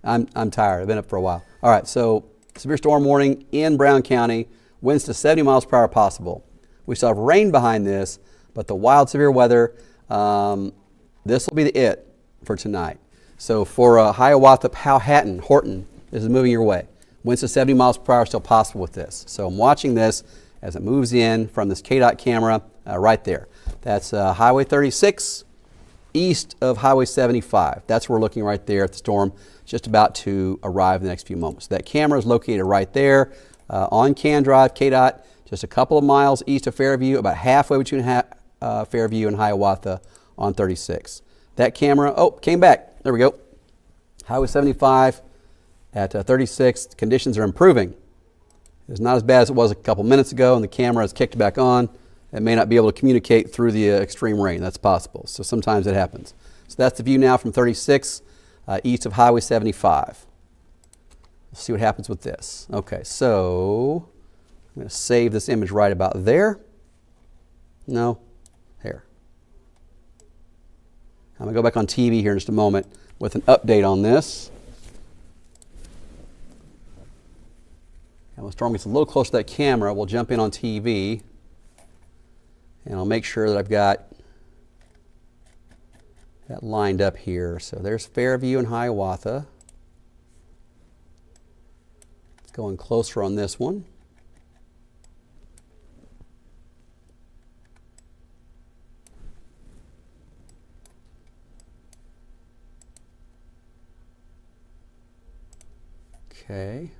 I'm tired. I've been up for a while. All right, so severe storm warning in Brown County. Winds to 70 miles per hour possible. We still have rain behind this, but the wild severe weather, this will be the it for tonight. So for Hiawatha, Powhatan, Horton, this is moving your way. Winds to 70 miles per hour still possible with this. So I'm watching this as it moves in from this KDOT camera right there. That's Highway 36 east of Highway 75. That's where we're looking right there at the storm just about to arrive in the next few moments. That camera is located right there on Can Drive, KDOT, just a couple of miles east of Fairview, about halfway between Fairview and Hiawatha on 36. That camera, oh, came back. There we go. Highway 75 at 36. Conditions are improving. It's not as bad as it was a couple minutes ago, and the camera is kicked back on. It may not be able to communicate through the extreme rain. That's possible. So sometimes it happens. So that's the view now from 36 east of Highway 75. Let's see what happens with this. Okay, so I'm going to save this image right about there. No, here. I'm going to go back on TV here in just a moment with an update on this. And when the storm gets a little closer to that camera, we'll jump in on TV. And I'll make sure that I've got that lined up here. So there's Fairview and Hiawatha. It's going closer on this one. Okay.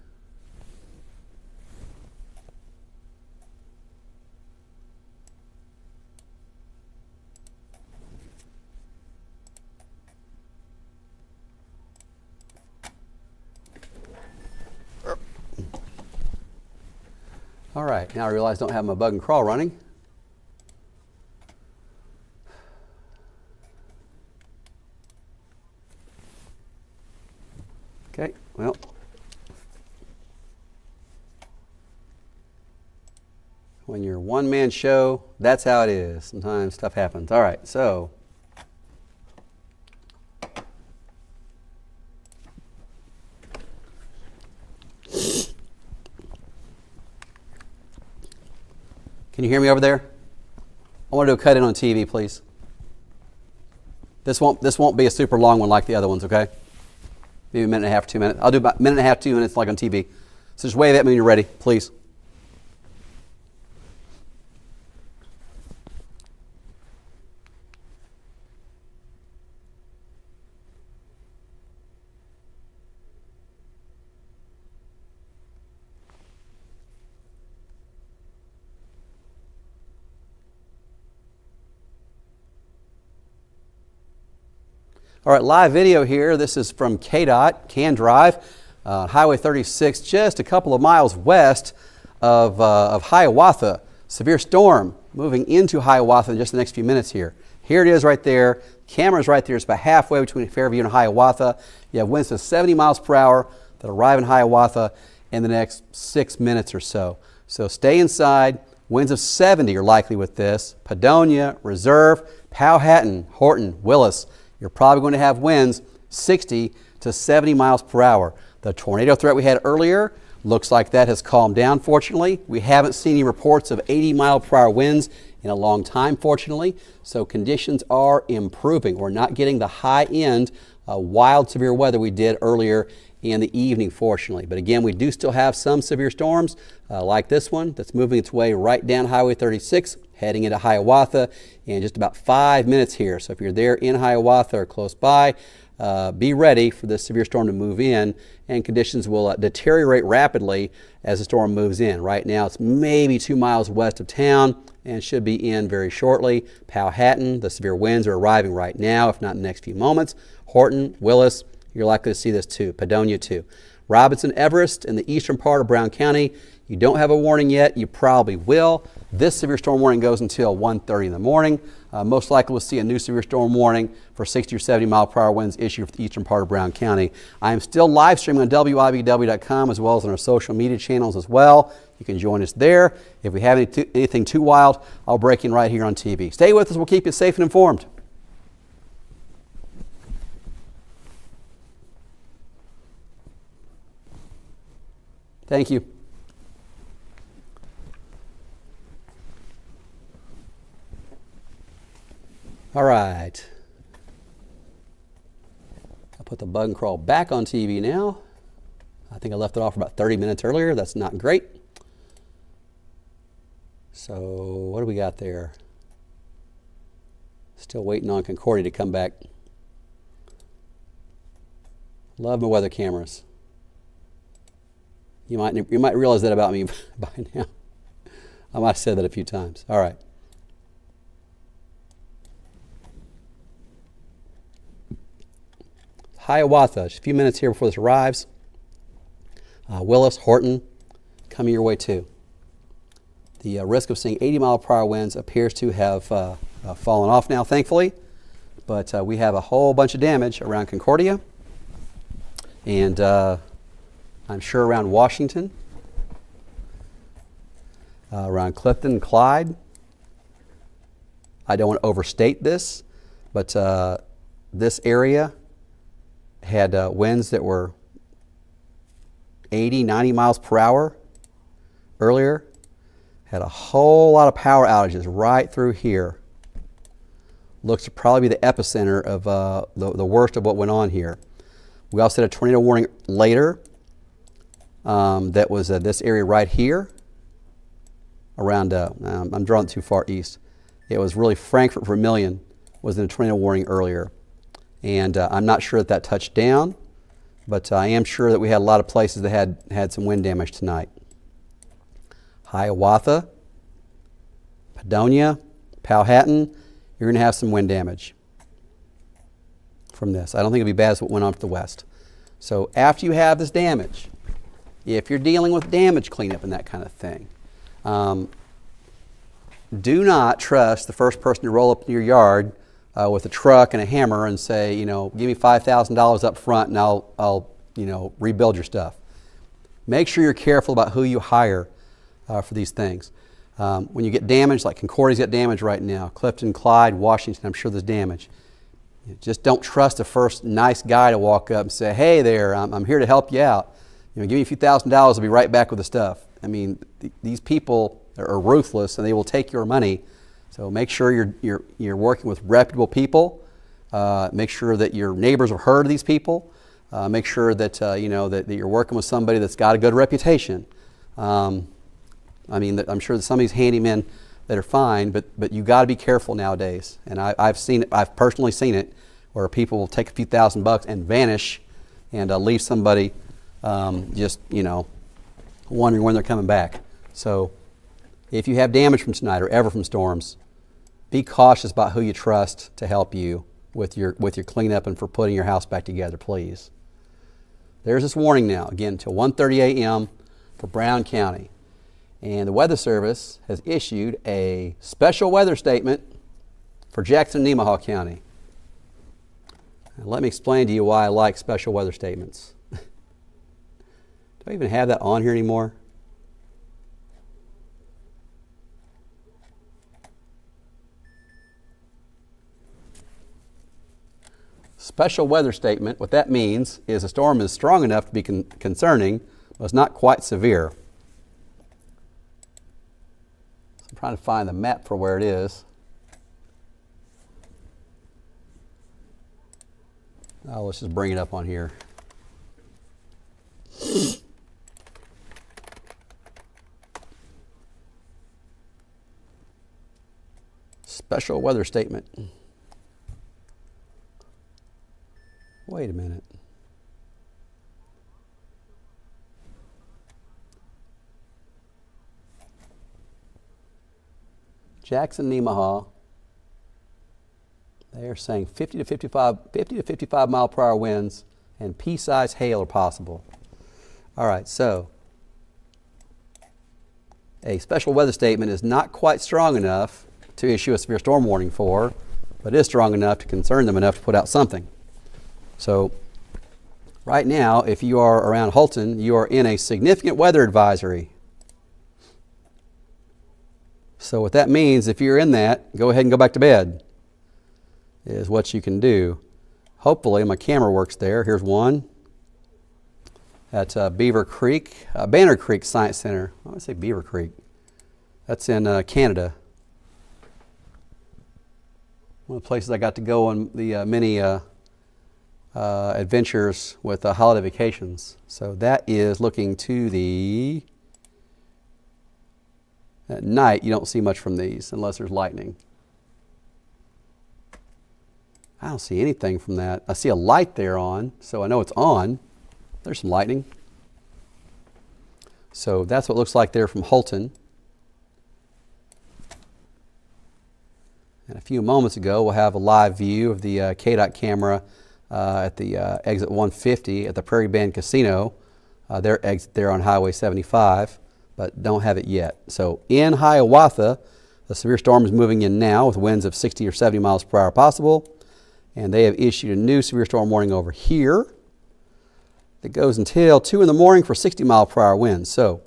All right, now I realize I don't have my bug and crawl running. Okay, well. When you're a one-man show, that's how it is. Sometimes stuff happens. All right, so. Can you hear me over there? I want to do a cut in on TV, please. This won't be a super long one like the other ones, okay? Maybe a minute and a half, 2 minutes. I'll do about a minute and a half, 2 minutes like on TV. So just wave at me when you're ready, please. All right, live video here. This is from KDOT, Can Drive, Highway 36, just a couple of miles west of Hiawatha. Severe storm moving into Hiawatha in just the next few minutes here. Here it is right there. Camera's right there. It's about halfway between Fairview and Hiawatha. You have winds of 70 miles per hour that arrive in Hiawatha in the next 6 minutes or so. So stay inside. Winds of 70 are likely with this. Padonia, Reserve, Powhatan, Horton, Willis. You're probably going to have winds 60 to 70 miles per hour. The tornado threat we had earlier looks like that has calmed down, fortunately. We haven't seen any reports of 80 mile per hour winds in a long time, fortunately. So conditions are improving. We're not getting the high end wild severe weather we did earlier in the evening, fortunately. But again, we do still have some severe storms like this one that's moving its way right down Highway 36, heading into Hiawatha in just about 5 minutes here. So if you're there in Hiawatha or close by, be ready for this severe storm to move in, and conditions will deteriorate rapidly as the storm moves in. Right now it's maybe 2 miles west of town and should be in very shortly. Powhatan, the severe winds are arriving right now, if not in the next few moments. Horton, Willis, you're likely to see this too. Padonia too. Robinson, Everest in the eastern part of Brown County. You don't have a warning yet. You probably will. This severe storm warning goes until 1:30 in the morning. Most likely we'll see a new severe storm warning for 60 or 70 mile per hour winds issued for the eastern part of Brown County. I am still live streaming on WIBW.com as well as on our social media channels as well. You can join us there. If we have anything too wild, I'll break in right here on TV. Stay with us. We'll keep you safe and informed. Thank you. All right. I'll put the bug and crawl back on TV now. I think I left it off for about 30 minutes earlier. That's not great. So what do we got there? Still waiting on Concordia to come back. Love my weather cameras. You might realize that about me by now. I might have said that a few times. All right. Hiawatha, just a few minutes here before this arrives. Willis, Horton, coming your way too. The risk of seeing 80 mile per hour winds appears to have fallen off now, thankfully. But we have a whole bunch of damage around Concordia. And I'm sure around Washington, around Clifton and Clyde. I don't want to overstate this, but this area had winds that were 80, 90 miles per hour earlier. Had a whole lot of power outages right through here. Looks to probably be the epicenter of the worst of what went on here. We also had a tornado warning later. That was this area right here around, I'm drawing too far east. It was really Frankfurt, Vermilion was in a tornado warning earlier. And I'm not sure that touched down, but I am sure that we had a lot of places that had some wind damage tonight. Hiawatha, Padonia, Powhatan, you're going to have some wind damage from this. I don't think it'll be bad as what went on to the west. So after you have this damage, if you're dealing with damage cleanup and that kind of thing, do not trust the first person to roll up in your yard with a truck and a hammer and say, give me $5,000 up front and I'll rebuild your stuff. Make sure you're careful about who you hire for these things. When you get damage, like Concordia's got damage right now, Clifton, Clyde, Washington, I'm sure there's damage. Just don't trust the first nice guy to walk up and say, hey there, I'm here to help you out. Give me a few $1,000s, I'll be right back with the stuff. I mean, these people are ruthless and they will take your money. So make sure you're working with reputable people. Make sure that your neighbors have heard of these people. Make sure that that you're working with somebody that's got a good reputation. I'm sure that some of these handymen that are fine, but you got to be careful nowadays. And I've seen it. I've personally seen it where people will take a few $1,000s and vanish, and leave somebody just wondering when they're coming back. So if you have damage from tonight or ever from storms, be cautious about who you trust to help you with your cleanup and for putting your house back together, please. There's this warning now, again, until 1:30 a.m. for Brown County. And the Weather Service has issued a special weather statement for Jackson and Nemaha County. Now, let me explain to you why I like special weather statements. Do I even have that on here anymore? Special weather statement, what that means is a storm is strong enough to be concerning, but it's not quite severe. So I'm trying to find the map for where it is. Oh, let's just bring it up on here. Special weather statement. Wait a minute. Jackson, Nemaha, they are saying 50 to 55 mile per hour winds and pea-sized hail are possible. All right, so a special weather statement is not quite strong enough to issue a severe storm warning for, but is strong enough to concern them enough to put out something. So right now, if you are around Holton, you are in a significant weather advisory. So what that means, if you're in that, go ahead and go back to bed, is what you can do. Hopefully my camera works there. Here's one at Banner Creek Science Center. I want to say Beaver Creek. That's in Canada. One of the places I got to go on the many adventures with holiday vacations. So that is looking to the, at night you don't see much from these unless there's lightning. I don't see anything from that. I see a light there on, so I know it's on. There's some lightning. So that's what it looks like there from Holton. And a few moments ago, we'll have a live view of the KDOT camera at the exit 150 at the Prairie Bend Casino. Their exit there on Highway 75, but don't have it yet. So in Hiawatha, the severe storm is moving in now with winds of 60 or 70 miles per hour possible. And they have issued a new severe storm warning over here that goes until 2 in the morning for 60 mile per hour winds. So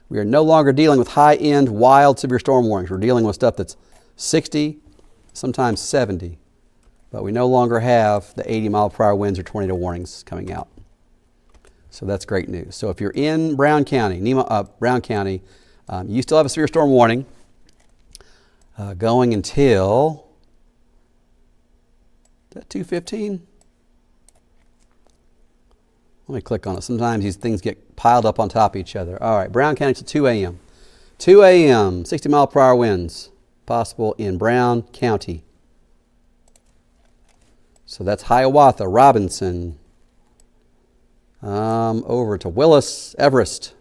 we are no longer dealing with high-end, wild severe storm warnings. We're dealing with stuff that's 60, sometimes 70. But we no longer have the 80 mile per hour winds or tornado warnings coming out. So that's great news. So if you're in Brown County, you still have a severe storm warning going until 2:15. Let me click on it. Sometimes these things get piled up on top of each other. All right, Brown County to 2 a.m. 2 a.m., 60 mile per hour winds possible in Brown County. So that's Hiawatha, Robinson, over to Willis, Everest.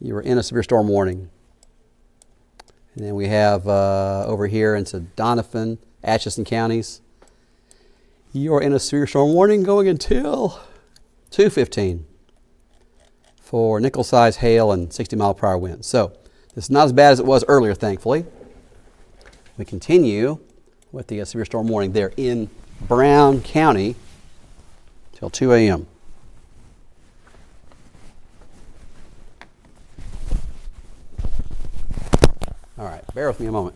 You were in a severe storm warning. And then we have over here into Donovan, Atchison counties. You are in a severe storm warning going until 2:15 for nickel-sized hail and 60 mile per hour winds. So this is not as bad as it was earlier, thankfully. We continue with the severe storm warning there in Brown County till 2 a.m. All right, bear with me a moment.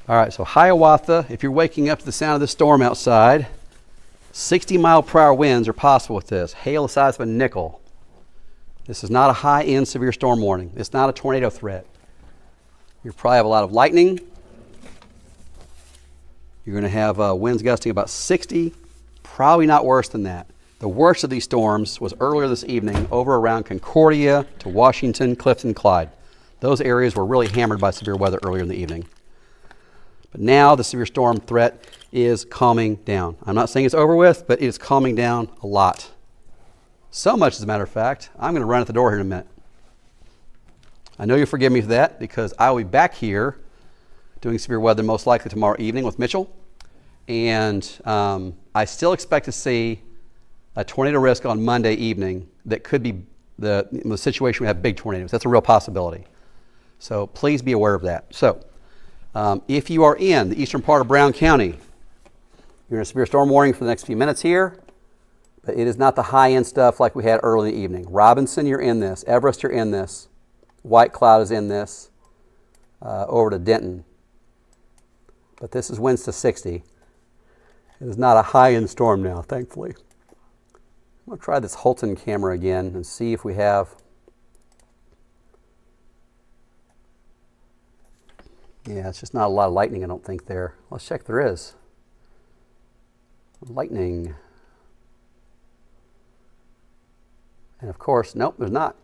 All right, so Hiawatha, if you're waking up to the sound of the storm outside, 60 mile per hour winds are possible with this. Hail the size of a nickel. This is not a high-end severe storm warning. It's not a tornado threat. You probably have a lot of lightning. You're going to have winds gusting about 60, probably not worse than that. The worst of these storms was earlier this evening over around Concordia to Washington, Clifton, Clyde. Those areas were really hammered by severe weather earlier in the evening. But now the severe storm threat is calming down. I'm not saying it's over with, but it is calming down a lot. So much, as a matter of fact, I'm going to run at the door here in a minute. I know you'll forgive me for that because I will be back here doing severe weather most likely tomorrow evening with Mitchell. And I still expect to see a tornado risk on Monday evening that could be the situation we have big tornadoes. That's a real possibility. So please be aware of that. So if you are in the eastern part of Brown County, you're in a severe storm warning for the next few minutes here, but it is not the high-end stuff like we had early in the evening. Robinson, you're in this. Everest, you're in this. White Cloud is in this. Over to Denton. But this is winds to 60. It is not a high-end storm now, thankfully. I'm going to try this Holton camera again and see if we have... Yeah, it's just not a lot of lightning, I don't think, there. Let's check if there is. Lightning. And of course, nope, there's not.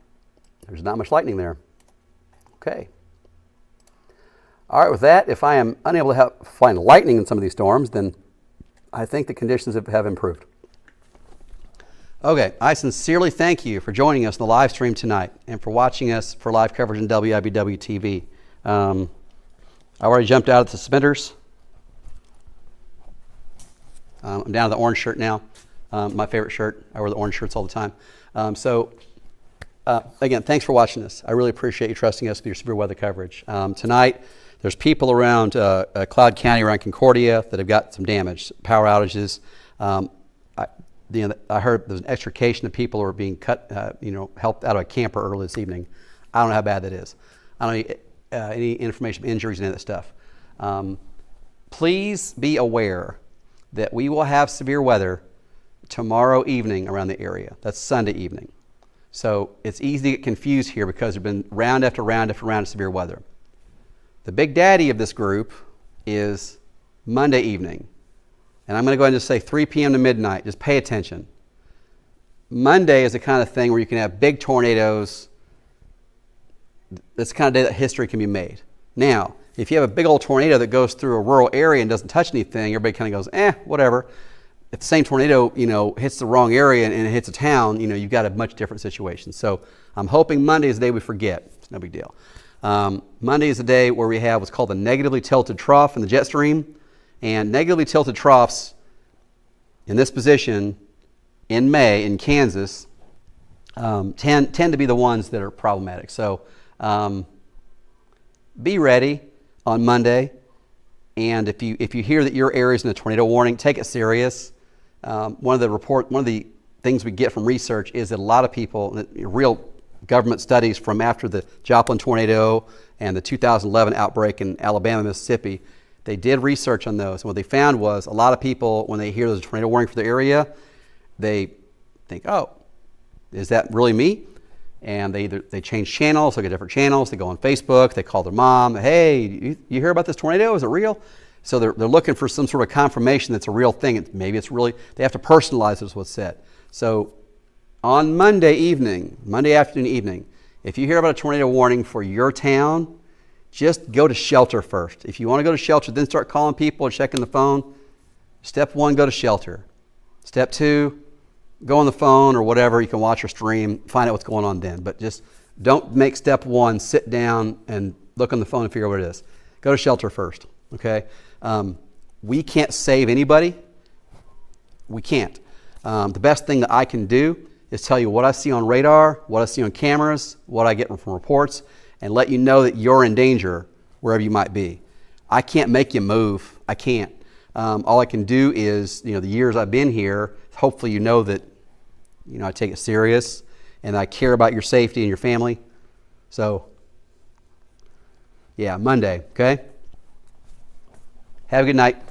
There's not much lightning there. Okay. All right, with that, if I am unable to find lightning in some of these storms, then I think the conditions have improved. Okay, I sincerely thank you for joining us in the live stream tonight and for watching us for live coverage in WIBW TV. I already jumped out at the suspenders. I'm down to the orange shirt now. My favorite shirt. I wear the orange shirts all the time. Again, thanks for watching this. I really appreciate you trusting us with your severe weather coverage. Tonight, there's people around Cloud County, around Concordia, that have got some damage, power outages. I heard there's an extrication of people who are being cut, helped out of a camper early this evening. I don't know how bad that is. I don't know any information, injuries, and any of that stuff. Please be aware that we will have severe weather tomorrow evening around the area. That's Sunday evening. So it's easy to get confused here because there's been round after round after round of severe weather. The big daddy of this group is Monday evening. And I'm going to go ahead and just say 3 p.m. to midnight. Just pay attention. Monday is the kind of thing where you can have big tornadoes. That's the kind of day that history can be made. Now, if you have a big old tornado that goes through a rural area and doesn't touch anything, everybody kind of goes, whatever. If the same tornado, hits the wrong area and it hits a town, you've got a much different situation. So I'm hoping Monday is the day we forget. It's no big deal. Monday is the day where we have what's called the negatively tilted trough in the jet stream. And negatively tilted troughs in this position in May in Kansas tend to be the ones that are problematic. So be ready on Monday. And if you hear that your area is in a tornado warning, take it serious. One of the things we get from research is that a lot of people, real government studies from after the Joplin tornado and the 2011 outbreak in Alabama, Mississippi, they did research on those. And what they found was a lot of people, when they hear there's a tornado warning for their area, they think, oh, is that really me? And they change channels, look at different channels, they go on Facebook, they call their mom, hey, you hear about this tornado? Is it real? So they're looking for some sort of confirmation that's a real thing. Maybe it's really, they have to personalize it, is what's said. So on Monday afternoon evening, if you hear about a tornado warning for your town, just go to shelter first. If you want to go to shelter, then start calling people and checking the phone. Step 1, go to shelter. Step 2, go on the phone or whatever. You can watch or stream, find out what's going on then. But just don't make step 1, sit down and look on the phone and figure out what it is. Go to shelter first, okay? We can't save anybody. We can't. The best thing that I can do is tell you what I see on radar, what I see on cameras, what I get from reports, and let you know that you're in danger wherever you might be. I can't make you move. I can't. All I can do is, the years I've been here, hopefully you know that, I take it serious and I care about your safety and your family. So, yeah, Monday, okay? Have a good night.